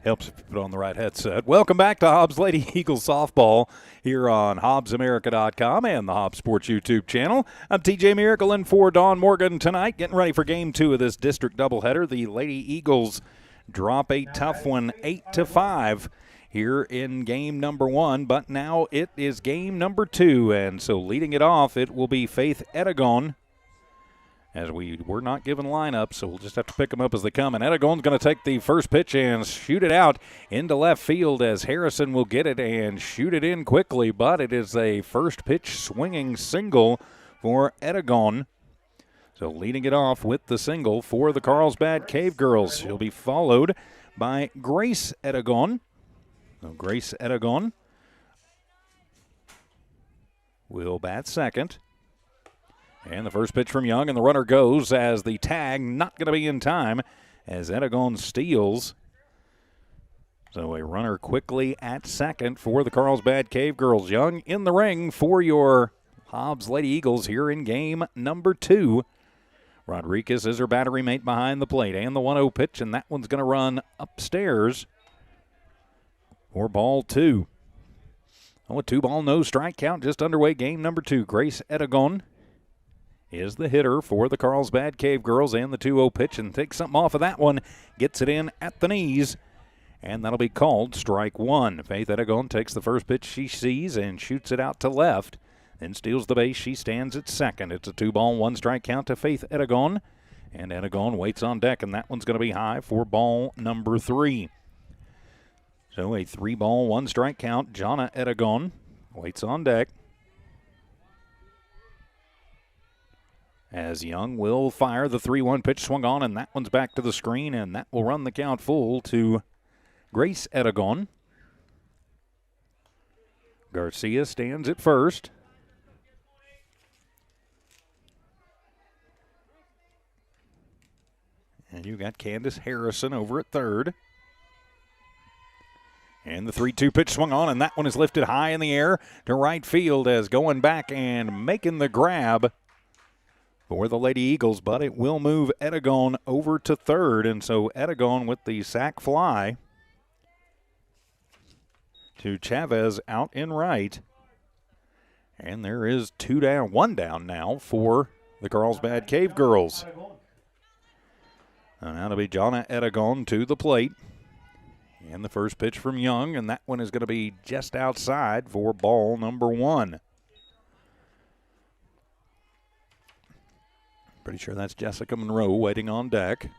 Helps if you put on the right headset. Welcome back to Hobbs Lady Eagles softball here on HobbsAmerica.com and the Hobbs Sports YouTube channel. I'm TJ Miracle in for Dawn Morgan tonight, getting ready for Game 2 of this district doubleheader. The Lady Eagles drop a tough one, 8-5 here in game number 1, but now it is game number 2, and so leading it off, it will be Faith Edagon. As we were not given lineups, so we'll just have to pick them up as they come. And Edagon's going to take the first pitch and shoot it out into left field as Harrison will get it and shoot it in quickly. But it is a first pitch swinging single for Edagon. So leading it off with the single for the Carlsbad Cavegirls. She'll be followed by Grace Edagon. So Grace Edagon will bat second. And the first pitch from Young, and the runner goes as the tag not going to be in time as Edagon steals. So a runner quickly at second for the Carlsbad Cavegirls. Young in the ring for your Hobbs Lady Eagles here in game number 2. Rodriguez is her battery mate behind the plate, and the 1-0 pitch, and that one's going to run upstairs for ball 2. Oh, a 2-ball, no strike count just underway game number 2. Grace Edagon is the hitter for the Carlsbad Cavegirls, and the 2-0 pitch, and takes something off of that one. Gets it in at the knees, and that'll be called strike 1. Faith Edagon takes the first pitch she sees and shoots it out to left, then steals the base. She stands at second. It's a 2-ball, 1 strike count to Faith Edagon, and Edagon waits on deck, and that one's going to be high for ball number 3. So a 3-ball, 1 strike count. Jonna Edagon waits on deck, as Young will fire the 3-1 pitch, swung on, and that one's back to the screen, and that will run the count full to Grace Edagon. Garcia stands at first. And you got Candace Harrison over at third. And the 3-2 pitch swung on, and that one is lifted high in the air to right field as going back and making the grab for the Lady Eagles, but it will move Edagon over to third, and so Edagon with the sac fly to Chavez out in right. And there is 1 down now for the Carlsbad Cavegirls. And that'll be Jonna Edagon to the plate. And the first pitch from Young, and that one is going to be just outside for ball number 1. Pretty sure that's Jessica Monroe waiting on deck.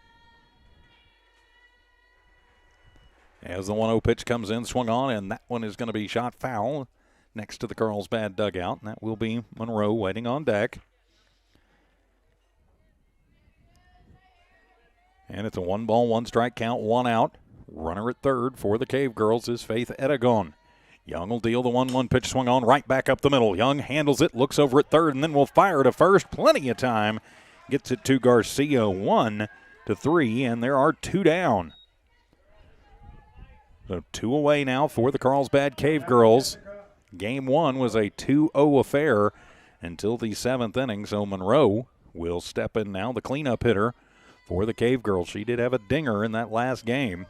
As the 1-0 pitch comes in, swung on, and that one is going to be shot foul next to the Carlsbad dugout, and that will be Monroe waiting on deck. And it's a 1-ball, 1 strike count, 1 out. Runner at third for the Cavegirls is Faith Edagon. Young will deal the 1-1 pitch, swung on right back up the middle. Young handles it, looks over at third, and then will fire to first. Plenty of time. Gets it to Garcia, 1-3, and there are 2 down. So 2 away now for the Carlsbad Cavegirls. Game 1 was a 2-0 affair until the 7th inning, so Monroe will step in now, the cleanup hitter for the Cavegirls. She did have a dinger in that last game.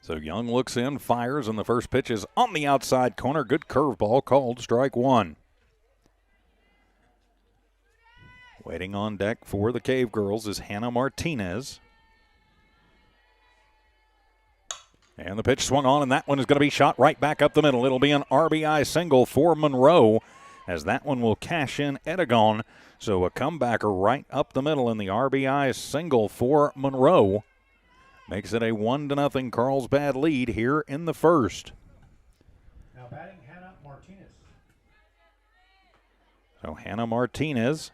So Young looks in, fires, and the first pitch is on the outside corner. Good curveball, called strike 1. Waiting on deck for the Cavegirls is Hannah Martinez. And the pitch swung on, and that one is going to be shot right back up the middle. It'll be an RBI single for Monroe, as that one will cash in Edagon. So a comebacker right up the middle in the RBI single for Monroe. Makes it a 1-0 Carlsbad lead here in the first. Now batting Hannah Martinez. So Hannah Martinez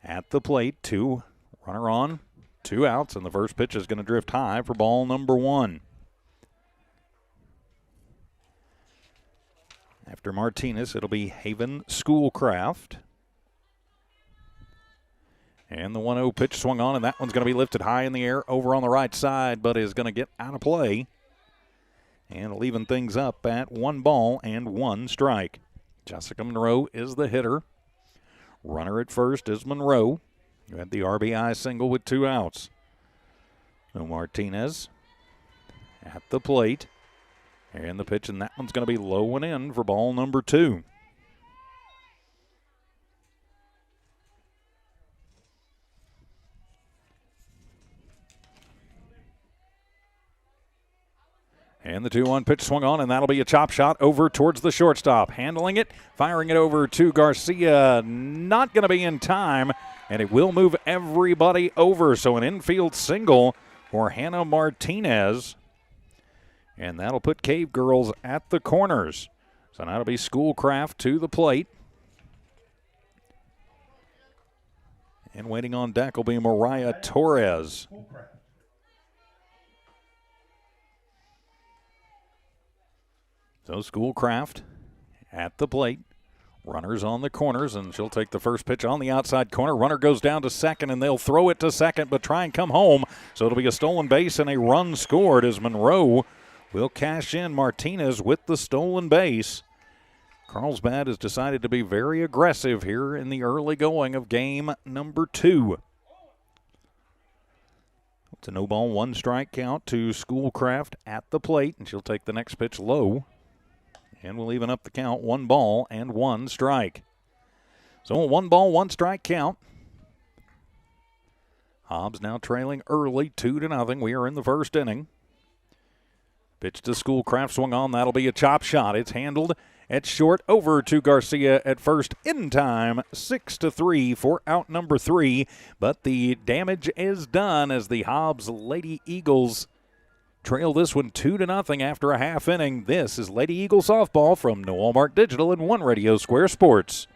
at the plate, 2 runner on, 2 outs, and the first pitch is going to drift high for ball number 1. After Martinez, it'll be Haven Schoolcraft. And the 1-0 pitch swung on, and that one's going to be lifted high in the air over on the right side, but is going to get out of play. And it'll even things up at 1 ball and 1 strike. Jessica Monroe is the hitter. Runner at first is Monroe, who had the RBI single with 2 outs. So Martinez at the plate. And the pitch, and that one's going to be low and in for ball number 2. And the 2-1 pitch swung on, and that'll be a chop shot over towards the shortstop. Handling it, firing it over to Garcia. Not going to be in time, and it will move everybody over. So an infield single for Hannah Martinez. And that'll put Cavegirls at the corners. So now it'll be Schoolcraft to the plate. And waiting on deck will be Mariah Torres. So Schoolcraft at the plate. Runners on the corners, and she'll take the first pitch on the outside corner. Runner goes down to second, and they'll throw it to second, but try and come home. So it'll be a stolen base and a run scored as Monroe will cash in Martinez with the stolen base. Carlsbad has decided to be very aggressive here in the early going of game number 2. It's a no ball, 1 strike count to Schoolcraft at the plate, and she'll take the next pitch low. And we'll even up the count, 1 ball and 1 strike. So a 1 ball, 1 strike count. Hobbs now trailing early, 2-0. We are in the first inning. Pitch to Schoolcraft, swung on. That'll be a chop shot. It's handled at short over to Garcia at first in time. 6-3 for out number 3. But the damage is done as the Hobbs Lady Eagles trail this one 2-0 after a half inning. This is Lady Eagle Softball from New Hallmark Digital and One Radio Square Sports.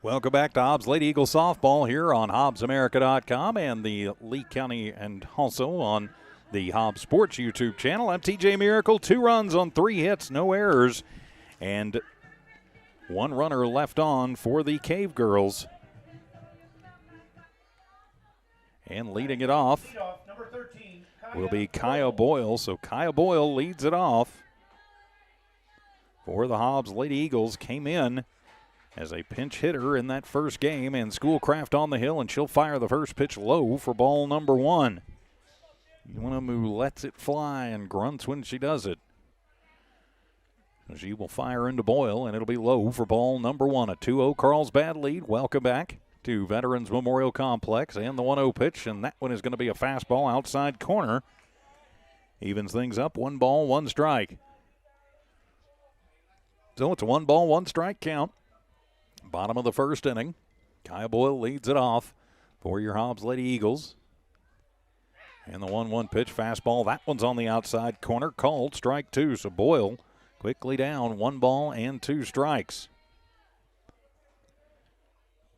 Welcome back to Hobbs Lady Eagle Softball here on HobbsAmerica.com and the Lee County, and also on the Hobbs Sports YouTube channel. I'm TJ Miracle. 2 runs on 3 hits, no errors, and 1 runner left on for the Cavegirls. And leading it off number 13, will be Kaya Boyle. So Kaya Boyle leads it off for the Hobbs Lady Eagles. Came in as a pinch hitter in that first game, and Schoolcraft on the hill, and she'll fire the first pitch low for ball number 1. One of them who lets it fly and grunts when she does it. She will fire into Boyle, and it'll be low for ball number 1. A 2-0 Carlsbad lead. Welcome back to Veterans Memorial Complex, and the 1-0 pitch, and that one is going to be a fastball outside corner. Evens things up, 1 ball, 1 strike. So it's a 1 ball, 1 strike count. Bottom of the first inning. Kaya Boyle leads it off for your Hobbs Lady Eagles. And the 1-1 pitch, fastball. That one's on the outside corner, called strike 2. So Boyle quickly down, 1 ball and 2 strikes.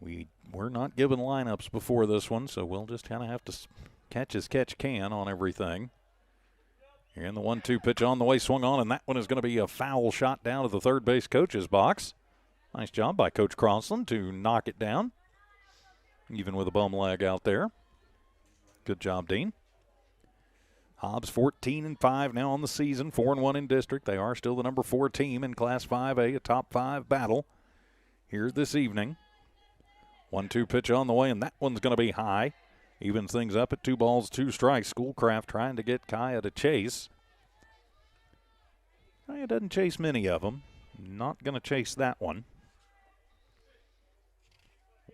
We were not given lineups before this one, so we'll just kind of have to catch as catch can on everything. And the 1-2 pitch on the way, swung on, and that one is going to be a foul shot down to the third base coach's box. Nice job by Coach Crossland to knock it down, even with a bum leg out there. Good job, Dean. Hobbs 14-5 now on the season, 4-1 in district. They are still the number 4 team in Class 5A, a top 5 battle here this evening. 1-2 pitch on the way, and that one's going to be high. Evens things up at 2 balls, 2 strikes. Schoolcraft trying to get Kaya to chase. Kaya doesn't chase many of them. Not going to chase that one.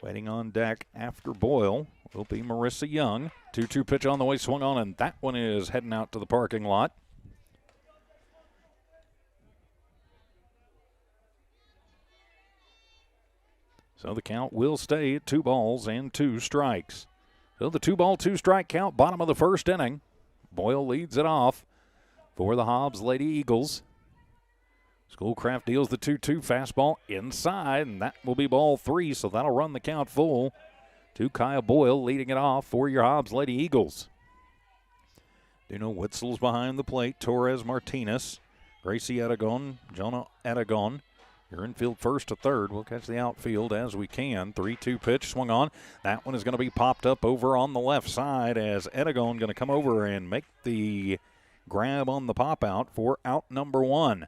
Waiting on deck after Boyle will be Marissa Young. 2-2 pitch on the way, swung on, and that one is heading out to the parking lot. So the count will stay at 2 balls and 2 strikes. So the 2-ball, 2-strike count, bottom of the first inning. Boyle leads it off for the Hobbs Lady Eagles. Schoolcraft deals the 2-2 fastball inside, and that will be ball 3, so that'll run the count full to Kaya Boyle, leading it off for your Hobbs Lady Eagles. Dino Witzel's behind the plate, Torres Martinez, Gracie Aragon, Jonah Aragon. Your infield first to third. We'll catch the outfield as we can. 3-2 pitch swung on. That one is going to be popped up over on the left side as Aragon going to come over and make the grab on the pop out for out number 1.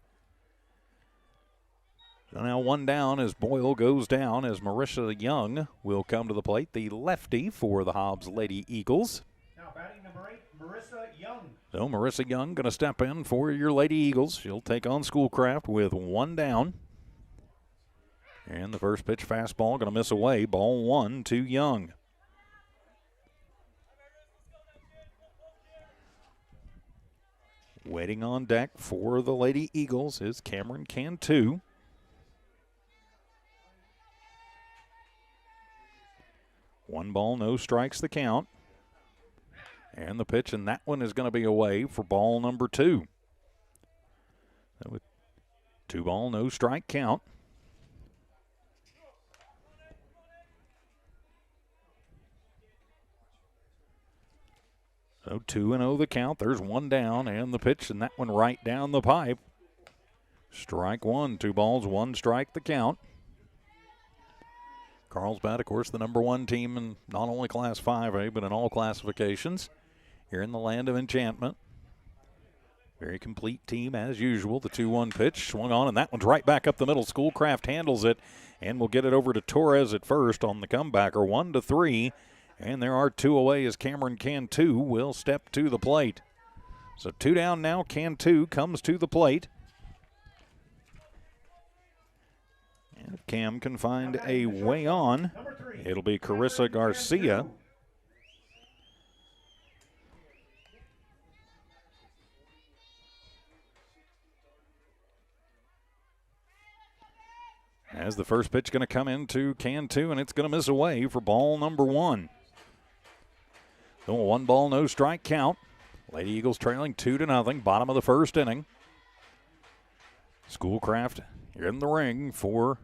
So now 1 down as Boyle goes down as Marissa Young will come to the plate, the lefty for the Hobbs Lady Eagles. Now batting number 8, Marissa Young. So Marissa Young going to step in for your Lady Eagles. She'll take on Schoolcraft with 1 down. And the first pitch fastball going to miss away. Ball 1 to Young. Waiting on deck for the Lady Eagles is Cameron Cantu. One ball, no strikes the count. And the pitch, and that one is going to be away for ball number 2. So with 2 ball, no strike count. So 2-0 the count. There's 1 down, and the pitch, and that one right down the pipe. Strike 1, 2 balls, 1 strike the count. Carlsbad, of course, the number 1 team in not only Class 5A, but in all classifications here in the land of enchantment. Very complete team as usual. The 2-1 pitch swung on, and that one's right back up the middle. Schoolcraft handles it, and will get it over to Torres at first on the comebacker, 1-3. And there are 2 away as Cameron Cantu will step to the plate. So 2 down now. Cantu comes to the plate. And if Cam can find a way on, it'll be Carissa Garcia. As the first pitch going to come into Cantu, and it's going to miss away for ball number 1. So 1 ball, no strike count. Lady Eagles trailing 2-0, bottom of the first inning. Schoolcraft in the ring for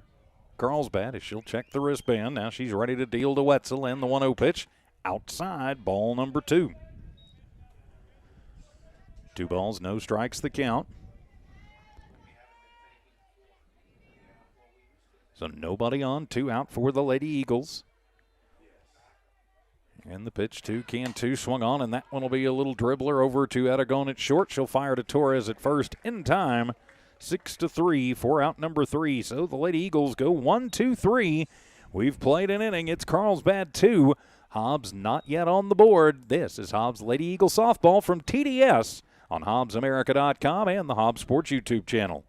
Carlsbad as she'll check the wristband. Now she's ready to deal to Wetzel, and the 1-0 pitch outside, ball number 2. 2 balls, no strikes the count. So nobody on, 2 out for the Lady Eagles. And the pitch to Cantu swung on, and that one will be a little dribbler over to Aragon at short. She'll fire to Torres at first in time. 6-3 for out number 3. So the Lady Eagles go 1-2-3. We've played an inning. It's Carlsbad 2. Hobbs not yet on the board. This is Hobbs Lady Eagle Softball from TDS on HobbsAmerica.com and the Hobbs Sports YouTube channel.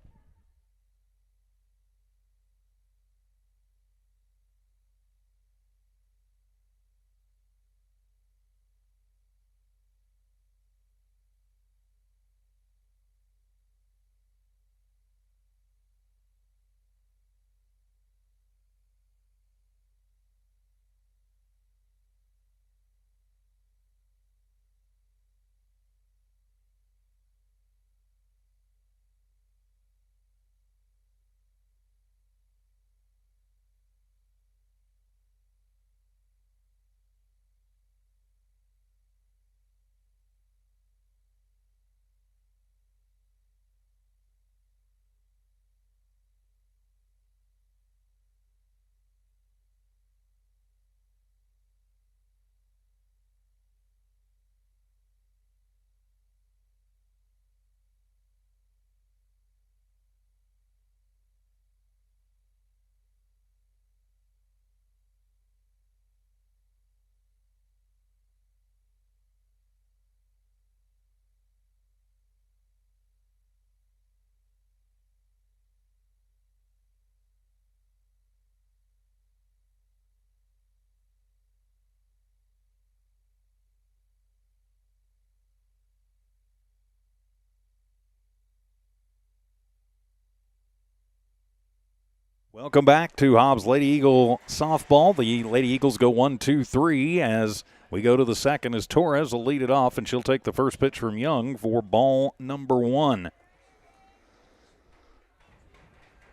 Welcome back to Hobbs Lady Eagle softball. The Lady Eagles go 1-2-3 as we go to the second as Torres will lead it off, and she'll take the first pitch from Young for ball number 1.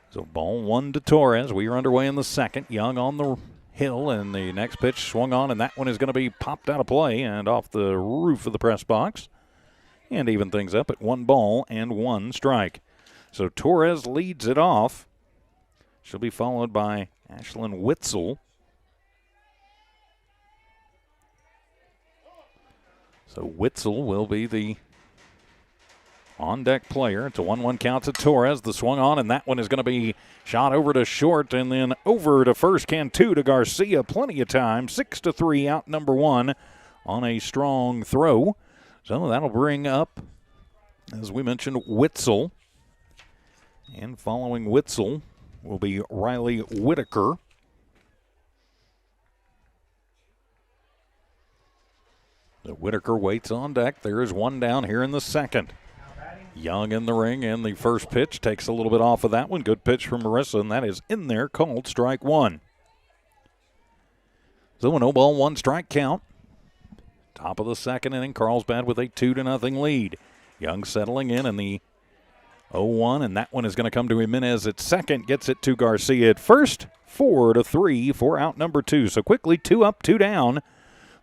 So ball 1 to Torres. We are underway in the second. Young on the hill, and the next pitch swung on, and that one is going to be popped out of play and off the roof of the press box. And even things up at 1 ball and 1 strike. So Torres leads it off. She'll be followed by Ashlyn Witzel. So Witzel will be the on-deck player. It's a 1-1 count to Torres. The swung on, and that one is going to be shot over to short and then over to first. Cantu to Garcia. Plenty of time. 6-3 out number 1 on a strong throw. So that'll bring up, as we mentioned, Witzel. And following Witzel will be Riley Whitaker. So Whitaker waits on deck. There is 1 down here in the second. Young in the ring, and the first pitch takes a little bit off of that one. Good pitch from Marissa, and that is in there, called strike 1. So a 0-ball, 1 strike count. Top of the second inning, Carlsbad with a 2-0 lead. Young settling in the 0-1, and that one is going to come to Jimenez at second. Gets it to Garcia at first. 4-3 for out number 2. So quickly 2 up, 2 down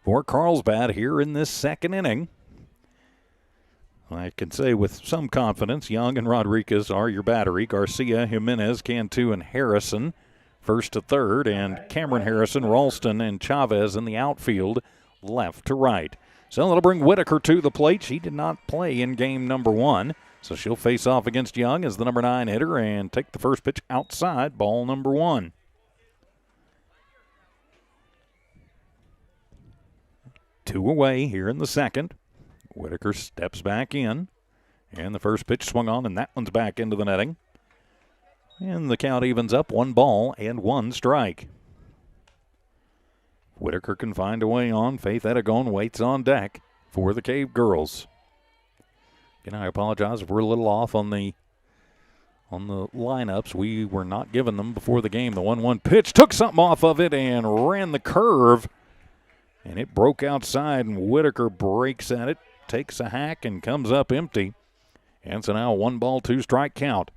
for Carlsbad here in this second inning. I can say with some confidence, Young and Rodriguez are your battery. Garcia, Jimenez, Cantu, and Harrison first to third, and Cameron Harrison, Ralston, and Chavez in the outfield left to right. So that'll bring Whitaker to the plate. She did not play in game number 1. So she'll face off against Young as the number 9 hitter and take the first pitch outside, ball number 1. Two away here in the second. Whitaker steps back in, and the first pitch swung on, and that one's back into the netting. And the count evens up, 1 ball and 1 strike. Whitaker can find a way on. Faith Edegon waits on deck for the Cavegirls. Again, I apologize if we're a little off on the lineups. We were not given them before the game. The 1-1 pitch took something off of it and ran the curve, and it broke outside, and Whitaker breaks at it, takes a hack, and comes up empty. And so now a 1-ball, 2 strike count.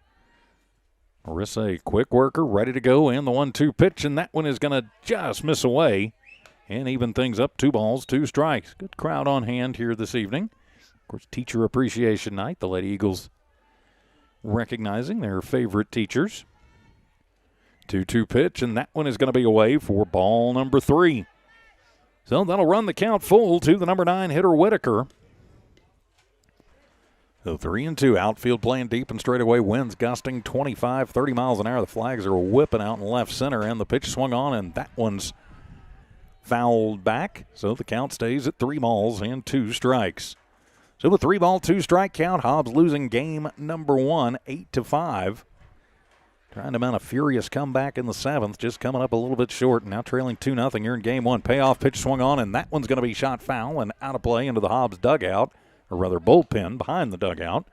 Marissa, a quick worker, ready to go, and the 1-2 pitch, and that one is going to just miss away and even things up, 2 balls, 2 strikes. Good crowd on hand here this evening. Of course, Teacher Appreciation Night. The Lady Eagles recognizing their favorite teachers. 2-2 pitch, and that one is going to be away for ball number 3. So that'll run the count full to the number 9 hitter, Whitaker. So 3-2. Outfield playing deep and straight away. Winds gusting 25, 30 miles an hour. The flags are whipping out in left center, and the pitch swung on, and that one's fouled back. So the count stays at 3 balls and 2 strikes. So a 3-ball, 2 strike count. Hobbs losing game number 1, 8-5. Trying to mount a furious comeback in the 7th, just coming up a little bit short. Now trailing 2-0 here in game 1. Payoff pitch swung on, and that one's going to be shot foul and out of play into the Hobbs dugout, or rather bullpen behind the dugout.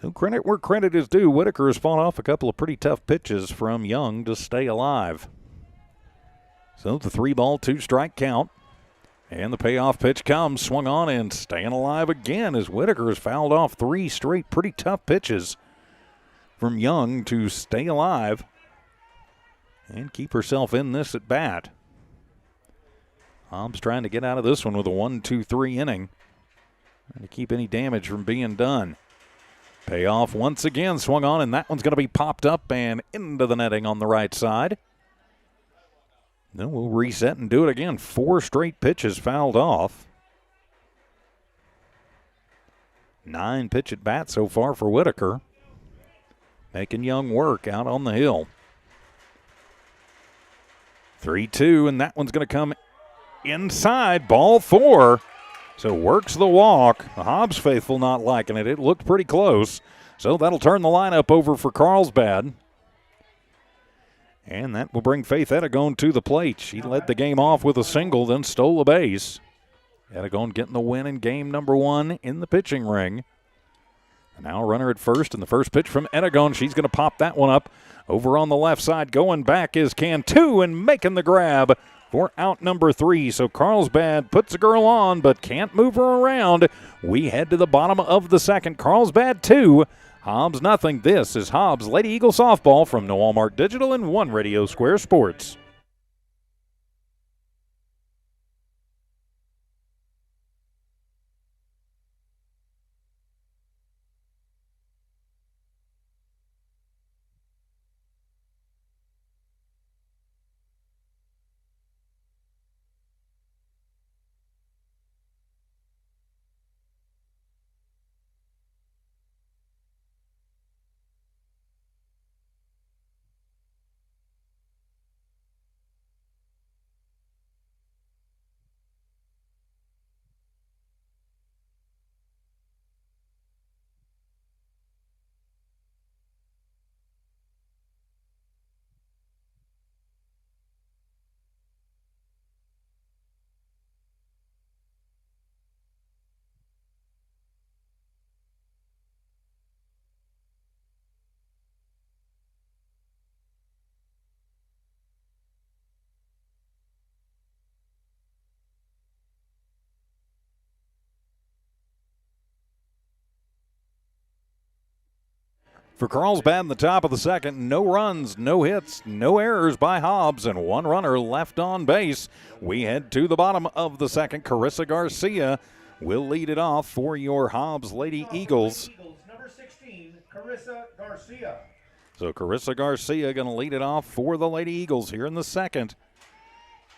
So credit where credit is due. Whitaker has fought off a couple of pretty tough pitches from Young to stay alive. So the 3-ball, 2 strike count. And the payoff pitch comes, swung on, and staying alive again as Whitaker has fouled off 3 straight pretty tough pitches from Young to stay alive and keep herself in this at bat. Hobbs trying to get out of this one with a 1-2-3 inning, trying to keep any damage from being done. Payoff once again, swung on, and that one's going to be popped up and into the netting on the right side. Then we'll reset and do it again. 4 straight pitches fouled off. 9 pitch at bat so far for Whitaker. Making Young work out on the hill. 3-2, and that one's going to come inside. Ball 4. So works the walk. The Hobbs faithful not liking it. It looked pretty close. So that'll turn the lineup over for Carlsbad. And that will bring Faith Edegon to the plate. She led the game off with a single, then stole a base. Edegon getting the win in game number 1 in the pitching ring. Now a runner at first, and the first pitch from Aragon. She's going to pop that one up. Over on the left side, going back is Cantu and making the grab for out number 3. So Carlsbad puts a girl on but can't move her around. We head to the bottom of the second. Carlsbad 2, Hobbs nothing. This is Hobbs Lady Eagle Softball from No Walmart Digital and One Radio Square Sports. For Carlsbad in the top of the second, no runs, no hits, no errors by Hobbs, and one runner left on base. We head to the bottom of the second. Carissa Garcia will lead it off for your Hobbs Lady Eagles. Number 16, Carissa Garcia. So Carissa Garcia going to lead it off for the Lady Eagles here in the second.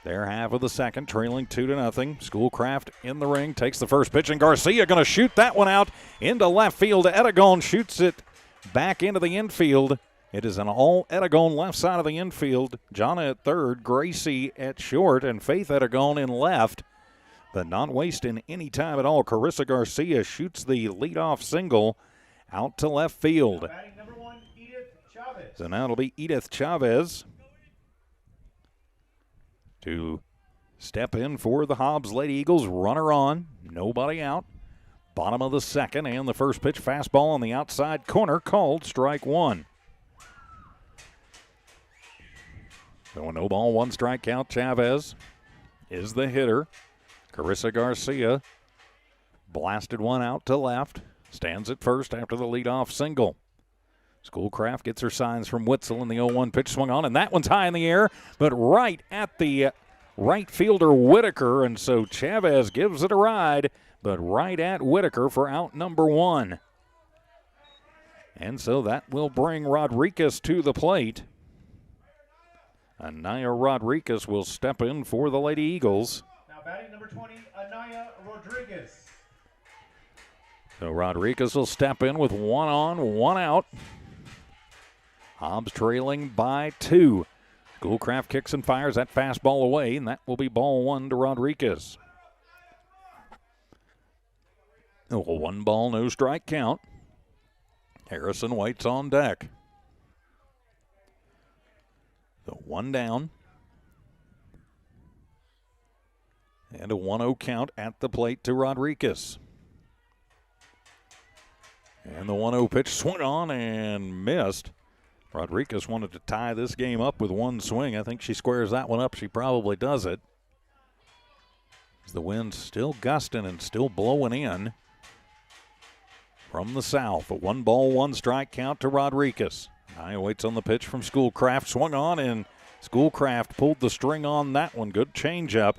Their half of the second, trailing 2-0. Schoolcraft in the ring, takes the first pitch, and Garcia going to shoot that one out into left field. Aragon shoots it back into the infield. It is an all Aragon left side of the infield. Jonna at third, Gracie at short, and Faith Aragon in left. But not wasting any time at all. Carissa Garcia shoots the leadoff single out to left field. Now batting number 1, Edith Chavez. So now it'll be Edith Chavez to step in for the Hobbs Lady Eagles. Runner on, nobody out. Bottom of the second, and the first pitch fastball on the outside corner called strike 1. So a no ball, 1 strike count. Chavez is the hitter. Carissa Garcia blasted one out to left. Stands at first after the leadoff single. Schoolcraft gets her signs from Witzel, and the 0-1 pitch swung on, and that one's high in the air, but right at the right fielder Whitaker, and so Chavez gives it a ride, but right at Whitaker for out number 1. And so that will bring Rodriguez to the plate. Anaya Rodriguez will step in for the Lady Eagles. Now batting number 20, Anaya Rodriguez. So Rodriguez will step in with 1 on, 1 out. Hobbs trailing by 2. Schoolcraft kicks and fires that fastball away, and that will be ball 1 to Rodriguez. A 1 ball, no strike count. Harrison waits on deck. So 1 down. And a 1-0 count at the plate to Rodriguez. And the 1-0 pitch swung on and missed. Rodriguez wanted to tie this game up with 1 swing. I think she squares that one up. She probably does it. The wind's still gusting and still blowing in from the south. A 1 ball, 1 strike count to Rodriguez. Now waits on the pitch from Schoolcraft. Swung on, and Schoolcraft pulled the string on that one. Good changeup,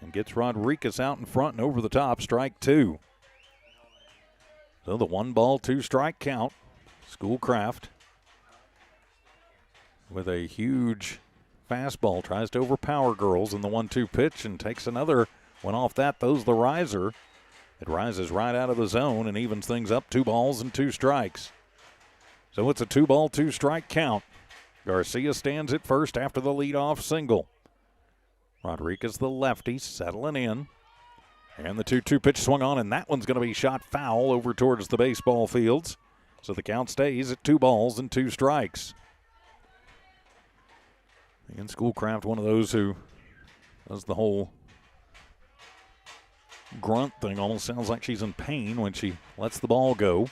and gets Rodriguez out in front and over the top. Strike 2. So the 1 ball, 2 strike count. Schoolcraft with a huge fastball tries to overpower Girls in the 1-2 pitch and takes another one off that. Throws the riser. It rises right out of the zone and evens things up. 2 balls and 2 strikes. So it's a 2 ball, 2 strike count. Garcia stands at first after the leadoff single. Rodriguez, the lefty, settling in. And the 2-2 pitch swung on, and that one's going to be shot foul over towards the baseball fields. So the count stays at 2 balls and 2 strikes. And Schoolcraft, one of those who does the whole grunt thing. Almost sounds like she's in pain when she lets the ball go.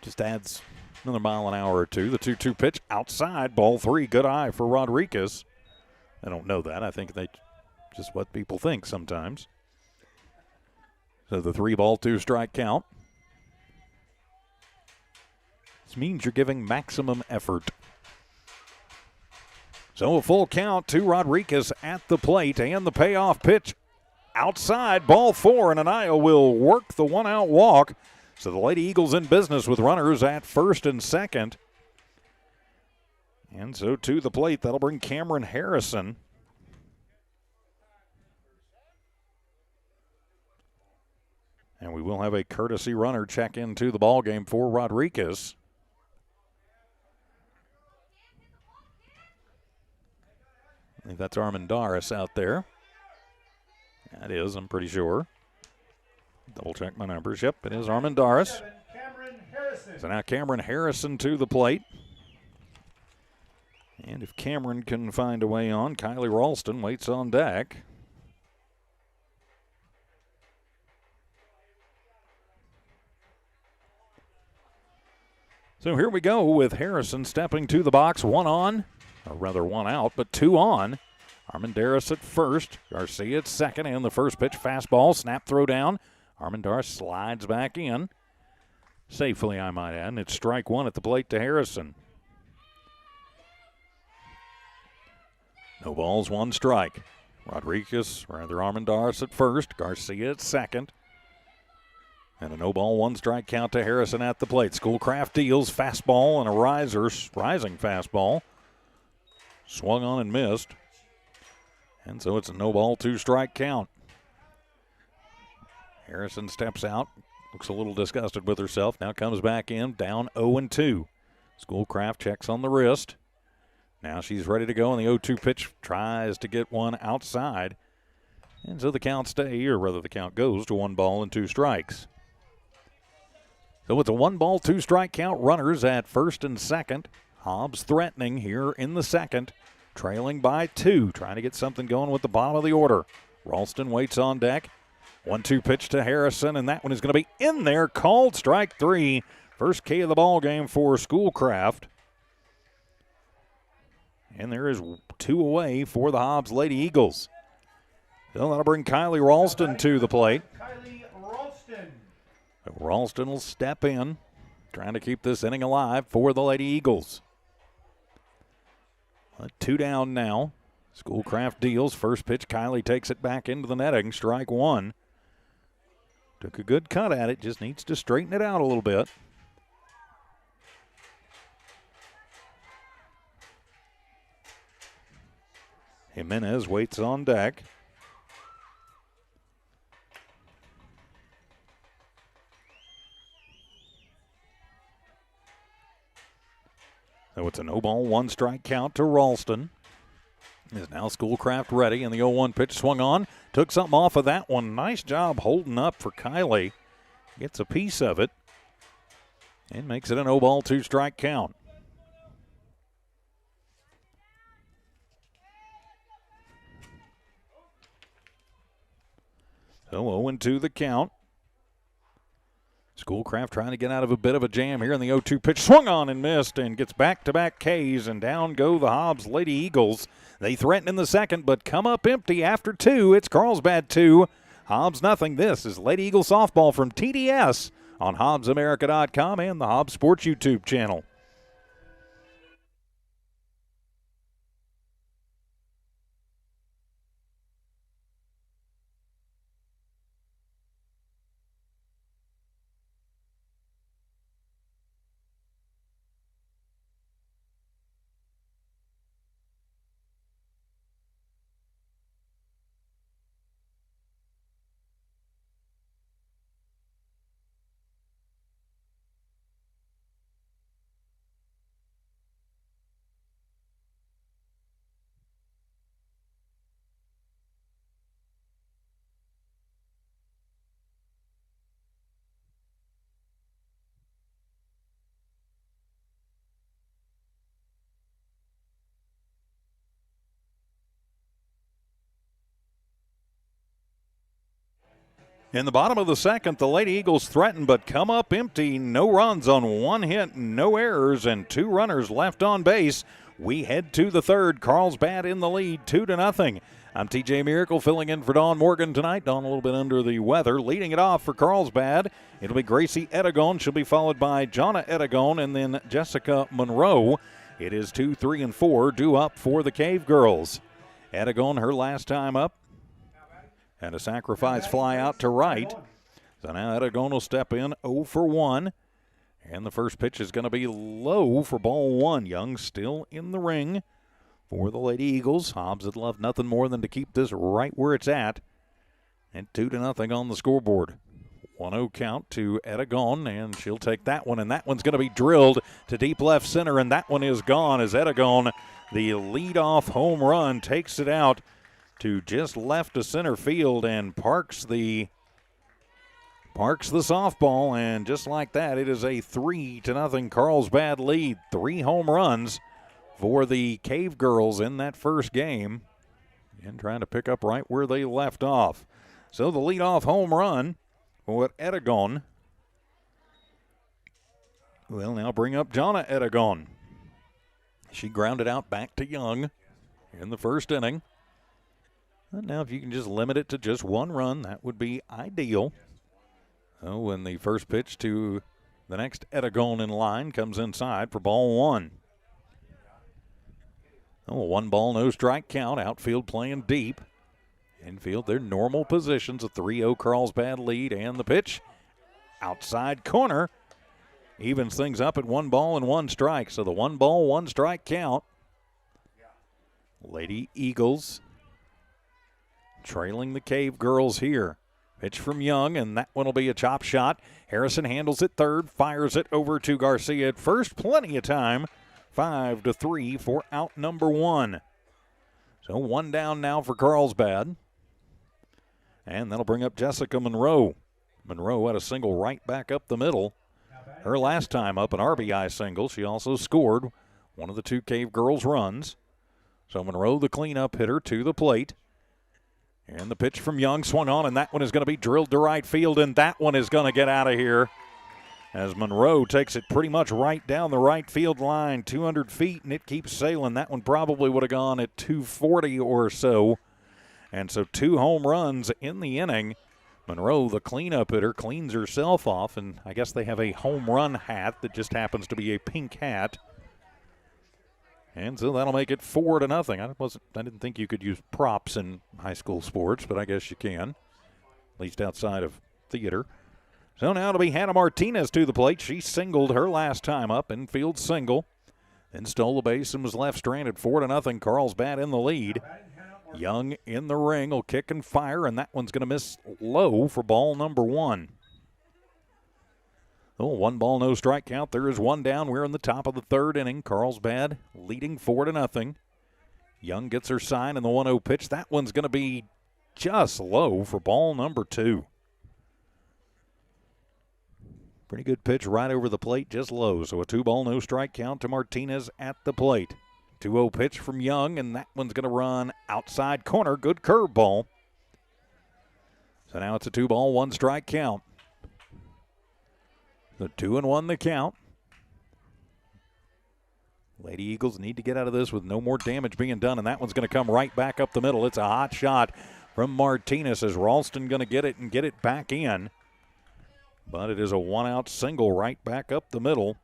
Just adds another mile an hour or two. The 2-2 pitch outside, ball 3. Good eye for Rodriguez. I don't know that. I think they just what people think sometimes. So the 3-ball, 2-strike count. This means you're giving maximum effort. So a full count to Rodriguez at the plate, and the payoff pitch outside, ball 4, and Anaya will work the 1-out walk. So the Lady Eagles in business with runners at first and second. And so to the plate, that'll bring Cameron Harrison. And we will have a courtesy runner check into the ballgame for Rodriguez. I think that's Armendariz out there. That is, I'm pretty sure. Double check my numbers. Yep, it is Armendariz. So now Cameron Harrison to the plate. And if Cameron can find a way on, Kylie Ralston waits on deck. So here we go with Harrison stepping to the box, 1 on, or rather 1 out, but 2 on. Armendariz at first, Garcia at second, and the first pitch, fastball, snap throw down. Armendariz slides back in, safely I might add, and it's strike 1 at the plate to Harrison. No balls, 1 strike. Armendariz at first, Garcia at second. And a no ball, 1 strike count to Harrison at the plate. Schoolcraft deals, fastball and a rising fastball. Swung on and missed. And so it's a no ball, 2 strike count. Harrison steps out, looks a little disgusted with herself. Now comes back in, down 0-2. Schoolcraft checks on the wrist. Now she's ready to go, and the 0-2 pitch tries to get one outside. And so the count the count goes to 1 ball and 2 strikes. So it's a 1 ball, 2 strike count. Runners at first and second. Hobbs threatening here in the second, trailing by 2, trying to get something going with the bottom of the order. Ralston waits on deck. 1-2 pitch to Harrison, and that one is going to be in there. Called strike 3. First K of the ball game for Schoolcraft. And there is 2 away for the Hobbs Lady Eagles. So that'll bring Kylie Ralston to the plate. Kylie Ralston. Ralston will step in, trying to keep this inning alive for the Lady Eagles. 2 down now. Schoolcraft deals. First pitch, Kylie takes it back into the netting. Strike 1. Took a good cut at it, just needs to straighten it out a little bit. Jimenez waits on deck. So it's a no ball, 1 strike count to Ralston. Is now Schoolcraft ready, and the 0-1 pitch swung on. Took something off of that one. Nice job holding up for Kylie. Gets a piece of it and makes it a no ball, 2 strike count. So 0-2 the count. Schoolcraft trying to get out of a bit of a jam here, and the 0-2 pitch swung on and missed, and gets back-to-back Ks, and down go the Hobbs Lady Eagles. They threaten in the second, but come up empty after 2. It's Carlsbad 2, Hobbs nothing. This is Lady Eagle Softball from TDS on HobbsAmerica.com and the Hobbs Sports YouTube channel. In the bottom of the second, the Lady Eagles threaten but come up empty. No runs on one hit, no errors, and 2 runners left on base. We head to the third. Carlsbad in the lead, 2-0. I'm TJ Miracle filling in for Dawn Morgan tonight. Dawn a little bit under the weather. Leading it off for Carlsbad, it'll be Gracie Edagon. She'll be followed by Jonna Edagon and then Jessica Monroe. It is 2, 3, and 4 due up for the Cavegirls. Edagon, her last time up, and a sacrifice fly out to right. So now Edagon will step in 0 for 1. And the first pitch is going to be low for ball 1. Young still in the ring for the Lady Eagles. Hobbs would love nothing more than to keep this right where it's at. And 2-0 on the scoreboard. 1-0 count to Edagon, and she'll take that one. And that one's going to be drilled to deep left center, and that one is gone as Edagon, the leadoff home run, takes it out to just left of center field and parks the softball, and just like that, it is a 3-0 Carlsbad lead. 3 home runs for the Cavegirls in that first game, and trying to pick up right where they left off. So the leadoff home run for Edagon will now bring up Jonna Edagon. She grounded out back to Young in the first inning. And now if you can just limit it to just 1 run, that would be ideal. Oh, when the first pitch to the next Edagon in line comes inside for ball 1. Oh, 1 ball, no strike count. Outfield playing deep. Infield, their normal positions. A 3-0 Carlsbad lead, and the pitch outside corner evens things up at 1 ball and 1 strike. So the 1 ball, 1 strike count. Lady Eagles trailing the Cavegirls here. Pitch from Young, and that one will be a chop shot. Harrison handles it third, fires it over to Garcia at first. Plenty of time. 5-3 for out number 1. So 1 down now for Carlsbad. And that'll bring up Jessica Monroe. Monroe had a single right back up the middle. Her last time up, an RBI single. She also scored one of the 2 Cavegirls runs. So Monroe, the cleanup hitter, to the plate. And the pitch from Young swung on, and that one is going to be drilled to right field, and that one is going to get out of here as Monroe takes it pretty much right down the right field line, 200 feet, and it keeps sailing. That one probably would have gone at 240 or so. And so 2 home runs in the inning. Monroe, the cleanup hitter, cleans herself off, and I guess they have a home run hat that just happens to be a pink hat. And so that'll make it 4-0. I didn't think you could use props in high school sports, but I guess you can, at least outside of theater. So now it'll be Hannah Martinez to the plate. She singled her last time up, infield single, then stole the base and was left stranded. 4-0. Carlsbad in the lead. Young in the ring will kick and fire, and that one's going to miss low for ball number 1. Oh, 1 ball, no strike count. There is 1 down. We're in the top of the 3rd inning. Carlsbad leading 4-0. Young gets her sign in the 1-0 pitch. That one's going to be just low for ball number 2. Pretty good pitch right over the plate, just low. So a 2 ball, no strike count to Martinez at the plate. 2-0 pitch from Young, and that one's going to run outside corner. Good curveball. So now it's a 2 ball, 1 strike count. The 2-1 the count. Lady Eagles need to get out of this with no more damage being done, and that one's going to come right back up the middle. It's a hot shot from Martinez. Is Ralston going to get it and get it back in? But it is a 1-out single right back up the middle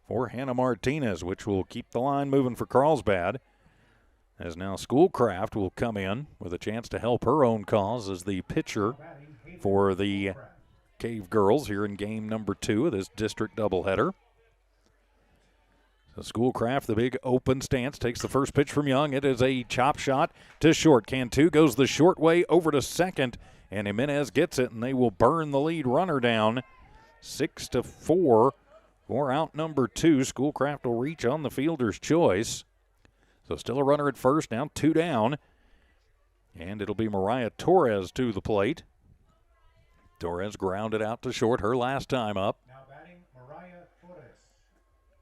for Hannah Martinez, which will keep the line moving for Carlsbad. As now Schoolcraft will come in with a chance to help her own cause as the pitcher for the Cavegirls here in game number 2 of this district doubleheader. So Schoolcraft, the big open stance, takes the first pitch from Young. It is a chop shot to short. Cantu goes the short way over to second, and Jimenez gets it, and they will burn the lead runner down 6-4 for out number 2. Schoolcraft will reach on the fielder's choice. So still a runner at first, now 2 down. And it'll be Mariah Torres to the plate. Torres grounded out to short her last time up. Now batting, Mariah Torres.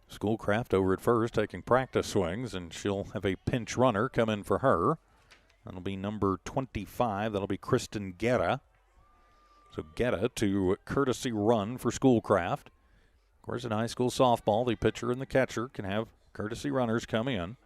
Schoolcraft over at first taking practice swings, and she'll have a pinch runner come in for her. That'll be number 25. That'll be Kristen Guerra. So Getta to courtesy run for Schoolcraft. Of course, in high school softball, the pitcher and the catcher can have courtesy runners come in.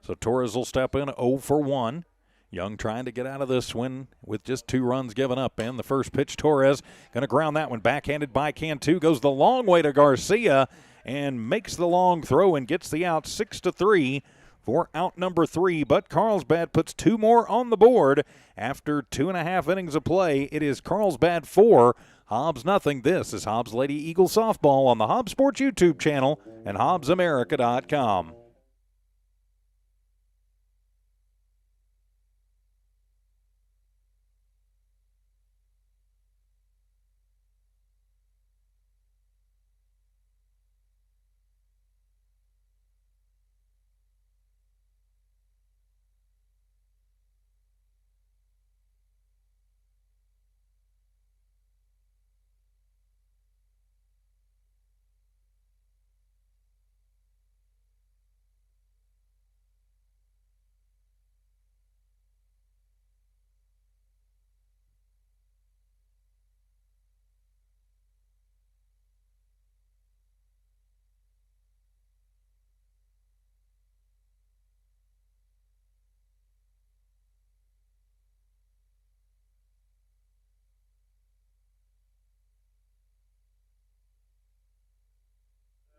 So Torres will step in 0 for 1. Young trying to get out of this win with just 2 runs given up. And the first pitch, Torres going to ground that one. Backhanded by Cantu. Goes the long way to Garcia and makes the long throw and gets the out 6-3 for out number 3. But Carlsbad puts 2 more on the board after 2.5 innings of play. It is Carlsbad 4, Hobbs nothing. This is Hobbs Lady Eagle Softball on the Hobbs Sports YouTube channel and HobbsAmerica.com.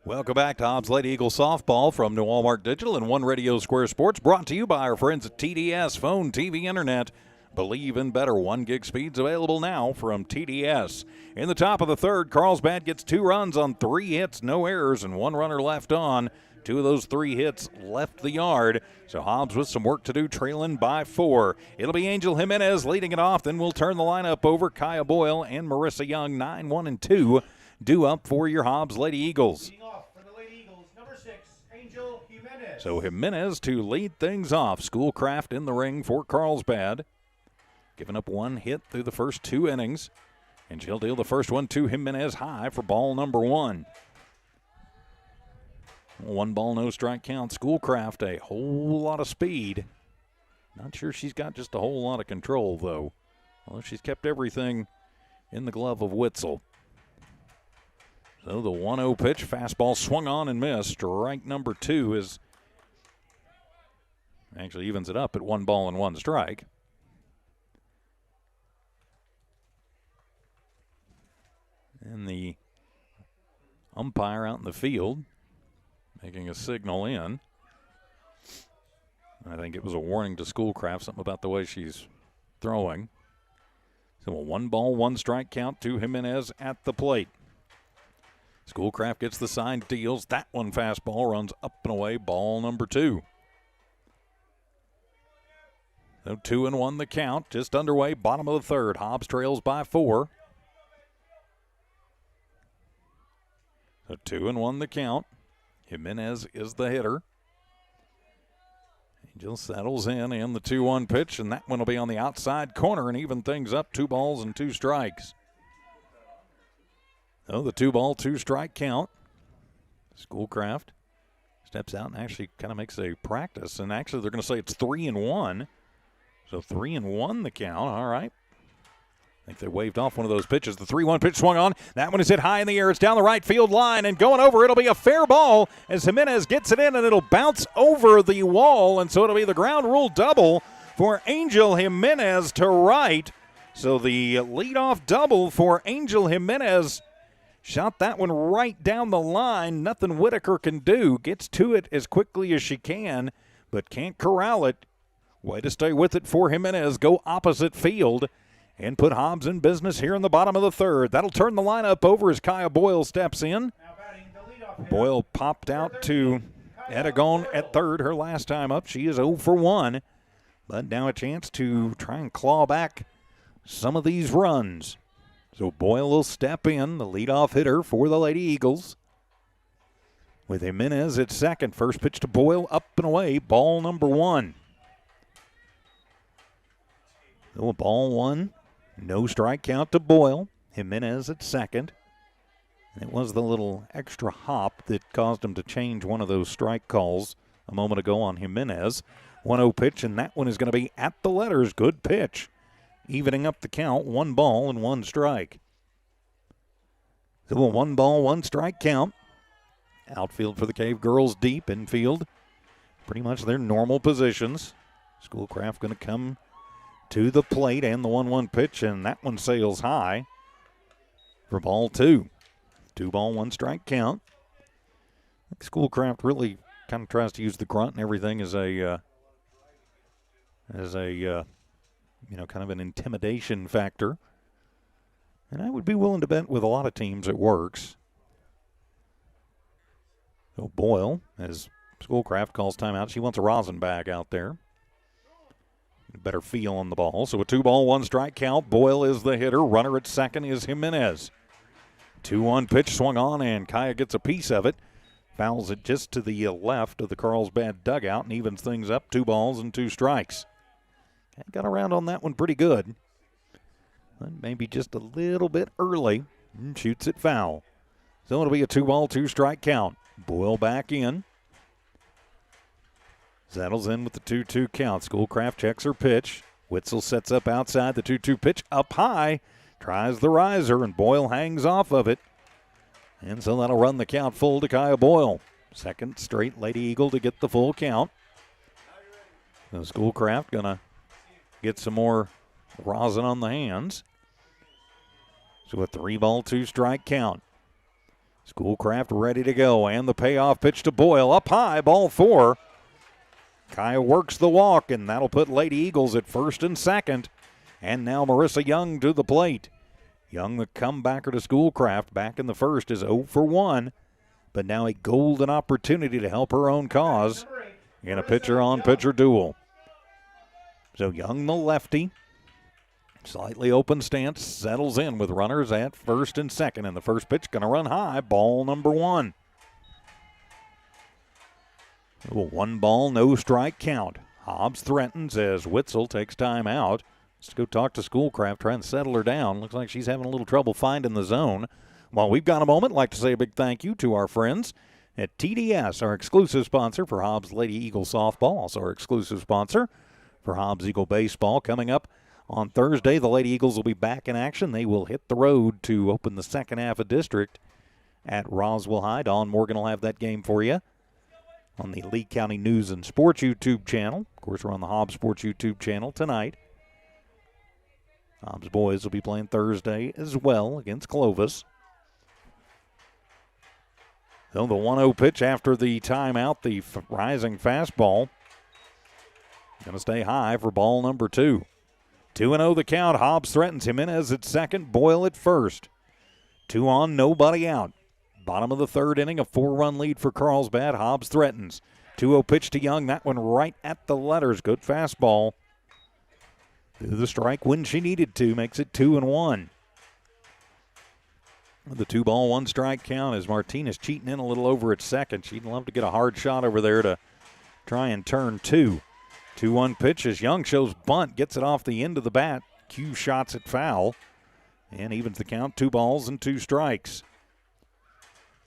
Welcome back to Hobbs Lady Eagle Softball from New Walmart Digital and One Radio Square Sports, brought to you by our friends at TDS Phone, TV, Internet. Believe in better. 1 gig speeds available now from TDS. In the top of the third, Carlsbad gets 2 runs on 3 hits, no errors, and 1 runner left on. 2 of those 3 hits left the yard. So Hobbs with some work to do, trailing by 4. It'll be Angel Jimenez leading it off. Then we'll turn the lineup over. Kaya Boyle and Marissa Young, 9, 1, and 2, due up for your Hobbs Lady Eagles. So Jimenez to lead things off. Schoolcraft in the ring for Carlsbad. Giving up 1 hit through the first 2 innings. And she'll deal the first one to Jimenez high for ball number 1. 1 ball, no strike count. Schoolcraft, a whole lot of speed. Not sure she's got just a whole lot of control, though. Well, she's kept everything in the glove of Witzel. So the 1-0 pitch, fastball swung on and missed. Strike number 2 is actually evens it up at 1 ball and 1 strike. And the umpire out in the field making a signal in. I think it was a warning to Schoolcraft, something about the way she's throwing. So a 1 ball, 1 strike count to Jimenez at the plate. Schoolcraft gets the sign, deals. That one fastball runs up and away, ball number 2. So 2-1 the count, just underway, bottom of the third. Hobbs trails by 4. So 2-1 the count. Jimenez is the hitter. Angel settles in and the 2-1 pitch, and that one will be on the outside corner and even things up, 2 balls and 2 strikes. So the 2 ball, 2 strike count. Schoolcraft steps out and actually kind of makes a practice, and actually they're going to say it's 3-1. So 3-1 the count, all right. I think they waved off one of those pitches. The 3-1 pitch swung on. That one is hit high in the air. It's down the right field line and going over. It'll be a fair ball as Jimenez gets it in, and it'll bounce over the wall, and so it'll be the ground rule double for Angel Jimenez to right. So the leadoff double for Angel Jimenez. Shot that one right down the line. Nothing Whitaker can do. Gets to it as quickly as she can, but can't corral it. Way to stay with it for Jimenez. Go opposite field and put Hobbs in business here in the bottom of the third. That'll turn the lineup over as Kaya Boyle steps in. Boyle popped out to Edagon at third her last time up. She is 0 for 1, but now a chance to try and claw back some of these runs. So Boyle will step in, the leadoff hitter for the Lady Eagles. With Jimenez at second. First pitch to Boyle, up and away, ball number 1. So a ball 1, no strike count to Boyle. Jimenez at second. And it was the little extra hop that caused him to change one of those strike calls a moment ago on Jimenez. 1-0 pitch, and that one is going to be at the letters. Good pitch. evening up the count, 1 ball and 1 strike. So a 1 ball, 1 strike count. Outfield for the Cavegirls deep, infield pretty much their normal positions. Schoolcraft going to come to the plate and the 1-1 pitch, and that one sails high for ball 2. 2 ball, 1 strike count. I think Schoolcraft really kind of tries to use the grunt and everything as a kind of an intimidation factor. And I would be willing to bet with a lot of teams it works. So Boyle, as Schoolcraft calls timeout, she wants a rosin bag out there. A better feel on the ball. So a 2 ball, 1 strike count. Boyle is the hitter. Runner at second is Jimenez. 2-1 pitch swung on, and Kaya gets a piece of it. Fouls it just to the left of the Carlsbad dugout and evens things up. 2 balls and 2 strikes. Got around on that one pretty good. But maybe just a little bit early and shoots it foul. So it'll be a 2 ball, 2 strike count. Boyle back in. Settles in with the 2-2 count. Schoolcraft checks her pitch. Witzel sets up outside the 2-2 pitch up high. Tries the riser, and Boyle hangs off of it. And so that'll run the count full to Kaya Boyle. Second straight Lady Eagle to get the full count. So Schoolcraft going to get some more rosin on the hands. So a 3 ball, 2 strike count. Schoolcraft ready to go, and the payoff pitch to Boyle up high, ball 4. Kaya works the walk, and that'll put Lady Eagles at first and second. And now Marissa Young to the plate. Young, the comebacker to Schoolcraft, back in the first, is 0 for 1. But now a golden opportunity to help her own cause in a pitcher-on-pitcher duel. So Young, the lefty, slightly open stance, settles in with runners at first and second. And the first pitch going to run high, ball number 1. A 1 ball, no strike count. Hobbs threatens as Witzel takes time out. Let's go talk to Schoolcraft, trying to settle her down. Looks like she's having a little trouble finding the zone. While we've got a moment, I'd like to say a big thank you to our friends at TDS, our exclusive sponsor for Hobbs Lady Eagle Softball, also our exclusive sponsor for Hobbs Eagle Baseball. Coming up on Thursday, the Lady Eagles will be back in action. They will hit the road to open the second half of district at Roswell High. Dawn Morgan will have that game for you on the Lee County News and Sports YouTube channel. Of course, we're on the Hobbs Sports YouTube channel tonight. Hobbs boys will be playing Thursday as well against Clovis. So the 1-0 pitch after the timeout, the rising fastball. Going to stay high for ball number 2. 2-0 the count. Hobbs threatens Jimenez at second, Boyle at first. 2 on, nobody out. Bottom of the third inning, a 4-run lead for Carlsbad. Hobbs threatens. 2-0 pitch to Young. That one right at the letters. Good fastball. Through the strike when she needed to. Makes it 2-1. The 2 ball, 1 strike count as Martinez cheating in a little over at second. She'd love to get a hard shot over there to try and turn 2. 2-1 pitch as Young shows bunt. Gets it off the end of the bat. Q shots it foul. And evens the count. 2 balls and 2 strikes.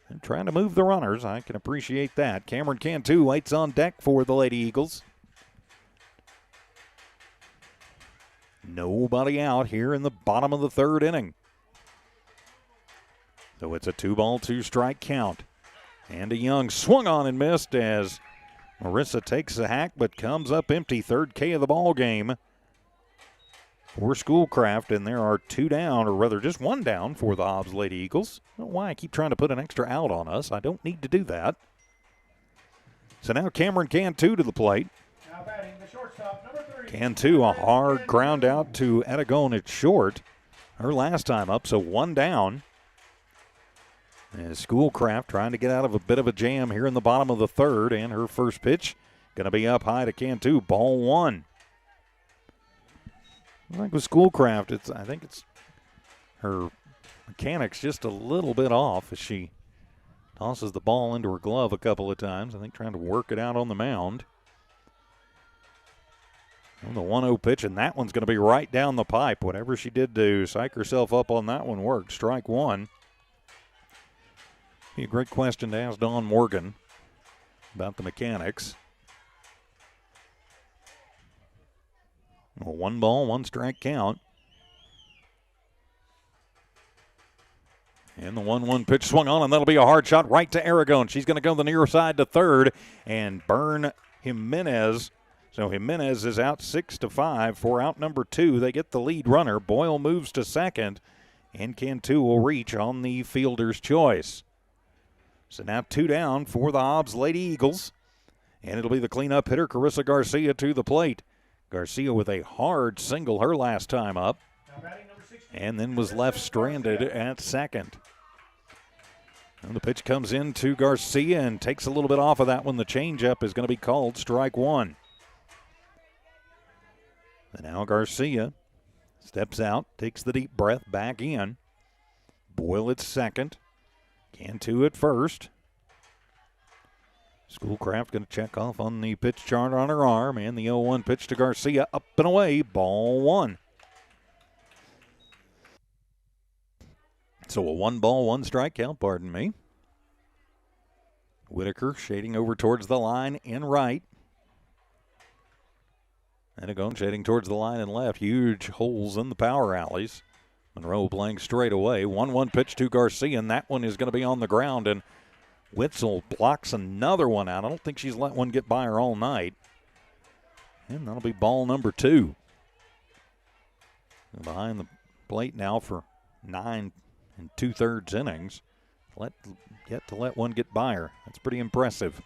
And trying to move the runners. I can appreciate that. Cameron Cantu waits on deck for the Lady Eagles. Nobody out here in the bottom of the third inning. So it's a 2 ball, 2 strike count. And a Young swung on and missed as Marissa takes a hack but comes up empty. Third K of the ball game for Schoolcraft, and there are 2 down, or rather just 1 down for the Hobbs Lady Eagles. I don't know why I keep trying to put an extra out on us. I don't need to do that. So now Cameron Cantu to the plate. Now batting the shortstop, number 3. Cantu, a hard ground out to Aragon at short. Her last time up, so 1 down. And Schoolcraft trying to get out of a bit of a jam here in the bottom of the third, and her first pitch going to be up high to Cantu, ball 1. I think with Schoolcraft, I think it's her mechanics just a little bit off as she tosses the ball into her glove a couple of times. I think trying to work it out on the mound. On the 1-0 pitch, and that one's going to be right down the pipe. Whatever she did to psych herself up on that one worked. Strike 1. Be a great question to ask Dawn Morgan about the mechanics. A 1 ball, 1 strike count. And the 1-1 pitch swung on, and that'll be a hard shot right to Aragon. She's going to go the near side to third and burn Jimenez. So Jimenez is out 6-5 for out number 2. They get the lead runner. Boyle moves to second, and Cantu will reach on the fielder's choice. So now 2 down for the Hobbs Lady Eagles. And it'll be the cleanup hitter, Carissa Garcia, to the plate. Garcia with a hard single her last time up, and then was left stranded at second. And the pitch comes in to Garcia and takes a little bit off of that one. The changeup is going to be called strike 1. And now Garcia steps out, takes the deep breath, back in. Boyle at second. Cantu at first. Schoolcraft going to check off on the pitch chart on her arm, and the 0-1 pitch to Garcia, up and away, ball 1. So a 1-1 strike count, pardon me. Whitaker shading over towards the line in right. Aragon shading towards the line in left. Huge holes in the power alleys. Monroe playing straight away. 1-1 pitch to Garcia, and that one is going to be on the ground, and Witzel blocks another one out. I don't think she's let one get by her all night. And that'll be ball number 2. Behind the plate now for 9 2/3 innings. Yet to let one get by her. That's pretty impressive.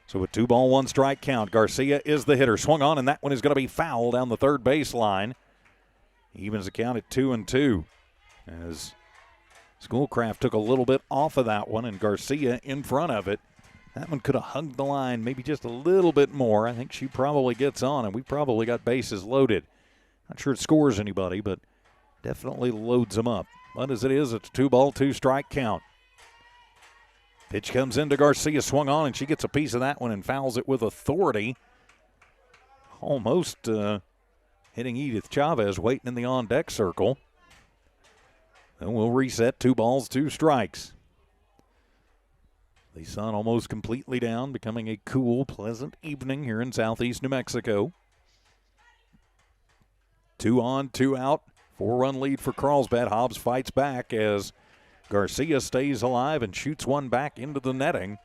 So a 2-1 strike count. Garcia is the hitter. Swung on, and that one is going to be foul down the third baseline. Evens the count at 2-2. As Schoolcraft took a little bit off of that one, and Garcia in front of it. That one could have hugged the line maybe just a little bit more. I think she probably gets on, and we probably got bases loaded. Not sure it scores anybody, but definitely loads them up. But as it is, it's a 2-2 strike count. Pitch comes into Garcia, swung on, and she gets a piece of that one and fouls it with authority. Almost hitting Edith Chavez, waiting in the on-deck circle. And we'll reset, 2 strikes. The sun almost completely down, becoming a cool, pleasant evening here in southeast New Mexico. 2 on, 2 out. 4-run lead for Carlsbad. Hobbs fights back as Garcia stays alive and shoots one back into the netting.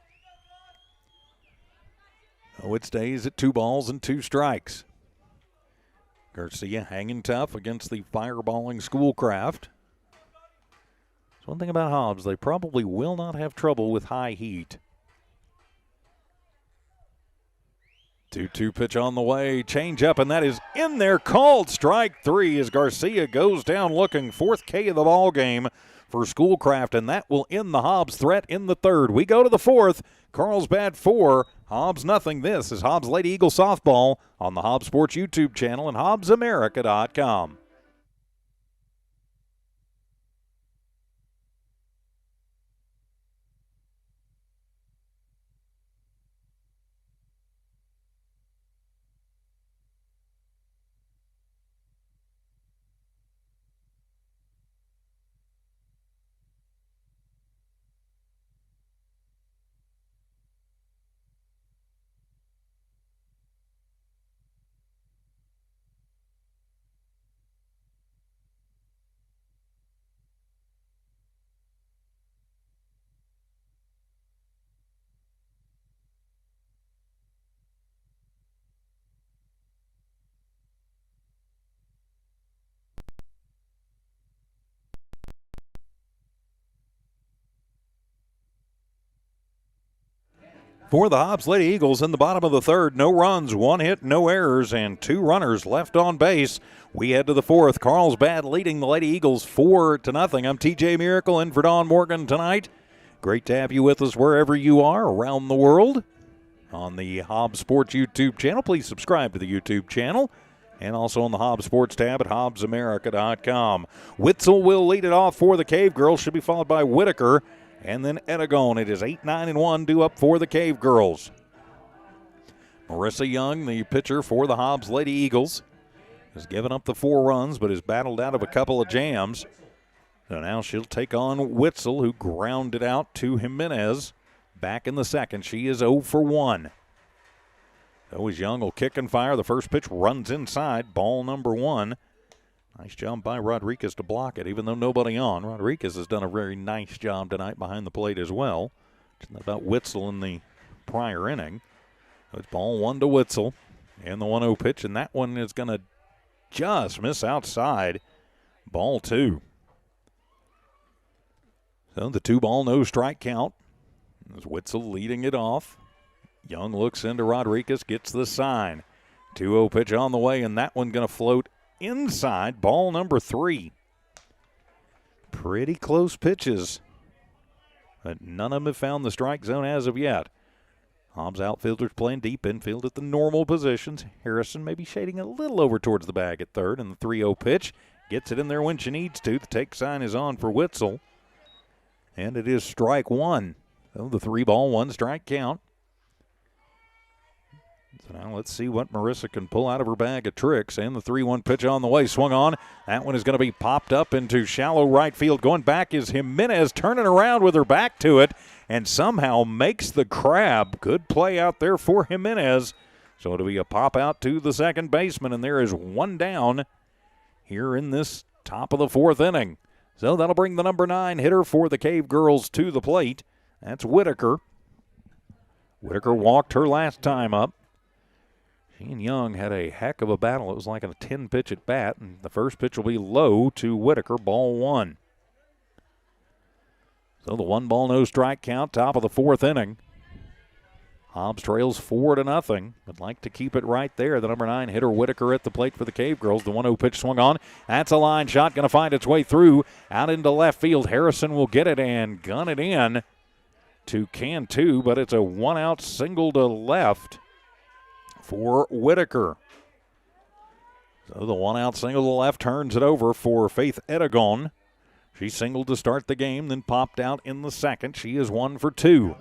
Oh, it stays at 2 strikes. Garcia hanging tough against the fireballing Schoolcraft. So one thing about Hobbs, they probably will not have trouble with high heat. 2-2 pitch on the way, change up, and that is in there, called strike 3 as Garcia goes down looking. 4th K of the ball game for Schoolcraft, and that will end the Hobbs threat in the 3rd. We go to the 4th, Carlsbad 4, Hobbs nothing. This is Hobbs Lady Eagle Softball on the Hobbs Sports YouTube channel and HobbsAmerica.com. For the Hobbs Lady Eagles in the bottom of the 3rd, no runs, 1 hit, no errors, and 2 runners left on base. We head to the 4th. Carlsbad leading the Lady Eagles 4-0. I'm TJ Miracle in for Don Morgan tonight. Great to have you with us wherever you are around the world on the Hobbs Sports YouTube channel. Please subscribe to the YouTube channel and also on the Hobbs Sports tab at HobbsAmerica.com. Witzel will lead it off for the Cavegirls. Should be followed by Whitaker. And then Aragon. It is 8-9-1 due up for the Cavegirls. Marissa Young, the pitcher for the Hobbs Lady Eagles, has given up the 4 runs but has battled out of a couple of jams. So now she'll take on Witzel, who grounded out to Jimenez back in the 2nd. She is 0 for 1. Always Young will kick and fire. The first pitch runs inside. Ball number 1. Nice job by Rodriguez to block it, even though nobody on. Rodriguez has done a very nice job tonight behind the plate as well. It's not about Witzel in the prior inning. It's ball 1 to Witzel. And the 1-0 pitch, and that one is going to just miss outside. Ball 2. So the 2-ball, no strike count. As Witzel leading it off. Young looks into Rodriguez, gets the sign. 2-0 pitch on the way, and that one going to float inside. Ball number 3. Pretty close pitches, but none of them have found the strike zone as of yet. Hobbs outfielders playing deep infield at the normal positions. Harrison maybe shading a little over towards the bag at third, and the 3-0 pitch gets it in there when she needs to. The take sign is on for Witzel, and it is strike 1. So the 3-ball, 1 strike count. So now let's see what Marissa can pull out of her bag of tricks. And the 3-1 pitch on the way, swung on. That one is going to be popped up into shallow right field. Going back is Jimenez, turning around with her back to it, and somehow makes the grab. Good play out there for Jimenez. So it'll be a pop out to the second baseman, and there is 1 down here in this top of the 4th inning. So that'll bring the number 9 hitter for the Cavegirls to the plate. That's Whitaker. Whitaker walked her last time up. She and Young had a heck of a battle. It was like a 10-pitch at bat, and the first pitch will be low to Whitaker, ball 1. So the 1-ball, no strike count, top of the 4th inning. Hobbs trails 4-0. Would like to keep it right there. The number 9 hitter, Whitaker, at the plate for the Cavegirls. The 1-0 pitch swung on. That's a line shot, going to find its way through. Out into left field. Harrison will get it and gun it in to Cantu, but it's a 1-out single to left for Whitaker. So the 1-out single to left turns it over for Faith Edegon. She singled to start the game, then popped out in the second. She is 1 for 2.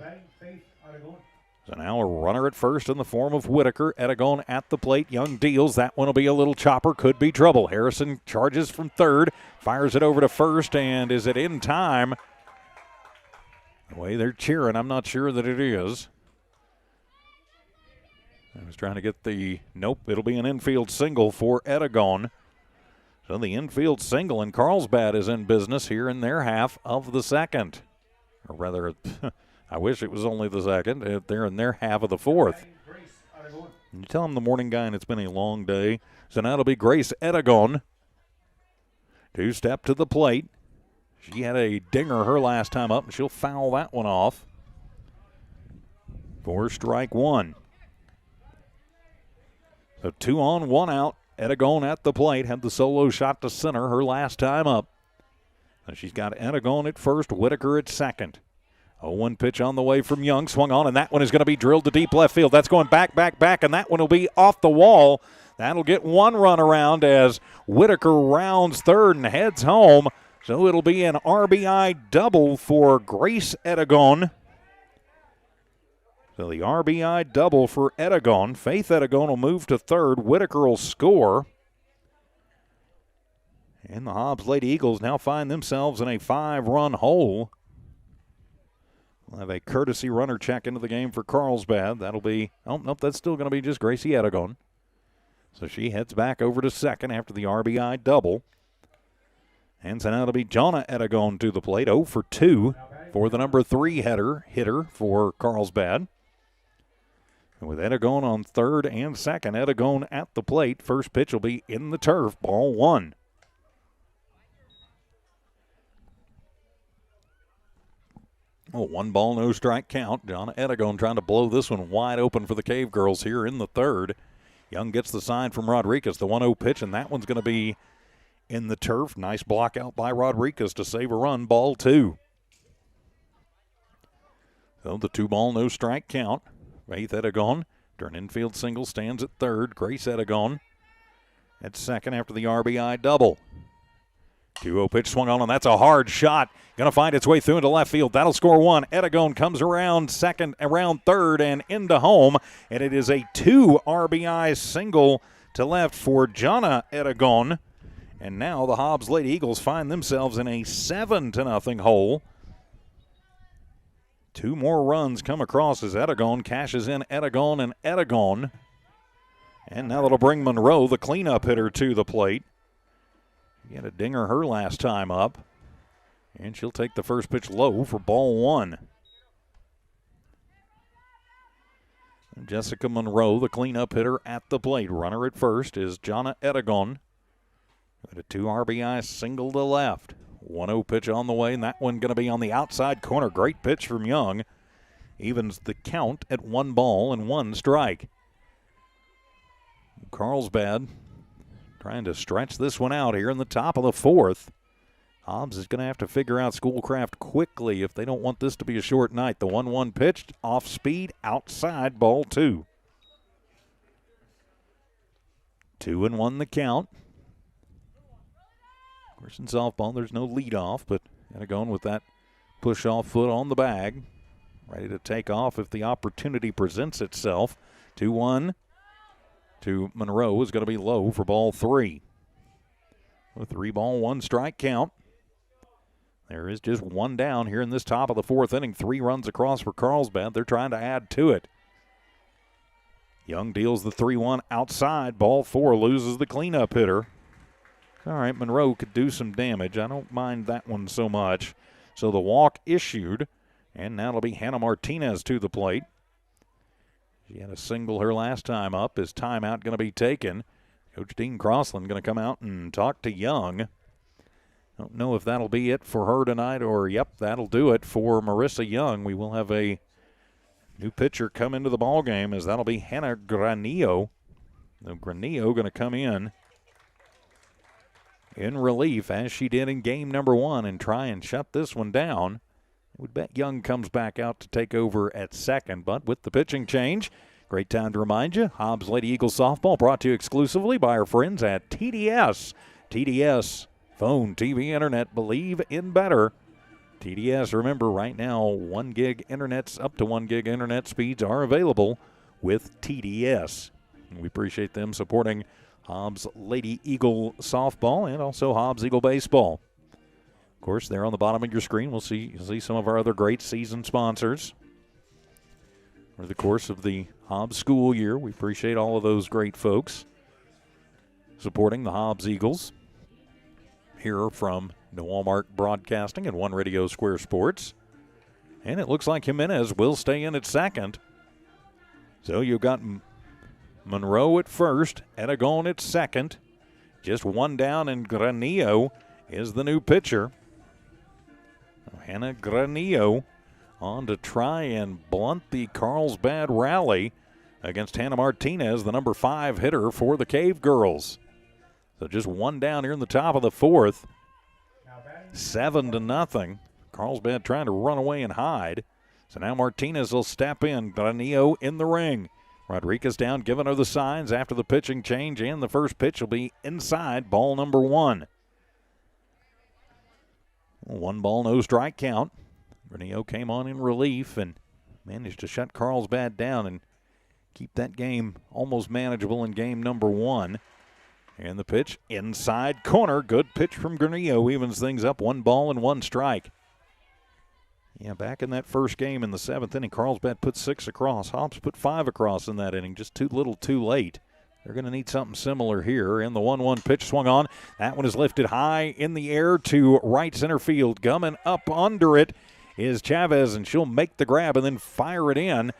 So now a runner at first in the form of Whitaker. Edegon at the plate. Young deals. That one will be a little chopper. Could be trouble. Harrison charges from third. Fires it over to first. And is it in time? The way they're cheering, I'm not sure that it is. I was trying to get the, nope, it'll be an infield single for Edegon. So the infield single, and Carlsbad is in business here in their half of the second. Or rather, I wish it was only the second. They're in their half of the 4th. And you tell them the morning guy, and it's been a long day. So now it'll be Grace Edegon. 2-step to the plate. She had a dinger her last time up, and she'll foul that one off for strike 1. So 2 on, 1 out. Edegon at the plate. Had the solo shot to center her last time up. So she's got Edegon at first, Whitaker at second. 0-1 pitch on the way from Young. Swung on, and that one is going to be drilled to deep left field. That's going back, and that one will be off the wall. That'll get 1 run around as Whitaker rounds third and heads home. So it'll be an RBI double for Grace Edegon. So the RBI double for Edegon. Faith Edegon will move to third. Whitaker will score. And the Hobbs Lady Eagles now find themselves in a 5-run hole. We'll have a courtesy runner check into the game for Carlsbad. That'll be, oh, nope, that's still going to be just Gracie Edegon. So she heads back over to second after the RBI double. And so now it'll be Jonna Edegon to the plate. 0 for 2 for the number 3 hitter for Carlsbad. And with Edegon on third and second, Edegon at the plate. First pitch will be in the turf, ball 1. Oh, 1-ball, no strike count. Jonna Edegon trying to blow this one wide open for the Cavegirls here in the third. Young gets the sign from Rodriguez, the 1-0 pitch, and that one's going to be in the turf. Nice block out by Rodriguez to save a run, ball 2. So the 2-ball, no strike count. Faith Edegon, turn infield single, stands at third. Grace Edegon at second after the RBI double. 2-0 pitch swung on, and that's a hard shot. Going to find its way through into left field. That'll score 1. Edegon comes around second, around third, and into home. And it is a 2 RBI single to left for Jonna Edegon. And now the Hobbs Lady Eagles find themselves in a 7-0 hole. 2 more runs come across as Edegon cashes in Edegon and Edegon. And now that'll bring Monroe, the cleanup hitter, to the plate. She had a dinger her last time up. And she'll take the first pitch low for ball one. And Jessica Monroe, the cleanup hitter at the plate. Runner at first is Jonna Edegon. With a 2 RBI single to left. 1-0 pitch on the way, and that one going to be on the outside corner. Great pitch from Young. Evens the count at 1 ball and 1 strike. Carlsbad trying to stretch this one out here in the top of the 4th. Hobbs is going to have to figure out Schoolcraft quickly if they don't want this to be a short night. The 1-1 pitched, off speed, outside, ball 2. 2-1 the count. Of course, in softball, there's no leadoff, but kind of going with that push-off foot on the bag. Ready to take off if the opportunity presents itself. 2-1 to Monroe is going to be low for ball 3. A 3-ball, 1 strike count. There is just 1 down here in this top of the 4th inning. 3 runs across for Carlsbad. They're trying to add to it. Young deals the 3-1 outside. Ball 4, loses the cleanup hitter. All right, Monroe could do some damage. I don't mind that one so much. So the walk issued, and now it'll be Hannah Martinez to the plate. She had a single her last time up. Is timeout going to be taken? Coach Dean Crossland going to come out and talk to Young. Don't know if that'll be it for her tonight or, yep, that'll do it for Marissa Young. We will have a new pitcher come into the ballgame as that'll be Hannah Granillo. Now Granillo going to come in relief as she did in game number 1 and try and shut this one down. We'd bet Young comes back out to take over at second, but with the pitching change, great time to remind you, Hobbs Lady Eagles softball brought to you exclusively by our friends at TDS. TDS, phone, TV, internet, believe in better. TDS, remember right now, 1 gig internets, up to 1 gig internet speeds are available with TDS. And we appreciate them supporting Hobbs Lady Eagle softball and also Hobbs Eagle baseball. Of course, there on the bottom of your screen, you'll see some of our other great season sponsors. Over the course of the Hobbs school year, we appreciate all of those great folks supporting the Hobbs Eagles. Here from Walmart Broadcasting and One Radio Square Sports. And it looks like Jimenez will stay in at second. So you've got Monroe at first, Edegon at second. Just 1 down, and Granillo is the new pitcher. Hannah Granillo on to try and blunt the Carlsbad rally against Hannah Martinez, the number 5 hitter for the Cavegirls. So just 1 down here in the top of the 4th. 7-0. Carlsbad trying to run away and hide. So now Martinez will step in. Granillo in the ring. Rodriguez down, giving her the signs after the pitching change, and the first pitch will be inside, ball number 1. 1 ball, no strike count. Granillo came on in relief and managed to shut Carlsbad down and keep that game almost manageable in game number 1. And the pitch inside corner. Good pitch from Granillo. Evens things up. 1 ball and 1 strike. Yeah, back in that first game in the 7th inning, Carlsbad put 6 across. Hobbs put 5 across in that inning. Just too little too late. They're going to need something similar here. And the 1-1 pitch swung on. That one is lifted high in the air to right center field. Coming up under it is Chavez, and she'll make the grab and then fire it in.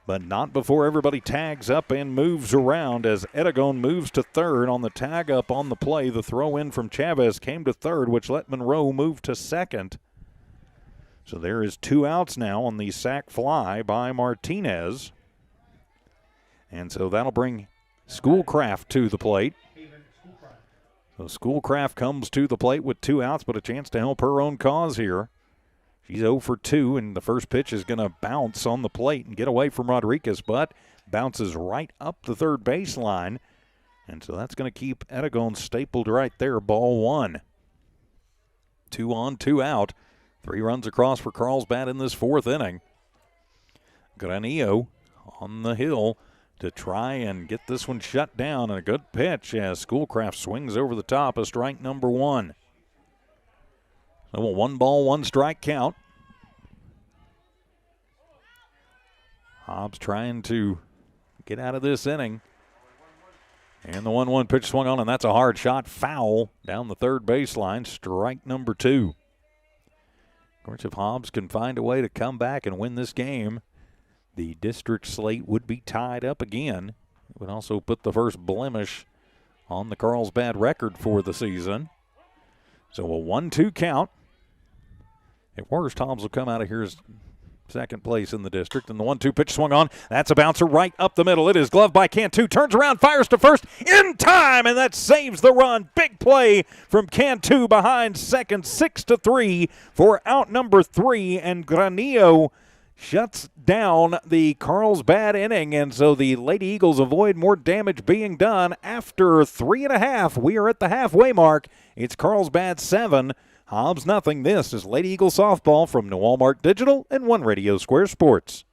But not before everybody tags up and moves around as Edegon moves to third on the tag up on the play. The throw in from Chavez came to third, which let Monroe move to second. So there is 2 outs now on the sac fly by Martinez. And so that'll bring Schoolcraft to the plate. So Schoolcraft comes to the plate with 2 outs, but a chance to help her own cause here. She's 0 for 2, and the first pitch is going to bounce on the plate and get away from Rodriguez, but bounces right up the third baseline. And so that's going to keep Edegon stapled right there, ball 1. 2 on, 2 out. 3 runs across for Carlsbad in this 4th inning. Granillo on the hill to try and get this one shut down. And a good pitch as Schoolcraft swings over the top of strike number 1. So a 1 ball, 1 strike count. Hobbs trying to get out of this inning And the 1-1 pitch swung on, and that's a hard shot. Foul down the third baseline. Strike number 2. Of course, if Hobbs can find a way to come back and win this game, the district slate would be tied up again. It would also put the first blemish on the Carlsbad record for the season. So a 1-2 count. At worst, Hobbs will come out of here as second place in the district. And the 1-2 pitch swung on. That's a bouncer right up the middle. It is gloved by Cantu. Turns around, fires to first in time, and that saves the run. Big play from Cantu behind second, 6-3 for out number 3. And Granillo shuts down the Carlsbad inning. And so the Lady Eagles avoid more damage being done after 3.5. We are at the halfway mark. It's Carlsbad 7. Hobbs nothing. This is Lady Eagle Softball from New Walmart Digital and One Radio Square Sports.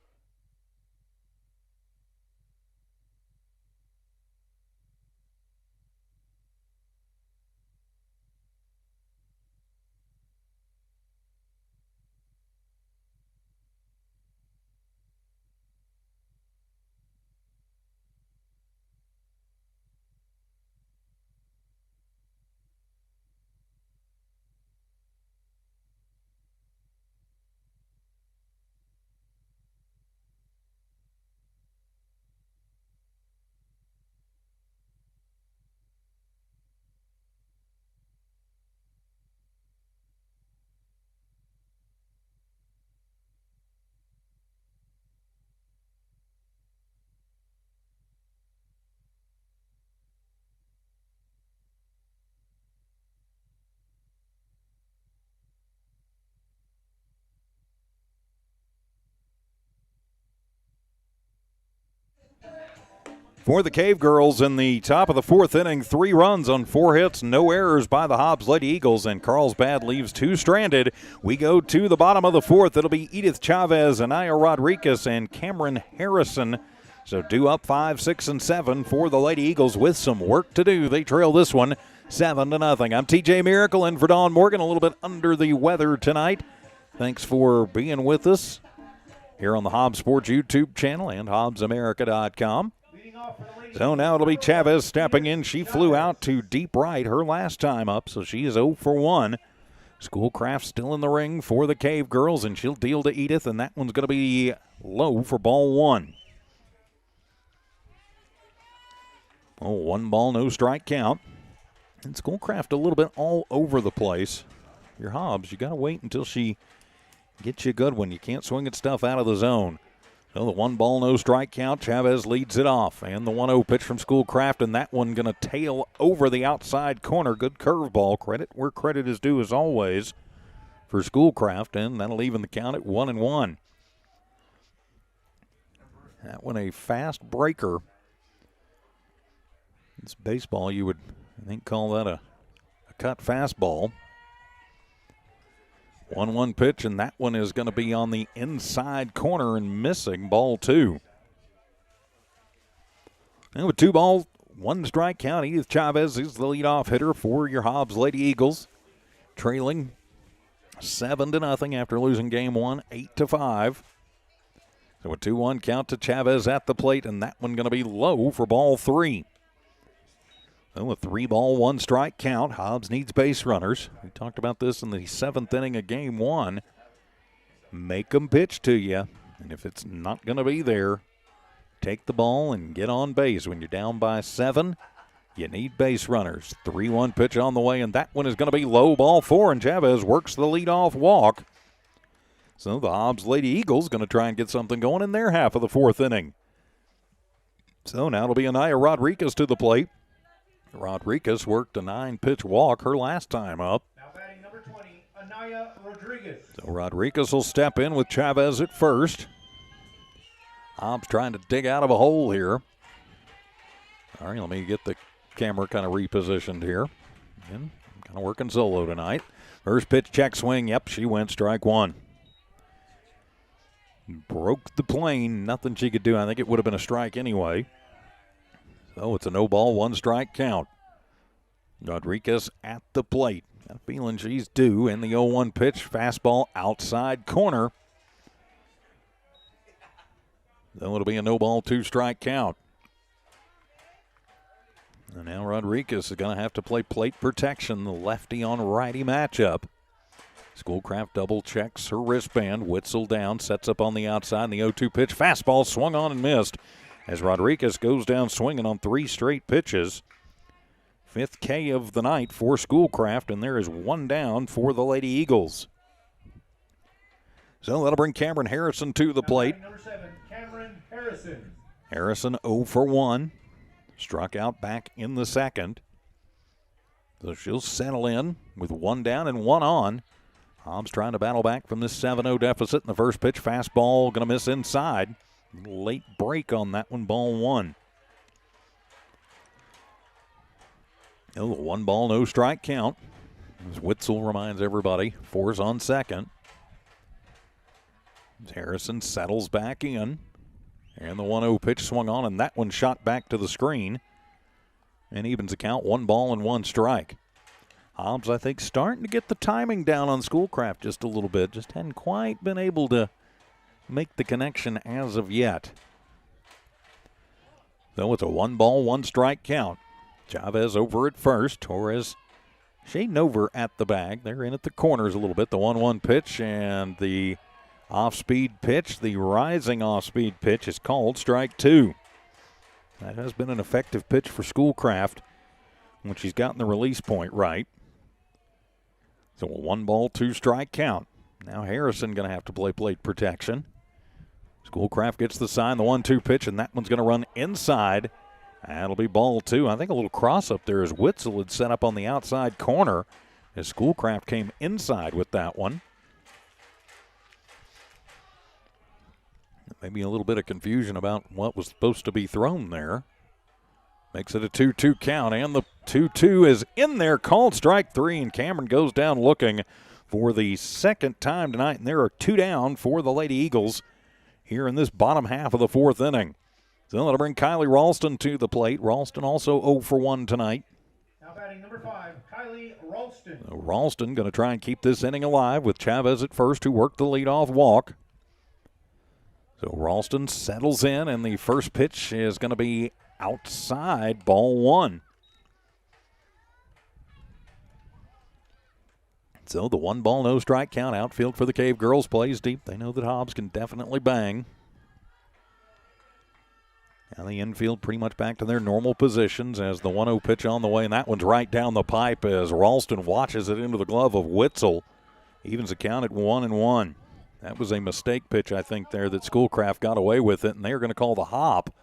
For the Cavegirls in the top of the 4th inning, 3 runs on 4 hits, no errors by the Hobbs Lady Eagles, and Carlsbad leaves 2 stranded. We go to the bottom of the 4th. It'll be Edith Chavez, Anaya Rodriguez, and Cameron Harrison. So due up 5, 6, and 7 for the Lady Eagles with some work to do. They trail this one 7-0. I'm TJ Miracle in for Dawn Morgan, a little bit under the weather tonight. Thanks for being with us here on the Hobbs Sports YouTube channel and HobbsAmerica.com. So now it'll be Chavez stepping in. She flew out to deep right her last time up, so she is 0 for 1. Schoolcraft still in the ring for the Cavegirls, and she'll deal to Edith, and that one's going to be low for ball 1. Oh, 1 ball, no strike count. And Schoolcraft a little bit all over the place. Your Hobbs, you got to wait until she gets you a good one. You can't swing at stuff out of the zone. So the 1 ball, no strike count. Chavez leads it off. And the 1-0 pitch from Schoolcraft, and that one going to tail over the outside corner. Good curveball. Credit where credit is due, as always, for Schoolcraft, and that'll even the count at 1-1. That one a fast breaker. It's baseball. You would, I think, call that a cut fastball. 1-1 pitch, and that one is going to be on the inside corner and missing, ball 2. And with 2 balls, 1 strike count, Edith Chavez is the leadoff hitter for your Hobbs Lady Eagles, trailing 7-0 after losing game 1, 8-5. So a 2-1 count to Chavez at the plate, and that one going to be low for ball 3. So a 3 ball, 1 strike count. Hobbs needs base runners. We talked about this in the 7th inning of game 1. Make them pitch to you. And if it's not going to be there, take the ball and get on base. When you're down by 7, you need base runners. 3-1 pitch on the way, and that one is going to be low, ball 4, and Chavez works the leadoff walk. So the Hobbs Lady Eagles going to try and get something going in their half of the 4th inning. So now it'll be Anaya Rodriguez to the plate. Rodriguez worked a 9-pitch walk her last time up. Now batting number 20, Anaya Rodriguez. So Rodriguez will step in with Chavez at first. Hobbs trying to dig out of a hole here. All right, let me get the camera kind of repositioned here. And I'm kind of working solo tonight. First pitch, check swing. Yep, she went strike 1. Broke the plane. Nothing she could do. I think it would have been a strike anyway. So it's a no ball, 1 strike count. Rodriguez at the plate. Got a feeling she's due in the 0-1 pitch. Fastball outside corner. Then it'll be a no ball, 2 strike count. And now Rodriguez is going to have to play plate protection, the lefty on righty matchup. Schoolcraft double checks her wristband. Witzel down, sets up on the outside, and the 0-2 pitch. Fastball swung on and missed as Rodriguez goes down swinging on 3 straight pitches. 5th K of the night for Schoolcraft, and there is 1 down for the Lady Eagles. So that'll bring Cameron Harrison to the plate. Number 7, Cameron Harrison. Harrison 0 for 1. Struck out back in the second. So she'll settle in with 1 down and 1 on. Hobbs trying to battle back from this 7-0 deficit in the first pitch. Fastball going to miss inside. Late break on that one, ball 1. Oh, 1 ball, no strike count. As Witzel reminds everybody, 4's on second. As Harrison settles back in. And the 1-0 pitch swung on, and that one shot back to the screen. And evens the count, 1 ball and 1 strike. Hobbs, I think, starting to get the timing down on Schoolcraft just a little bit. Just hadn't quite been able to make the connection as of yet. So it's a 1 ball, 1 strike count. Chavez over at first. Torres shading over at the bag. They're in at the corners a little bit. The 1-1 pitch and the off-speed pitch. The rising off-speed pitch is called strike 2. That has been an effective pitch for Schoolcraft when she's gotten the release point right. So a 1 ball, 2 strike count. Now Harrison going to have to play plate protection. Schoolcraft gets the sign, the 1-2 pitch, and that one's going to run inside. That'll be ball 2. I think a little cross up there as Witzel had set up on the outside corner as Schoolcraft came inside with that one. Maybe a little bit of confusion about what was supposed to be thrown there. Makes it a 2-2 count, and the 2-2 is in there, called strike 3, and Cameron goes down looking for the second time tonight, and there are 2 down for the Lady Eagles here in this bottom half of the 4th inning. So that'll bring Kylie Ralston to the plate. Ralston also 0 for 1 tonight. Now batting number 5, Kylie Ralston. So Ralston going to try and keep this inning alive with Chavez at first, who worked the leadoff walk. So Ralston settles in, and the first pitch is going to be outside, ball 1. So the 1 ball, no strike count. Outfield for the Cavegirls plays deep. They know that Hobbs can definitely bang. Now the infield pretty much back to their normal positions as the 1-0 pitch on the way, and that one's right down the pipe as Ralston watches it into the glove of Witzel. Evens the count at 1-1. That was a mistake pitch, I think, there that Schoolcraft got away with it, and they're going to call the hop.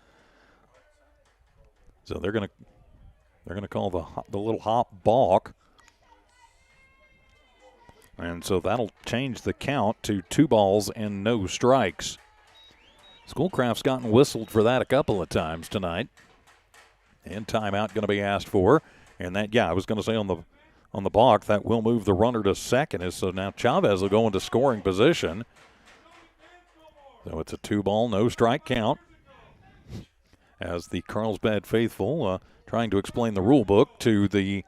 So they're going to call the little hop balk. And so that'll change the count to 2 balls and no strikes. Schoolcraft's gotten whistled for that a couple of times tonight. And timeout going to be asked for. And that, I was going to say on the balk, that will move the runner to second. So now Chavez will go into scoring position. So it's a 2 ball, no strike count. As the Carlsbad faithful trying to explain the rule book to the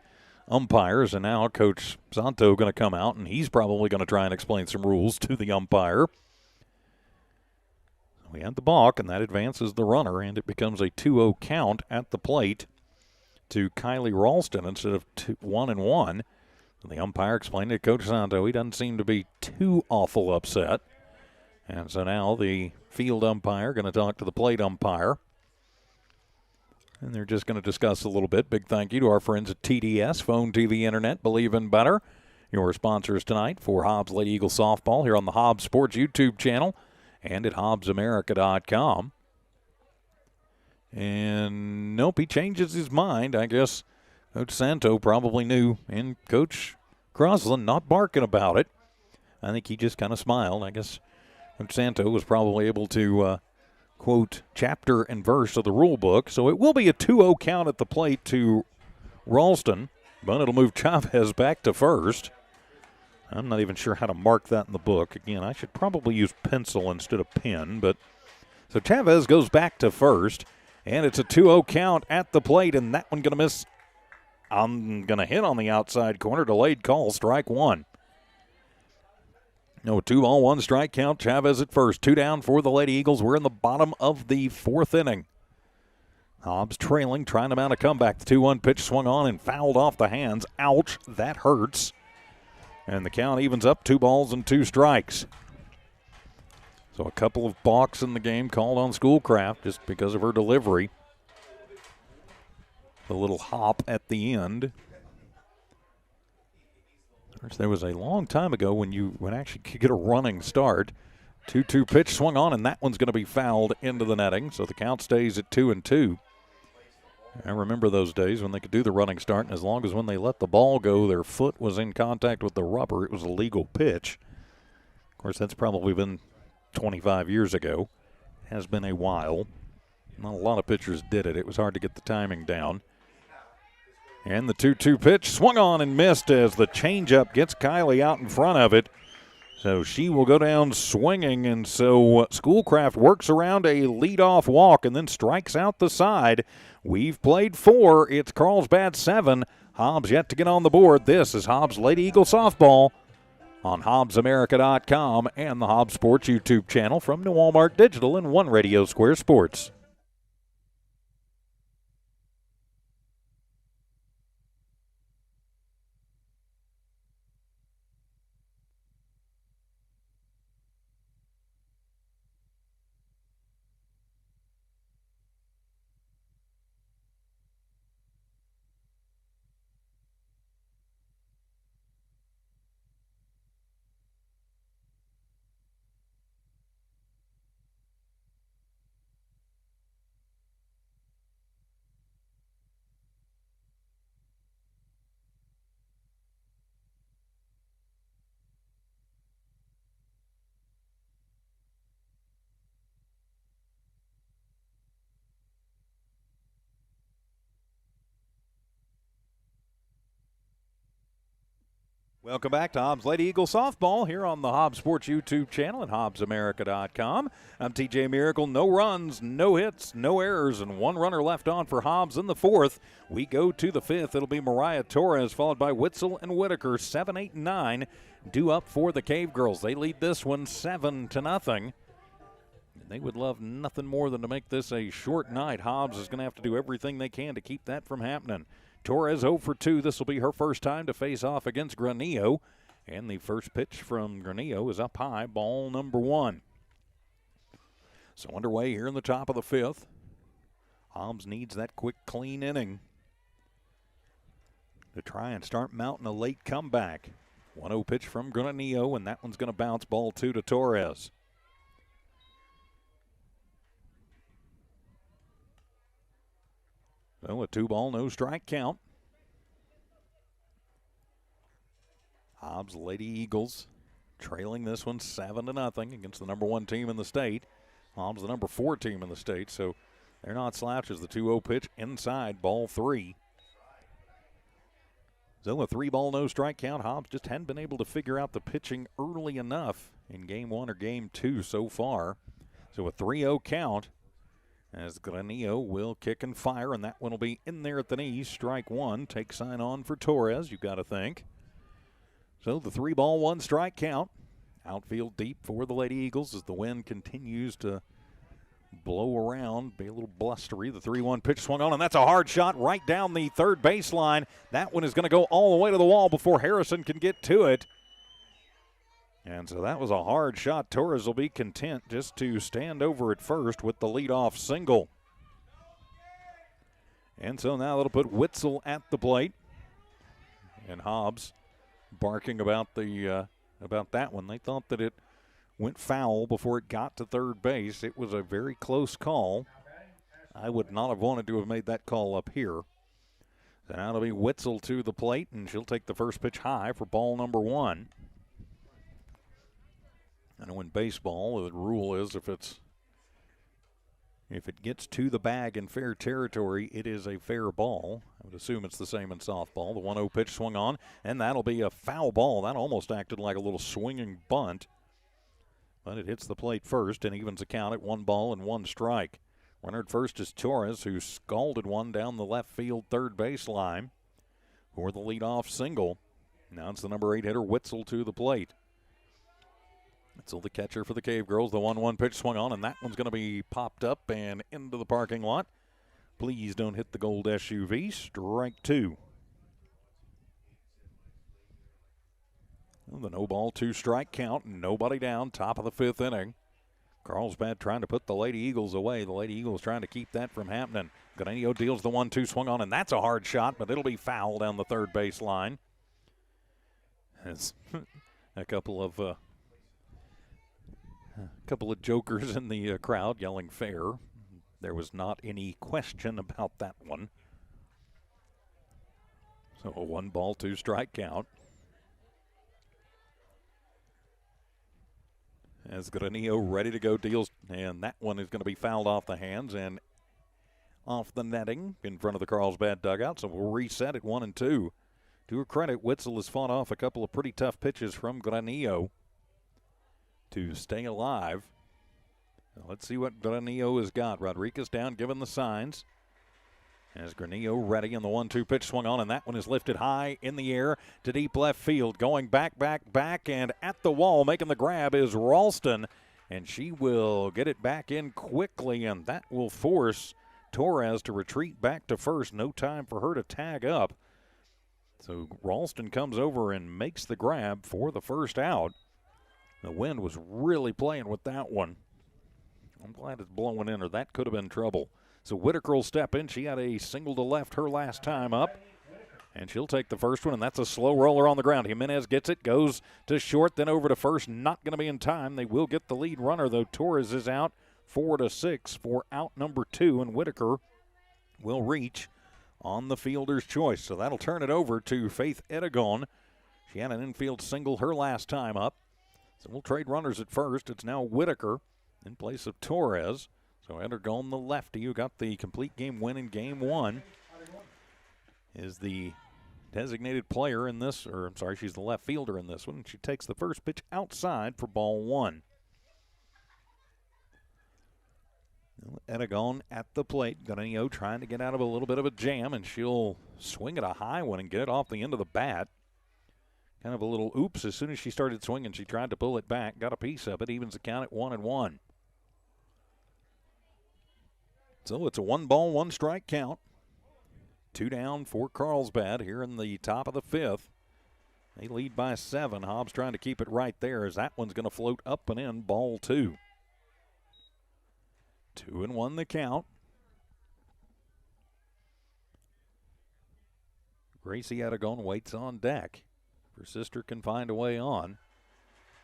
umpires. And now Coach Santo going to come out, and he's probably going to try and explain some rules to the umpire. We had the balk, and that advances the runner, and it becomes a 2-0 count at the plate to Kylie Ralston instead of 1-1. And the umpire explained to Coach Santo he doesn't seem to be too awful upset. And so now the field umpire going to talk to the plate umpire. And they're just going to discuss a little bit. Big thank you to our friends at TDS, Phone, TV, Internet, Believe in Better. Your sponsors tonight for Hobbs Lady Eagle Softball here on the Hobbs Sports YouTube channel and at HobbsAmerica.com. And nope, he changes his mind. I guess Coach Santo probably knew, and Coach Crosland not barking about it. I think he just kind of smiled. I guess Coach Santo was probably able to quote chapter and verse of the rule book. So it will be a 2-0 count at the plate to Ralston, but it'll move Chavez back to first. I'm not even sure how to mark that in the book. Again, I should probably use pencil instead of pen. But so Chavez goes back to first, and it's a 2-0 count at the plate, and that one going to miss. I'm going to hit on the outside corner. Delayed call, strike 1. No, 2 ball, 1 strike count. Chavez at first. 2 down for the Lady Eagles. We're in the bottom of the 4th inning. Hobbs trailing, trying to mount a comeback. The 2-1 pitch swung on and fouled off the hands. Ouch, that hurts. And the count evens up, 2 balls and 2 strikes. So a couple of balks in the game called on Schoolcraft just because of her delivery. The little hop at the end. There was a long time ago when you would actually get a running start. 2-2 pitch swung on, and that one's going to be fouled into the netting. So the count stays at 2-2. I remember those days when they could do the running start, and as long as when they let the ball go, their foot was in contact with the rubber, it was a legal pitch. Of course, that's probably been 25 years ago. It has been a while. Not a lot of pitchers did it. It was hard to get the timing down. And the 2-2 pitch swung on and missed as the changeup gets Kylie out in front of it. So she will go down swinging, and so Schoolcraft works around a leadoff walk and then strikes out the side. We've played 4. It's Carlsbad 7. Hobbs yet to get on the board. This is Hobbs Lady Eagle Softball on HobbsAmerica.com and the Hobbs Sports YouTube channel from New Walmart Digital and One Radio Square Sports. Welcome back to Hobbs Lady Eagle Softball here on the Hobbs Sports YouTube channel at HobbsAmerica.com. I'm TJ Miracle. No runs, no hits, no errors, and 1 runner left on for Hobbs in the 4th. We go to the 5th. It'll be Mariah Torres followed by Witzel and Whitaker. 7, 8, and 9 due up for the Cavegirls. They lead this one 7-0. They would love nothing more than to make this a short night. Hobbs is going to have to do everything they can to keep that from happening. Torres 0 for 2. This will be her first time to face off against Granillo. And the first pitch from Granillo is up high, ball number 1. So underway here in the top of the 5th. Hobbs needs that quick, clean inning to try and start mounting a late comeback. 1-0 pitch from Granillo, and that one's going to bounce, ball 2 to Torres. So a 2-ball, no strike count. Hobbs Lady Eagles trailing this one 7-0 against the number 1 team in the state. Hobbs the number 4 team in the state, so they're not slouches. The 2-0 pitch inside, ball 3. So a 3-ball, no strike count. Hobbs just hadn't been able to figure out the pitching early enough in game 1 or game 2 so far. So a 3-0 count. As Granillo will kick and fire, and that one will be in there at the knees. Strike 1. Take sign on for Torres, you've got to think. So the 3-ball, 1 strike count. Outfield deep for the Lady Eagles as the wind continues to blow around, be a little blustery. The 3-1 pitch swung on, and that's a hard shot right down the third baseline. That one is going to go all the way to the wall before Harrison can get to it. And so that was a hard shot. Torres will be content just to stand over at first with the leadoff single. And so now that'll put Witzel at the plate. And Hobbs barking about that one. They thought that it went foul before it got to third base. It was a very close call. I would not have wanted to have made that call up here. So now it'll be Witzel to the plate, and she'll take the first pitch high for ball number 1. I know in baseball, the rule is if it gets to the bag in fair territory, it is a fair ball. I would assume it's the same in softball. The 1-0 pitch swung on, and that'll be a foul ball. That almost acted like a little swinging bunt. But it hits the plate first and evens the count at 1 ball and 1 strike. Runner at first is Torres, who scalded one down the left field third baseline for the leadoff single. Now it's the number 8 hitter Witzel to the plate. Witzel the catcher for the Cavegirls. The 1-1 pitch swung on, and that one's going to be popped up and into the parking lot Please don't hit the gold SUV. Strike 2. Well, the no ball, 2 strike count. Nobody down. Top of the 5th inning. Carlsbad trying to put the Lady Eagles away. The Lady Eagles trying to keep that from happening. Granillo deals the 1-2 swung on, and that's a hard shot, but it'll be foul down the third base line. As a couple of jokers in the crowd yelling fair. There was not any question about that one. So a 1 ball, 2 strike count. As Granillo ready to go deals, and that one is going to be fouled off the hands and off the netting in front of the Carlsbad dugout. So we'll reset at 1-2. To her credit, Witzel has fought off a couple of pretty tough pitches from Granillo to stay alive. Now let's see what Granillo has got. Rodriguez down, giving the signs. As Granillo ready, and the 1-2 pitch swung on, and that one is lifted high in the air to deep left field. Going back, and at the wall, making the grab is Ralston, and she will get it back in quickly, and that will force Torres to retreat back to first. No time for her to tag up. So Ralston comes over and makes the grab for the first out. The wind was really playing with that one. I'm glad it's blowing in, or that could have been trouble. So Whitaker will step in. She had a single to left her last time up. And she'll take the first one, and that's a slow roller on the ground. Jimenez gets it, goes to short, then over to first. Not going to be in time. They will get the lead runner, though. Torres is out 4-6 for out number 2, and Whitaker will reach on the fielder's choice. So that'll turn it over to Faith Edegon. She had an infield single her last time up. So we'll trade runners at first. It's now Whitaker in place of Torres. So Edegon, the lefty, who got the complete game win in game 1, is the designated player in this, or I'm sorry, she's the left fielder in this one. She takes the first pitch outside for ball 1. Edegon at the plate. Granillo trying to get out of a little bit of a jam, and she'll swing at a high one and get it off the end of the bat. Kind of a little oops. As soon as she started swinging, she tried to pull it back, got a piece of it, evens the count at 1-1. So it's a 1-ball, 1 strike count. 2 down for Carlsbad here in the top of the 5th. They lead by 7. Hobbs trying to keep it right there as that one's going to float up and in, ball 2. 2-1 the count. Gracie Edegon waits on deck. Her sister can find a way on.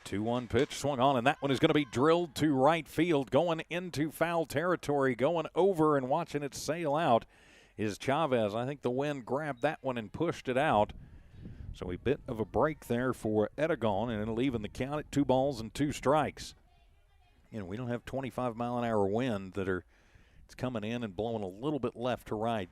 2-1 pitch swung on, and that one is going to be drilled to right field, going into foul territory, going over and watching it sail out is Chavez. I think the wind grabbed that one and pushed it out. So a bit of a break there for Edegon, and it'll even the count at 2 balls and 2 strikes. You know, we don't have 25-mile-an-hour wind that it's coming in and blowing a little bit left to right.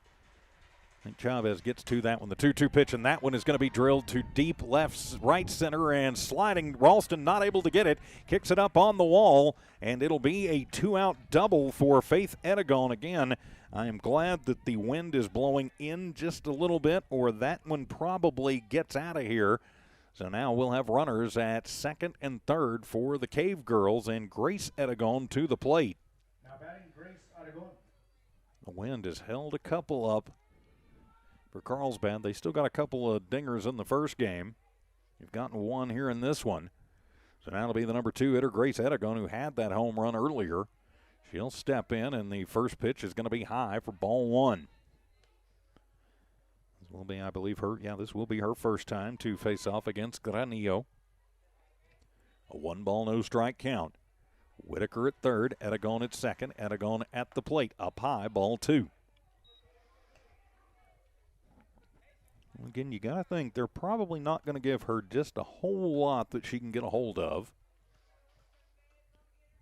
I think Chavez gets to that one. The 2-2 pitch, and that one is going to be drilled to deep left, right center, and sliding. Ralston not able to get it. Kicks it up on the wall, and it'll be a 2-out double for Faith Edegon. Again, I am glad that the wind is blowing in just a little bit, or that one probably gets out of here. So now we'll have runners at second and third for the Cavegirls, and Grace Edegon to the plate. Now batting, Grace Edegon. The wind has held a couple up for Carlsbad. They still got a couple of dingers in the first game. You've gotten one here in this one. So now it'll be the number 2 hitter, Grace Edegon, who had that home run earlier. She'll step in, and the first pitch is going to be high for ball 1. This will be, I believe, this will be her first time to face off against Granillo. A 1-ball, no strike count. Whitaker at third, Edegon at second, Edegon at the plate, up high, ball 2. Again, you got to think they're probably not going to give her just a whole lot that she can get a hold of.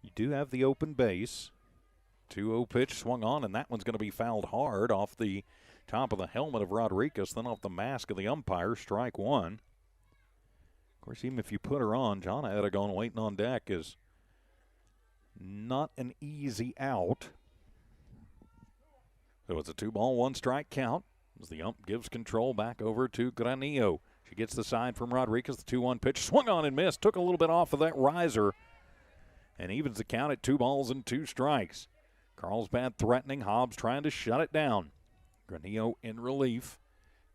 You do have the open base. 2-0 pitch swung on, and that one's going to be fouled hard off the top of the helmet of Rodriguez, then off the mask of the umpire, strike 1. Of course, even if you put her on, Jonna Edegon waiting on deck is not an easy out. So it's a 2-ball, 1 strike count. As the ump gives control back over to Granillo. She gets the sign from Rodriguez. The 2-1 pitch swung on and missed. Took a little bit off of that riser. And evens the count at 2 balls and 2 strikes. Carlsbad threatening, Hobbs trying to shut it down. Granillo in relief.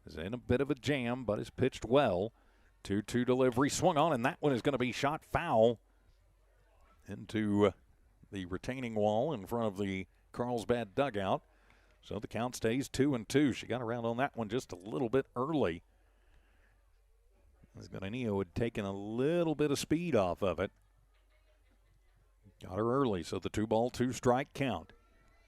Is in a bit of a jam, but has pitched well. 2-2 delivery swung on, and that one is going to be shot foul into the retaining wall in front of the Carlsbad dugout. So the count stays 2-2. She got around on that one just a little bit early. As Granillo had taken a little bit of speed off of it. Got her early, so the 2-ball, 2-strike count.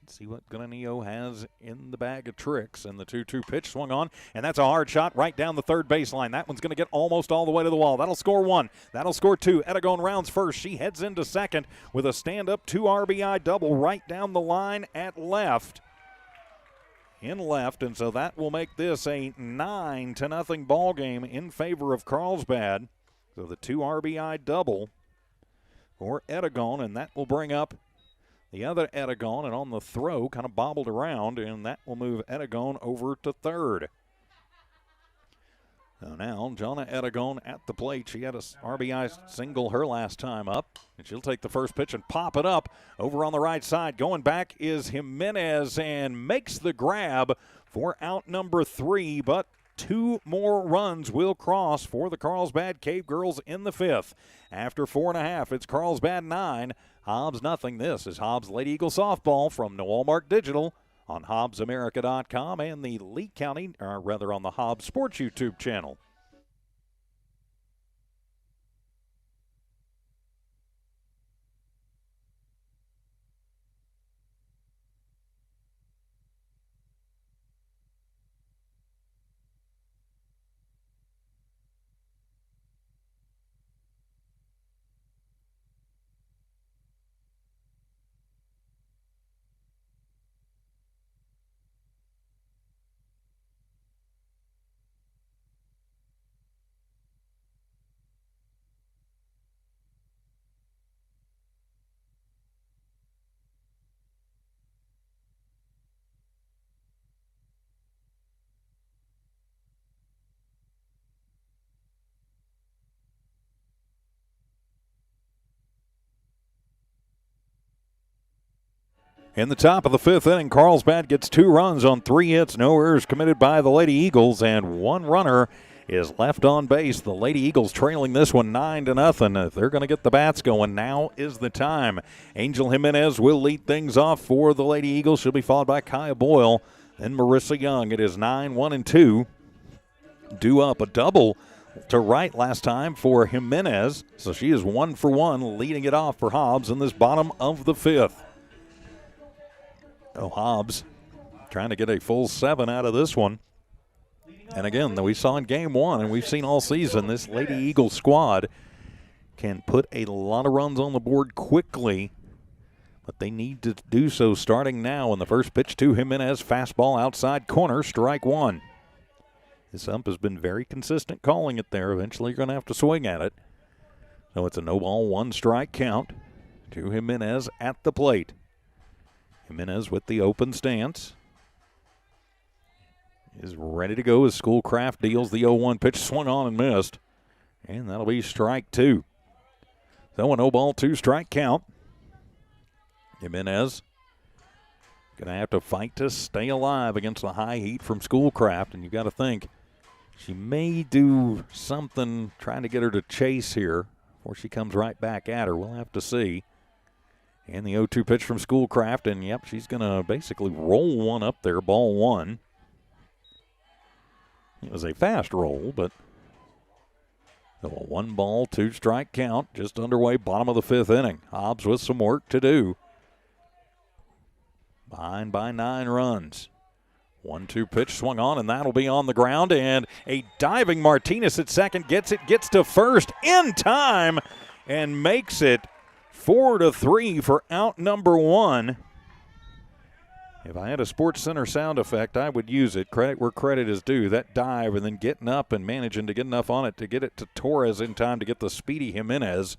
Let's see what Granillo has in the bag of tricks. And the 2-2 pitch swung on, and that's a hard shot right down the third baseline. That one's going to get almost all the way to the wall. That'll score one. That'll score two. Eragon rounds first. She heads into second with a stand-up 2 RBI double right down the line at left. In left, and so that will make this a 9-0 ball game in favor of Carlsbad. So the 2 RBI double for Eragon, and that will bring up the other Eragon, and on the throw, kind of bobbled around, and that will move Eragon over to third. So now, Jonna Eragon at the plate. She had a RBI single her last time up, and she'll take the first pitch and pop it up over on the right side. Going back is Jimenez, and makes the grab for out number 3, but 2 more runs will cross for the Carlsbad Cavegirls in the 5th. After 4.5, it's Carlsbad 9, Hobbs nothing. This is Hobbs Lady Eagle Softball from Noelmark Digital on HobbsAmerica.com and the Lee County, or rather on the Hobbs Sports YouTube channel. In the top of the 5th inning, Carlsbad gets 2 runs on 3 hits, no errors committed by the Lady Eagles, and 1 runner is left on base. The Lady Eagles trailing this one 9-0. If they're going to get the bats going, now is the time. Angel Jimenez will lead things off for the Lady Eagles. She'll be followed by Kaya Boyle, then Marissa Young. It is 9-1-2. Due up a double to right last time for Jimenez, so she is 1 for 1, leading it off for Hobbs in this bottom of the 5th. Hobbs trying to get a full 7 out of this one. And again, we saw in game 1, and we've seen all season, this Lady Eagle squad can put a lot of runs on the board quickly, but they need to do so starting now. In the first pitch to Jimenez, fastball outside corner, strike 1. This ump has been very consistent calling it there. Eventually you're going to have to swing at it. So it's a no ball, 1 strike count to Jimenez at the plate. Jimenez with the open stance is ready to go as Schoolcraft deals the 0-1 pitch, swung on and missed. And that'll be strike 2. So a no ball, 2 strike count. Jimenez going to have to fight to stay alive against the high heat from Schoolcraft. And you've got to think she may do something trying to get her to chase here before she comes right back at her. We'll have to see. And the 0-2 pitch from Schoolcraft, and yep, she's going to basically roll one up there, ball 1. It was a fast roll, but a 1 ball, 2 strike count, just underway, bottom of the 5th inning. Hobbs with some work to do. Behind by 9 runs. 1-2 pitch swung on, and that'll be on the ground, and a diving Martinez at second gets to first in time, and makes it 4-3 for out number 1. If I had a Sports Center sound effect, I would use it. Credit where credit is due. That dive and then getting up and managing to get enough on it to get it to Torres in time to get the speedy Jimenez.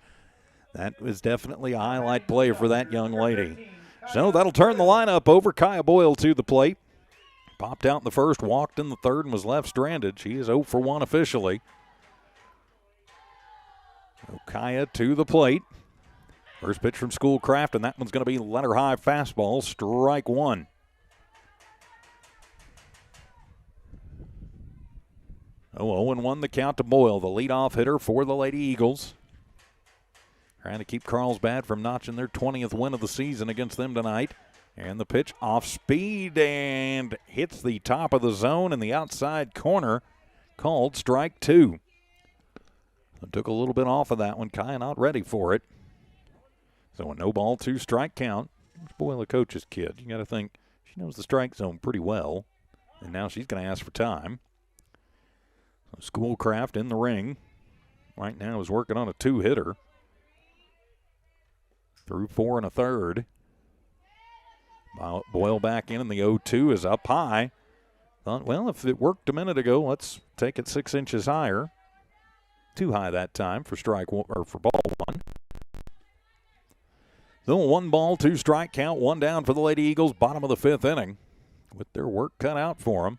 That was definitely a highlight play for that young lady. So that'll turn the lineup over. Kaya Boyle to the plate. Popped out in the first, walked in the third, and was left stranded. She is 0 for 1 officially. So Kaya to the plate. First pitch from Schoolcraft, and that one's going to be letter high fastball, strike one. Oh, 0-1 the count to Boyle, the leadoff hitter for the Lady Eagles. Trying to keep Carlsbad from notching their 20th win of the season against them tonight. And the pitch off speed and hits the top of the zone in the outside corner, called strike two. It took a little bit off of that one. Kai not ready for it. So a no ball, 2 strike count. Boyle, a coach's kid. You got to think she knows the strike zone pretty well. And now she's going to ask for time. So Schoolcraft in the ring. Right now is working on a 2-hitter. Through 4 1/3. Boyle back in, and the 0-2 is up high. Thought, well, if it worked a minute ago, let's take it 6 inches higher. Too high that time for strike one, or for ball one. So 1 ball, 2 strike count, 1 down for the Lady Eagles, bottom of the 5th inning, with their work cut out for them.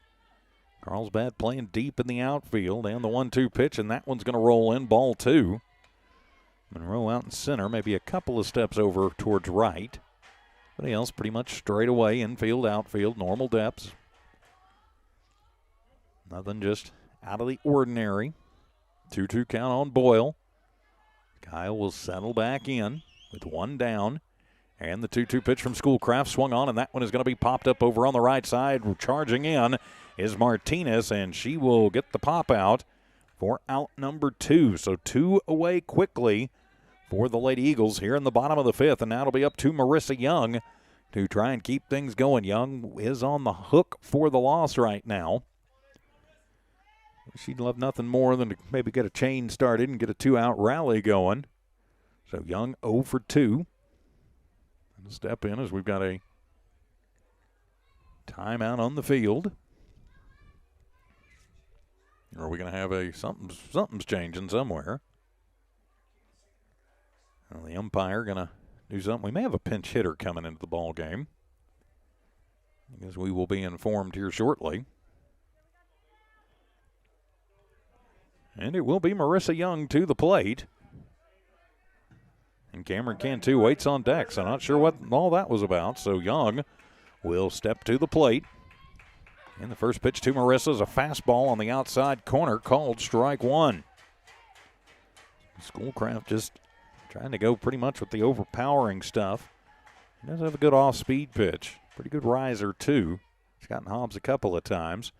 Carlsbad playing deep in the outfield, and the 1-2 pitch, and that one's going to roll in, ball 2. Monroe out in center, maybe a couple of steps over towards right. Everybody else pretty much straight away, infield, outfield, normal depths. Nothing just out of the ordinary. 2-2 count on Boyle. Kyle will settle back in with 1 down. And the 2-2 pitch from Schoolcraft swung on, and that one is going to be popped up over on the right side. Charging in is Martinez, and she will get the pop out for out number 2. So 2 away quickly for the Lady Eagles here in the bottom of the 5th. And now it'll be up to Marissa Young to try and keep things going. Young is on the hook for the loss right now. She'd love nothing more than to maybe get a chain started and get a 2-out rally going. So Young 0 for 2. And step in as we've got a timeout on the field. Or are we going to have a something's changing somewhere? Well, the umpire going to do something. We may have a pinch hitter coming into the ball game, as we will be informed here shortly. And it will be Marissa Young to the plate. And Cameron Cantu waits on deck, so not sure what all that was about. So Young will step to the plate. And the first pitch to Marissa is a fastball on the outside corner, called strike one. Schoolcraft just trying to go pretty much with the overpowering stuff. He does have a good off-speed pitch. Pretty good riser, too. He's gotten Hobbs a couple of times.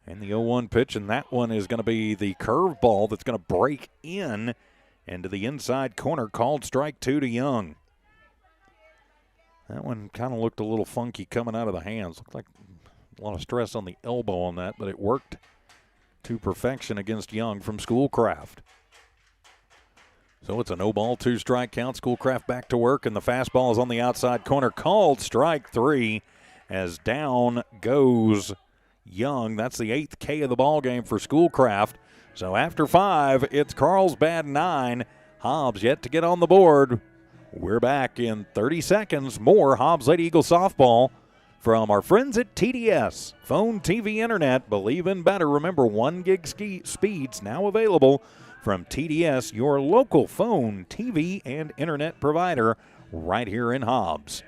And the 0-1 pitch, and that one is going to be the curveball that's going to break in into the inside corner, called strike two to Young. That one kind of looked a little funky coming out of the hands. Looked like a lot of stress on the elbow on that, but it worked to perfection against Young from Schoolcraft. So it's a no ball, 2 strike count. Schoolcraft back to work, and the fastball is on the outside corner, called strike 3 as down goes Young. That's the 8th K of the ball game for Schoolcraft. So after 5, it's Carlsbad 9. Hobbs yet to get on the board. We're back in 30 seconds. More Hobbs Lady Eagle softball from our friends at TDS. Phone, TV, internet. Believe in better. Remember, 1 gig speeds now available from TDS, your local phone, TV, and internet provider right here in Hobbs.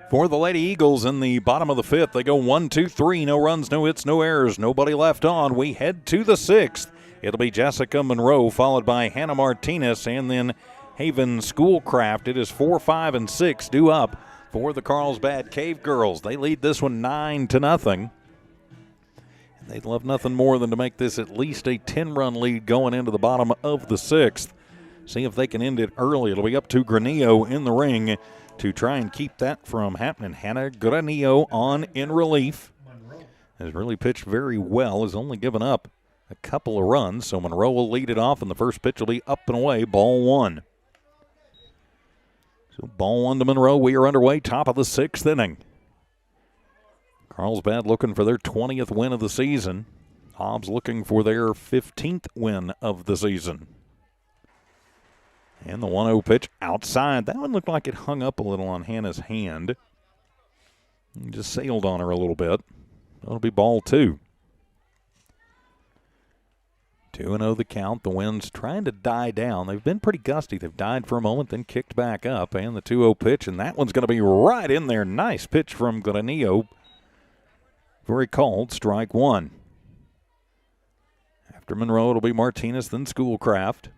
For the Lady Eagles in the bottom of the 5th, they go 1, 2, 3, no runs, no hits, no errors, nobody left on. We head to the 6th. It'll be Jessica Monroe, followed by Hannah Martinez, and then Haven Schoolcraft. It is 4, 5, and 6 due up for the Carlsbad Cavegirls. They lead this one 9-0. And they'd love nothing more than to make this at least a 10-run lead going into the bottom of the 6th. See if they can end it early. It'll be up to Granillo in the ring to try and keep that from happening. Hannah Granillo on in relief. has really pitched very well, has only given up a couple of runs. So Monroe will lead it off, and the first pitch will be up and away, ball one. So ball one to Monroe. We are underway, top of the sixth inning. Carlsbad looking for their 20th win of the season. Hobbs looking for their 15th win of the season. And the 1-0 pitch outside. That one looked like it hung up a little on Hannah's hand. And just sailed on her a little bit. That'll be ball two. 2-0 the count. The wind's trying to die down. They've been pretty gusty. They've died for a moment, then kicked back up. And the 2-0 pitch, and that one's going to be right in there. Nice pitch from Granillo. Very called, strike one. After Monroe, it'll be Martinez, then Schoolcraft.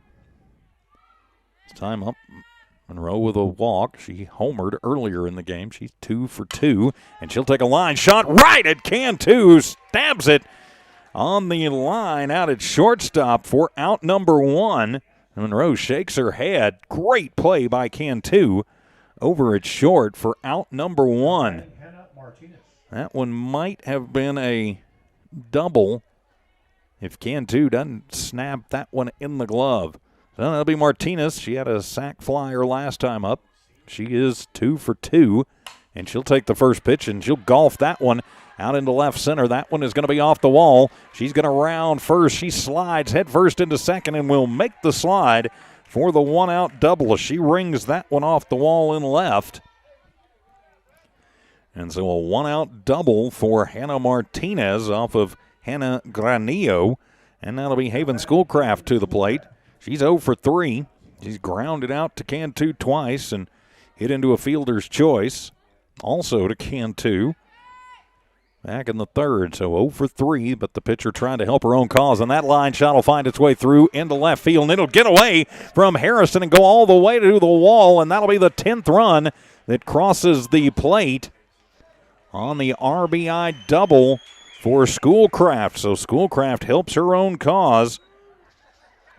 It's time up. Monroe with a walk. She homered earlier in the game. She's 2 for 2, and she'll take a line shot right at Cantu. Stabs it on the line out at shortstop for out number one. Monroe shakes her head. Great play by Cantu over at short for out number one. That one might have been a double if Cantu doesn't snap that one in the glove. So that'll be Martinez. She had a sac flyer last time up. She is 2 for 2, and she'll take the first pitch, and she'll golf that one out into left center. That one is going to be off the wall. She's going to round first. She slides head first into second and will make the slide for the one-out double. She rings that one off the wall in left. And so a one-out double for Hannah Martinez off of Hannah Granillo. And that'll be Haven Schoolcraft to the plate. She's 0 for 3. She's grounded out to Cantu twice and hit into a fielder's choice. Also to Cantu back in the third. So 0 for 3, but the pitcher trying to help her own cause. And that line shot will find its way through into left field. And it'll get away from Harrison and go all the way to the wall. And that'll be the 10th run that crosses the plate on the RBI double for Schoolcraft. So Schoolcraft helps her own cause.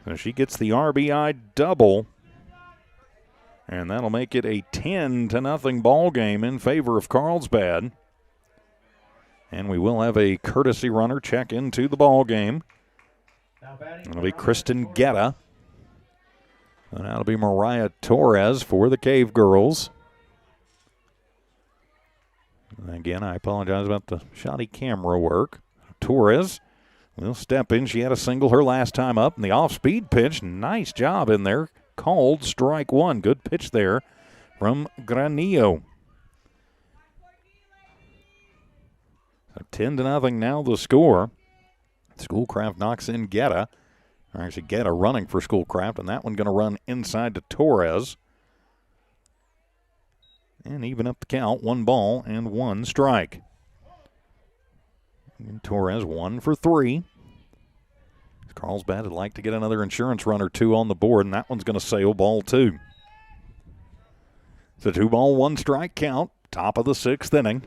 So she gets the RBI double. And that'll make it a 10-0 ball game in favor of Carlsbad. And we will have a courtesy runner check into the ball game. It'll be Kristen Guetta. And that'll be Mariah Torres for the Cavegirls. Again, I apologize about the shoddy camera work. Torres will step in. She had a single her last time up. And the off-speed pitch, nice job in there. Called strike one. Good pitch there from Granillo. So 10-0 now the score. Schoolcraft knocks in Guetta. Or actually, Guetta running for Schoolcraft, and that one going to run inside to Torres. And even up the count, 1 ball and 1 strike. And Torres 1 for 3. Carlsbad would like to get another insurance run or two on the board, and that one's going to sail ball 2. It's a 2-ball, 1 strike count, top of the 6th inning.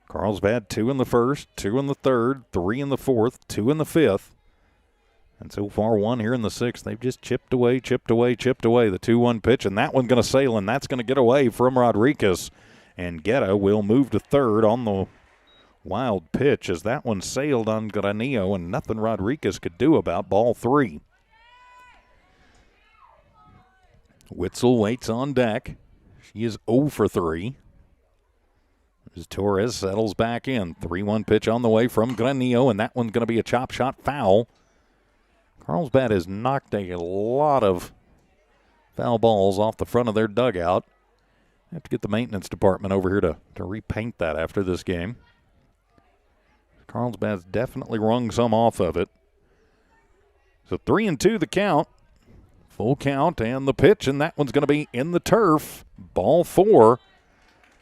Carlsbad 2 in the first, 2 in the third, 3 in the fourth, 2 in the fifth. And so far, 1 here in the 6th. They've just chipped away. The 2-1 pitch, and that one's going to sail, and that's going to get away from Rodriguez. And Guetta will move to third on the wild pitch as that one sailed on Granillo, and nothing Rodriguez could do about ball 3. Witzel waits on deck. She is 0 for 3. As Torres settles back in. 3-1 pitch on the way from Granillo, and that one's going to be a chop shot foul. Carlsbad has knocked a lot of foul balls off the front of their dugout. I have to get the maintenance department over here to repaint that after this game. Carlsbad's definitely wrung some off of it. So 3-2 the count. Full count and the pitch, and that one's going to be in the turf. Ball 4.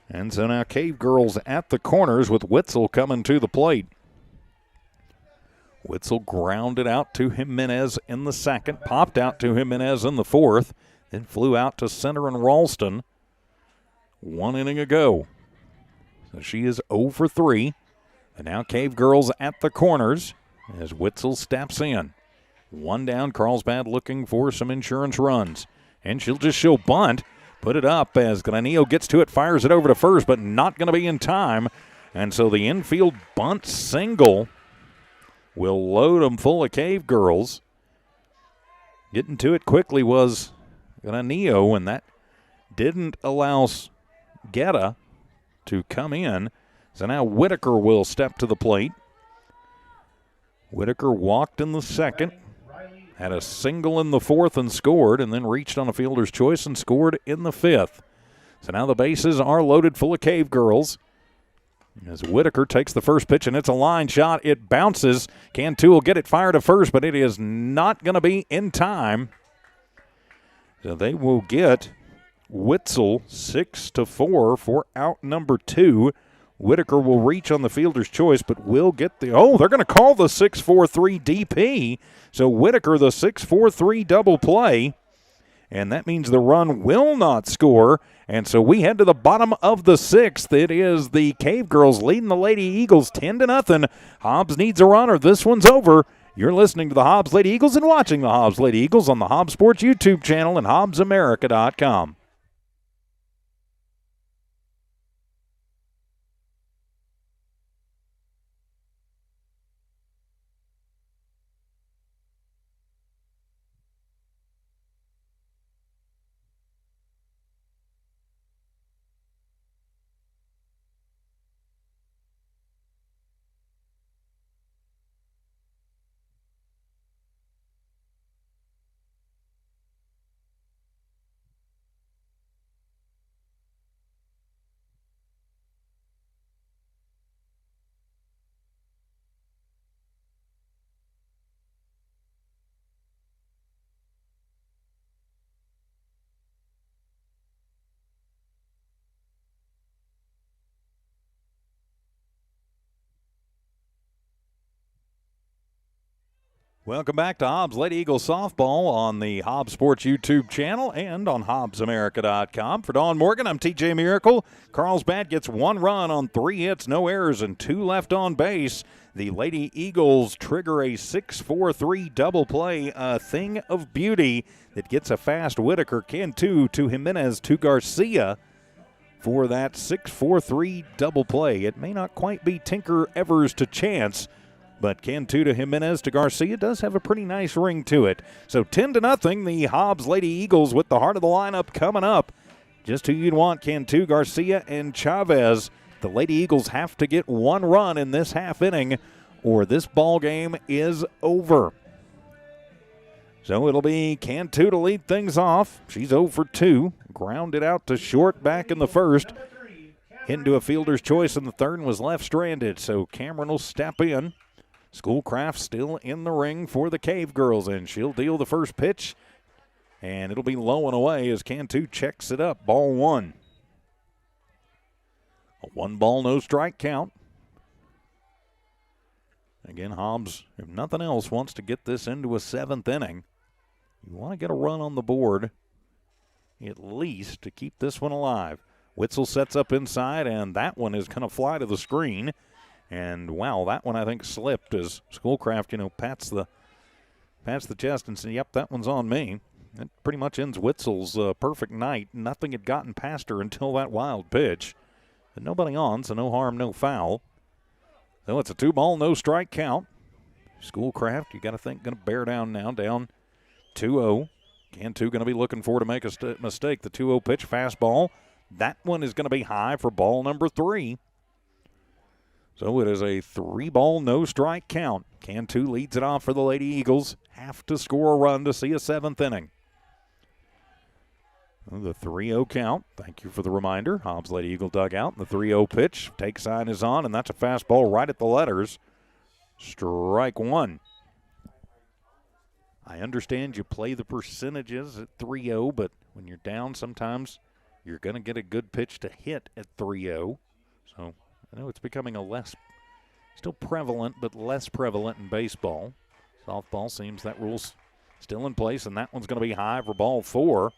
And so now Cavegirls at the corners with Witzel coming to the plate. Witzel grounded out to Jimenez in the second, popped out to Jimenez in the fourth, then flew out to center and Ralston 1 inning ago. So she is 0 for 3. And now Cavegirls at the corners as Witzel steps in. 1 down, Carlsbad looking for some insurance runs. And she'll bunt, put it up as Granillo gets to it, fires it over to first, but not going to be in time. And so the infield bunt single will load them full of Cavegirls. Getting to it quickly was Neo, and that didn't allow Guetta to come in. So now Whitaker will step to the plate. Whitaker walked in the second, had a single in the fourth and scored, and then reached on a fielder's choice and scored in the fifth. So now the bases are loaded full of Cavegirls. As Whitaker takes the first pitch, and it's a line shot. It bounces. Cantu will get it fired to first, but it is not going to be in time. So they will get Witzel 6-4 for out number 2. Whitaker will reach on the fielder's choice, but will get they're going to call the 6-4-3 DP. So Whitaker, the 6-4-3 double play. And that means the run will not score. And so we head to the bottom of the sixth. It is the Cavegirls leading the Lady Eagles 10-0. Hobbs needs a run or this one's over. You're listening to the Hobbs Lady Eagles and watching the Hobbs Lady Eagles on the Hobbs Sports YouTube channel and HobbsAmerica.com. Welcome back to Hobbs Lady Eagles softball on the Hobbs Sports YouTube channel and on HobbsAmerica.com. For Dawn Morgan, I'm TJ Miracle. Carlsbad gets 1 run on 3 hits, no errors, and 2 left on base. The Lady Eagles trigger a 6-4-3 double play, a thing of beauty that gets a fast Whitaker. Cantu to Jimenez to Garcia for that 6-4-3 double play. It may not quite be Tinker Evers to Chance, but Cantu to Jimenez to Garcia does have a pretty nice ring to it. So 10-0, the Hobbs Lady Eagles with the heart of the lineup coming up. Just who you'd want, Cantu, Garcia, and Chavez. The Lady Eagles have to get 1 run in this half inning or this ball game is over. So it'll be Cantu to lead things off. She's 0 for 2. Grounded out to short back in the first. Hit into a fielder's choice in the third and was left stranded. So Cameron will step in. Schoolcraft still in the ring for the Cavegirls, and she'll deal the first pitch, and it'll be low and away as Cantu checks it up. Ball 1. A 1-ball, no strike count. Again, Hobbs, if nothing else, wants to get this into a 7th inning. You want to get a run on the board, at least, to keep this one alive. Witzel sets up inside, and that one is going to fly to the screen. And, wow, that one I think slipped as Schoolcraft, pats the chest and says, yep, that one's on me. That pretty much ends Witzel's perfect night. Nothing had gotten past her until that wild pitch. But nobody on, so no harm, no foul. So it's a 2-ball, no strike count. Schoolcraft, you got to think, going to bear down now, down 2-0. Cantu going to be looking for to make a mistake. The 2-0 pitch, fastball. That one is going to be high for ball number 3. So it is a 3-ball, no strike count. Cantu leads it off for the Lady Eagles. Have to score a run to see a 7th inning. The 3-0 count. Thank you for the reminder. Hobbs Lady Eagle dugout. The 3-0 pitch. Take sign is on, and that's a fastball right at the letters. Strike 1. I understand you play the percentages at 3-0, but when you're down, sometimes you're going to get a good pitch to hit at 3-0. So I know it's becoming still prevalent, but less prevalent in baseball. Softball seems that rule's still in place, and that one's going to be high for ball 4.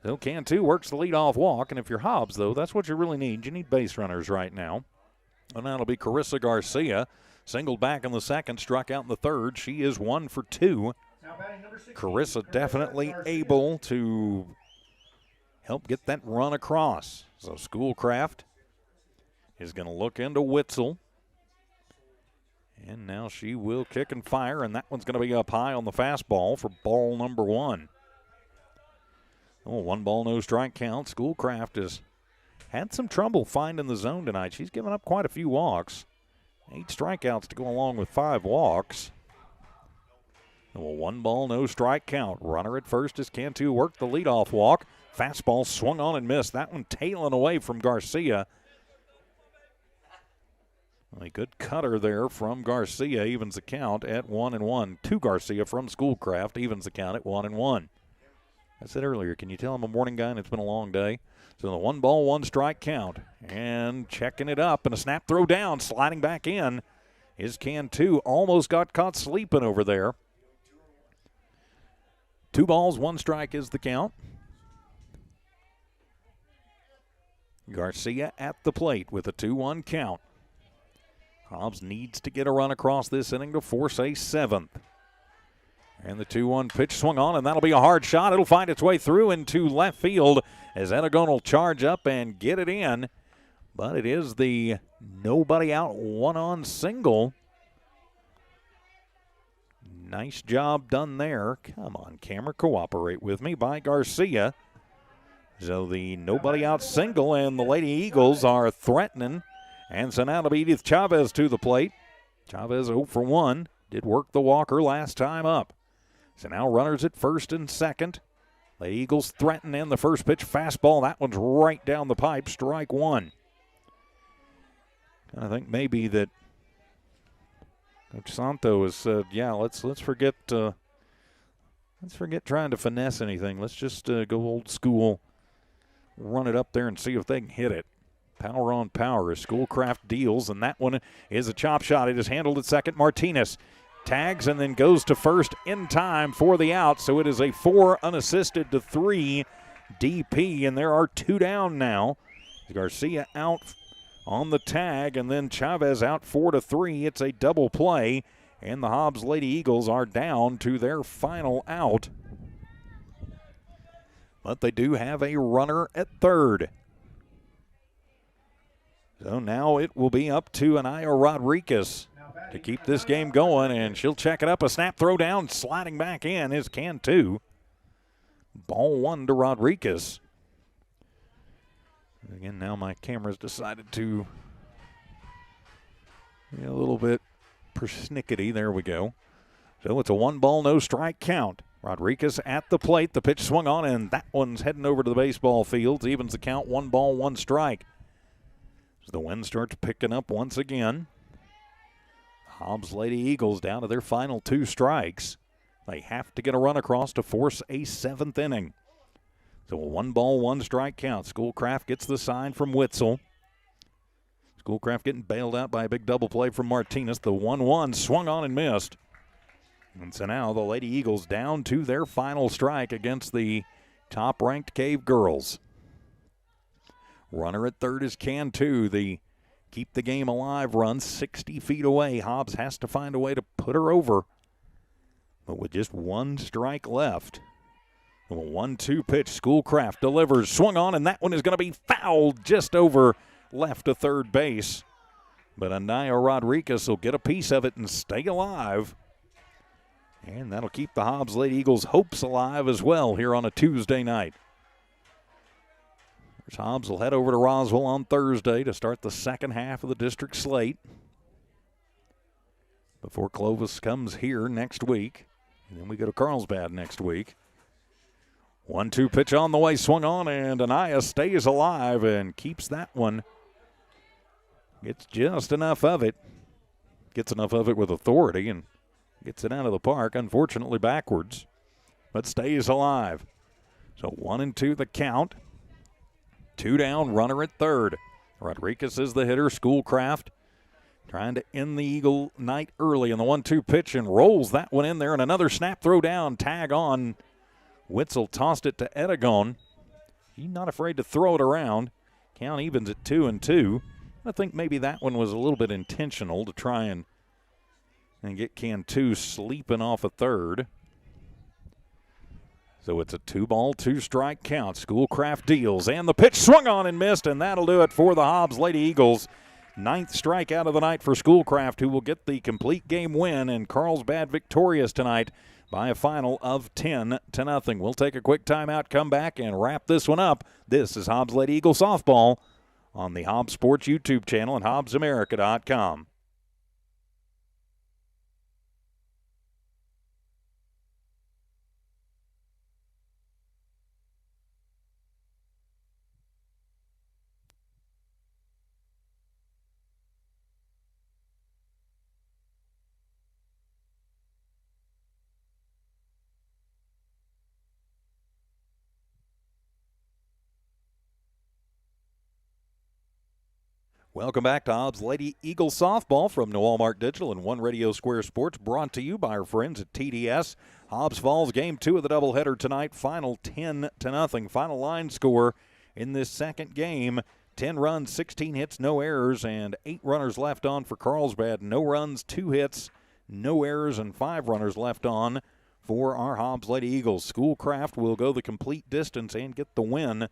So Cantu works the leadoff walk, and if you're Hobbs, though, that's what you really need. You need base runners right now. And that'll be Carissa Garcia. Singled back in the second, struck out in the third. She is 1 for 2. Carissa definitely able to help get that run across. So Schoolcraft is going to look into Witzel. And now she will kick and fire, and that one's going to be up high on the fastball for ball number 1. Oh, 1 ball, no strike count. Schoolcraft has had some trouble finding the zone tonight. She's given up quite a few walks. 8 strikeouts to go along with 5 walks. Well, 1 ball, no strike count. Runner at first as Cantu worked the leadoff walk. Fastball swung on and missed. That one tailing away from Garcia. A good cutter there from Garcia evens the count at 1-1. To Garcia from Schoolcraft evens the count at 1-1. I said earlier, can you tell I'm a morning guy and it's been a long day? So the 1 ball, 1 strike count. And checking it up and a snap throw down, sliding back in is Cantu. Almost got caught sleeping over there. 2 balls, 1 strike is the count. Garcia at the plate with a 2-1 count. Hobbs needs to get a run across this inning to force a 7th. And the 2-1 pitch swung on, and that'll be a hard shot. It'll find its way through into left field as Aragon will charge up and get it in. But it is the nobody out 1-on single. Nice job done there. Come on, camera, cooperate with me by Garcia. So the nobody out single, and the Lady Eagles are threatening. And so now it'll be Edith Chavez to the plate. Chavez 0 for 1. Did work the walker last time up. So now runners at first and second. The Eagles threaten in the first pitch fastball. That one's right down the pipe. Strike 1. I think maybe that Coach Santo has said, yeah, let's forget trying to finesse anything. Let's just go old school, run it up there and see if they can hit it. Power on power as Schoolcraft deals, and that one is a chop shot. It is handled at second. Martinez tags and then goes to first in time for the out. So it is a 4 unassisted to 3 DP, and there are 2 down now. Garcia out on the tag, and then Chavez out 4 to 3. It's a double play, and the Hobbs Lady Eagles are down to their final out. But they do have a runner at third. So now it will be up to Anaya Rodriguez to keep this game going, and she'll check it up. A snap throw down, sliding back in is Cantu. Ball 1 to Rodriguez. Again, now my camera's decided to be a little bit persnickety. There we go. So it's a 1 ball, no strike count. Rodriguez at the plate. The pitch swung on, and that one's heading over to the baseball field. Evens the count, 1 ball, 1 strike. As the wind starts picking up once again. Hobbs Lady Eagles down to their final 2 strikes. They have to get a run across to force a 7th inning. So a 1 ball, 1 strike count. Schoolcraft gets the sign from Witzel. Schoolcraft getting bailed out by a big double play from Martinez. The 1-1 swung on and missed. And so now the Lady Eagles down to their final strike against the top-ranked Cavegirls. Runner at third is Cantu. The keep the game alive run 60 feet away. Hobbs has to find a way to put her over. But with just 1 strike left, a 1-2 pitch, Schoolcraft delivers, swung on, and that one is going to be fouled just over left to third base. But Anaya Rodriguez will get a piece of it and stay alive. And that'll keep the Hobbs Lady Eagles' hopes alive as well here on a Tuesday night. Hobbs will head over to Roswell on Thursday to start the second half of the district slate before Clovis comes here next week. And then we go to Carlsbad next week. 1-2 pitch on the way, swung on, and Anaya stays alive and keeps that one. Gets just enough of it. Gets enough of it with authority and gets it out of the park, unfortunately backwards, but stays alive. So 1-2 the count. 2 down, runner at third. Rodriguez is the hitter. Schoolcraft trying to end the Eagle night early in the 1-2 pitch and rolls that one in there, and another snap throw down, tag on. Witzel tossed it to Aragon. He's not afraid to throw it around. Count evens at 2-2. I think maybe that one was a little bit intentional to try and get Cantu sleeping off a third. So it's a 2 ball, 2 strike count. Schoolcraft deals, and the pitch swung on and missed, and that'll do it for the Hobbs Lady Eagles ninth strikeout of the night for Schoolcraft, who will get the complete game win, and Carlsbad victorious tonight by a final of 10-0. We'll take a quick timeout, come back, and wrap this one up. This is Hobbs Lady Eagle Softball on the Hobbs Sports YouTube channel and HobbsAmerica.com. Welcome back to Hobbs Lady Eagle Softball from New Walmart Digital and One Radio Square Sports, brought to you by our friends at TDS. Hobbs Falls Game 2 of the doubleheader tonight, final 10-0. Final line score in this second game, 10 runs, 16 hits, no errors, and 8 runners left on for Carlsbad. No runs, 2 hits, no errors, and 5 runners left on for our Hobbs Lady Eagles. Schoolcraft will go the complete distance and get the win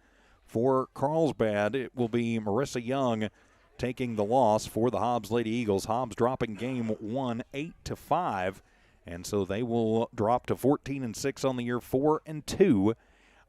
for Carlsbad. It will be Marissa Young taking the loss for the Hobbs Lady Eagles. Hobbs dropping game 1 8-5, and so they will drop to 14-6 on the year, 4-2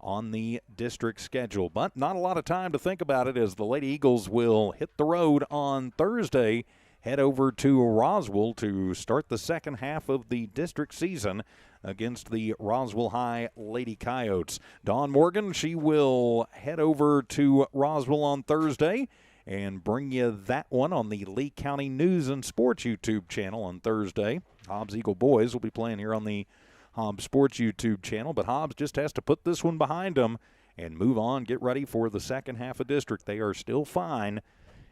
on the district schedule. But not a lot of time to think about it, as the Lady Eagles will hit the road on Thursday, head over to Roswell to start the second half of the district season against the Roswell High Lady Coyotes. Dawn Morgan, she will head over to Roswell on Thursday and bring you that one on the Lee County News and Sports YouTube channel on Thursday. Hobbs Eagle boys will be playing here on the Hobbs Sports YouTube channel, but Hobbs just has to put this one behind them and move on, get ready for the second half of district. They are still fine.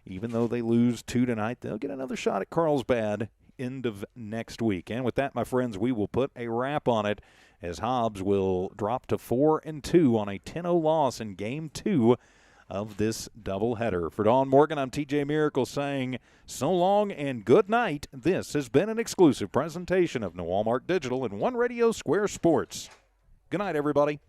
Even though they lose 2 tonight, they'll get another shot at Carlsbad end of next week. And with that, my friends, we will put a wrap on it, as Hobbs will drop to 4-2 on a 10-0 loss in Game 2 of this doubleheader. For Dawn Morgan, I'm TJ Miracle saying so long and good night. This has been an exclusive presentation of New Walmart Digital and One Radio Square Sports. Good night, everybody.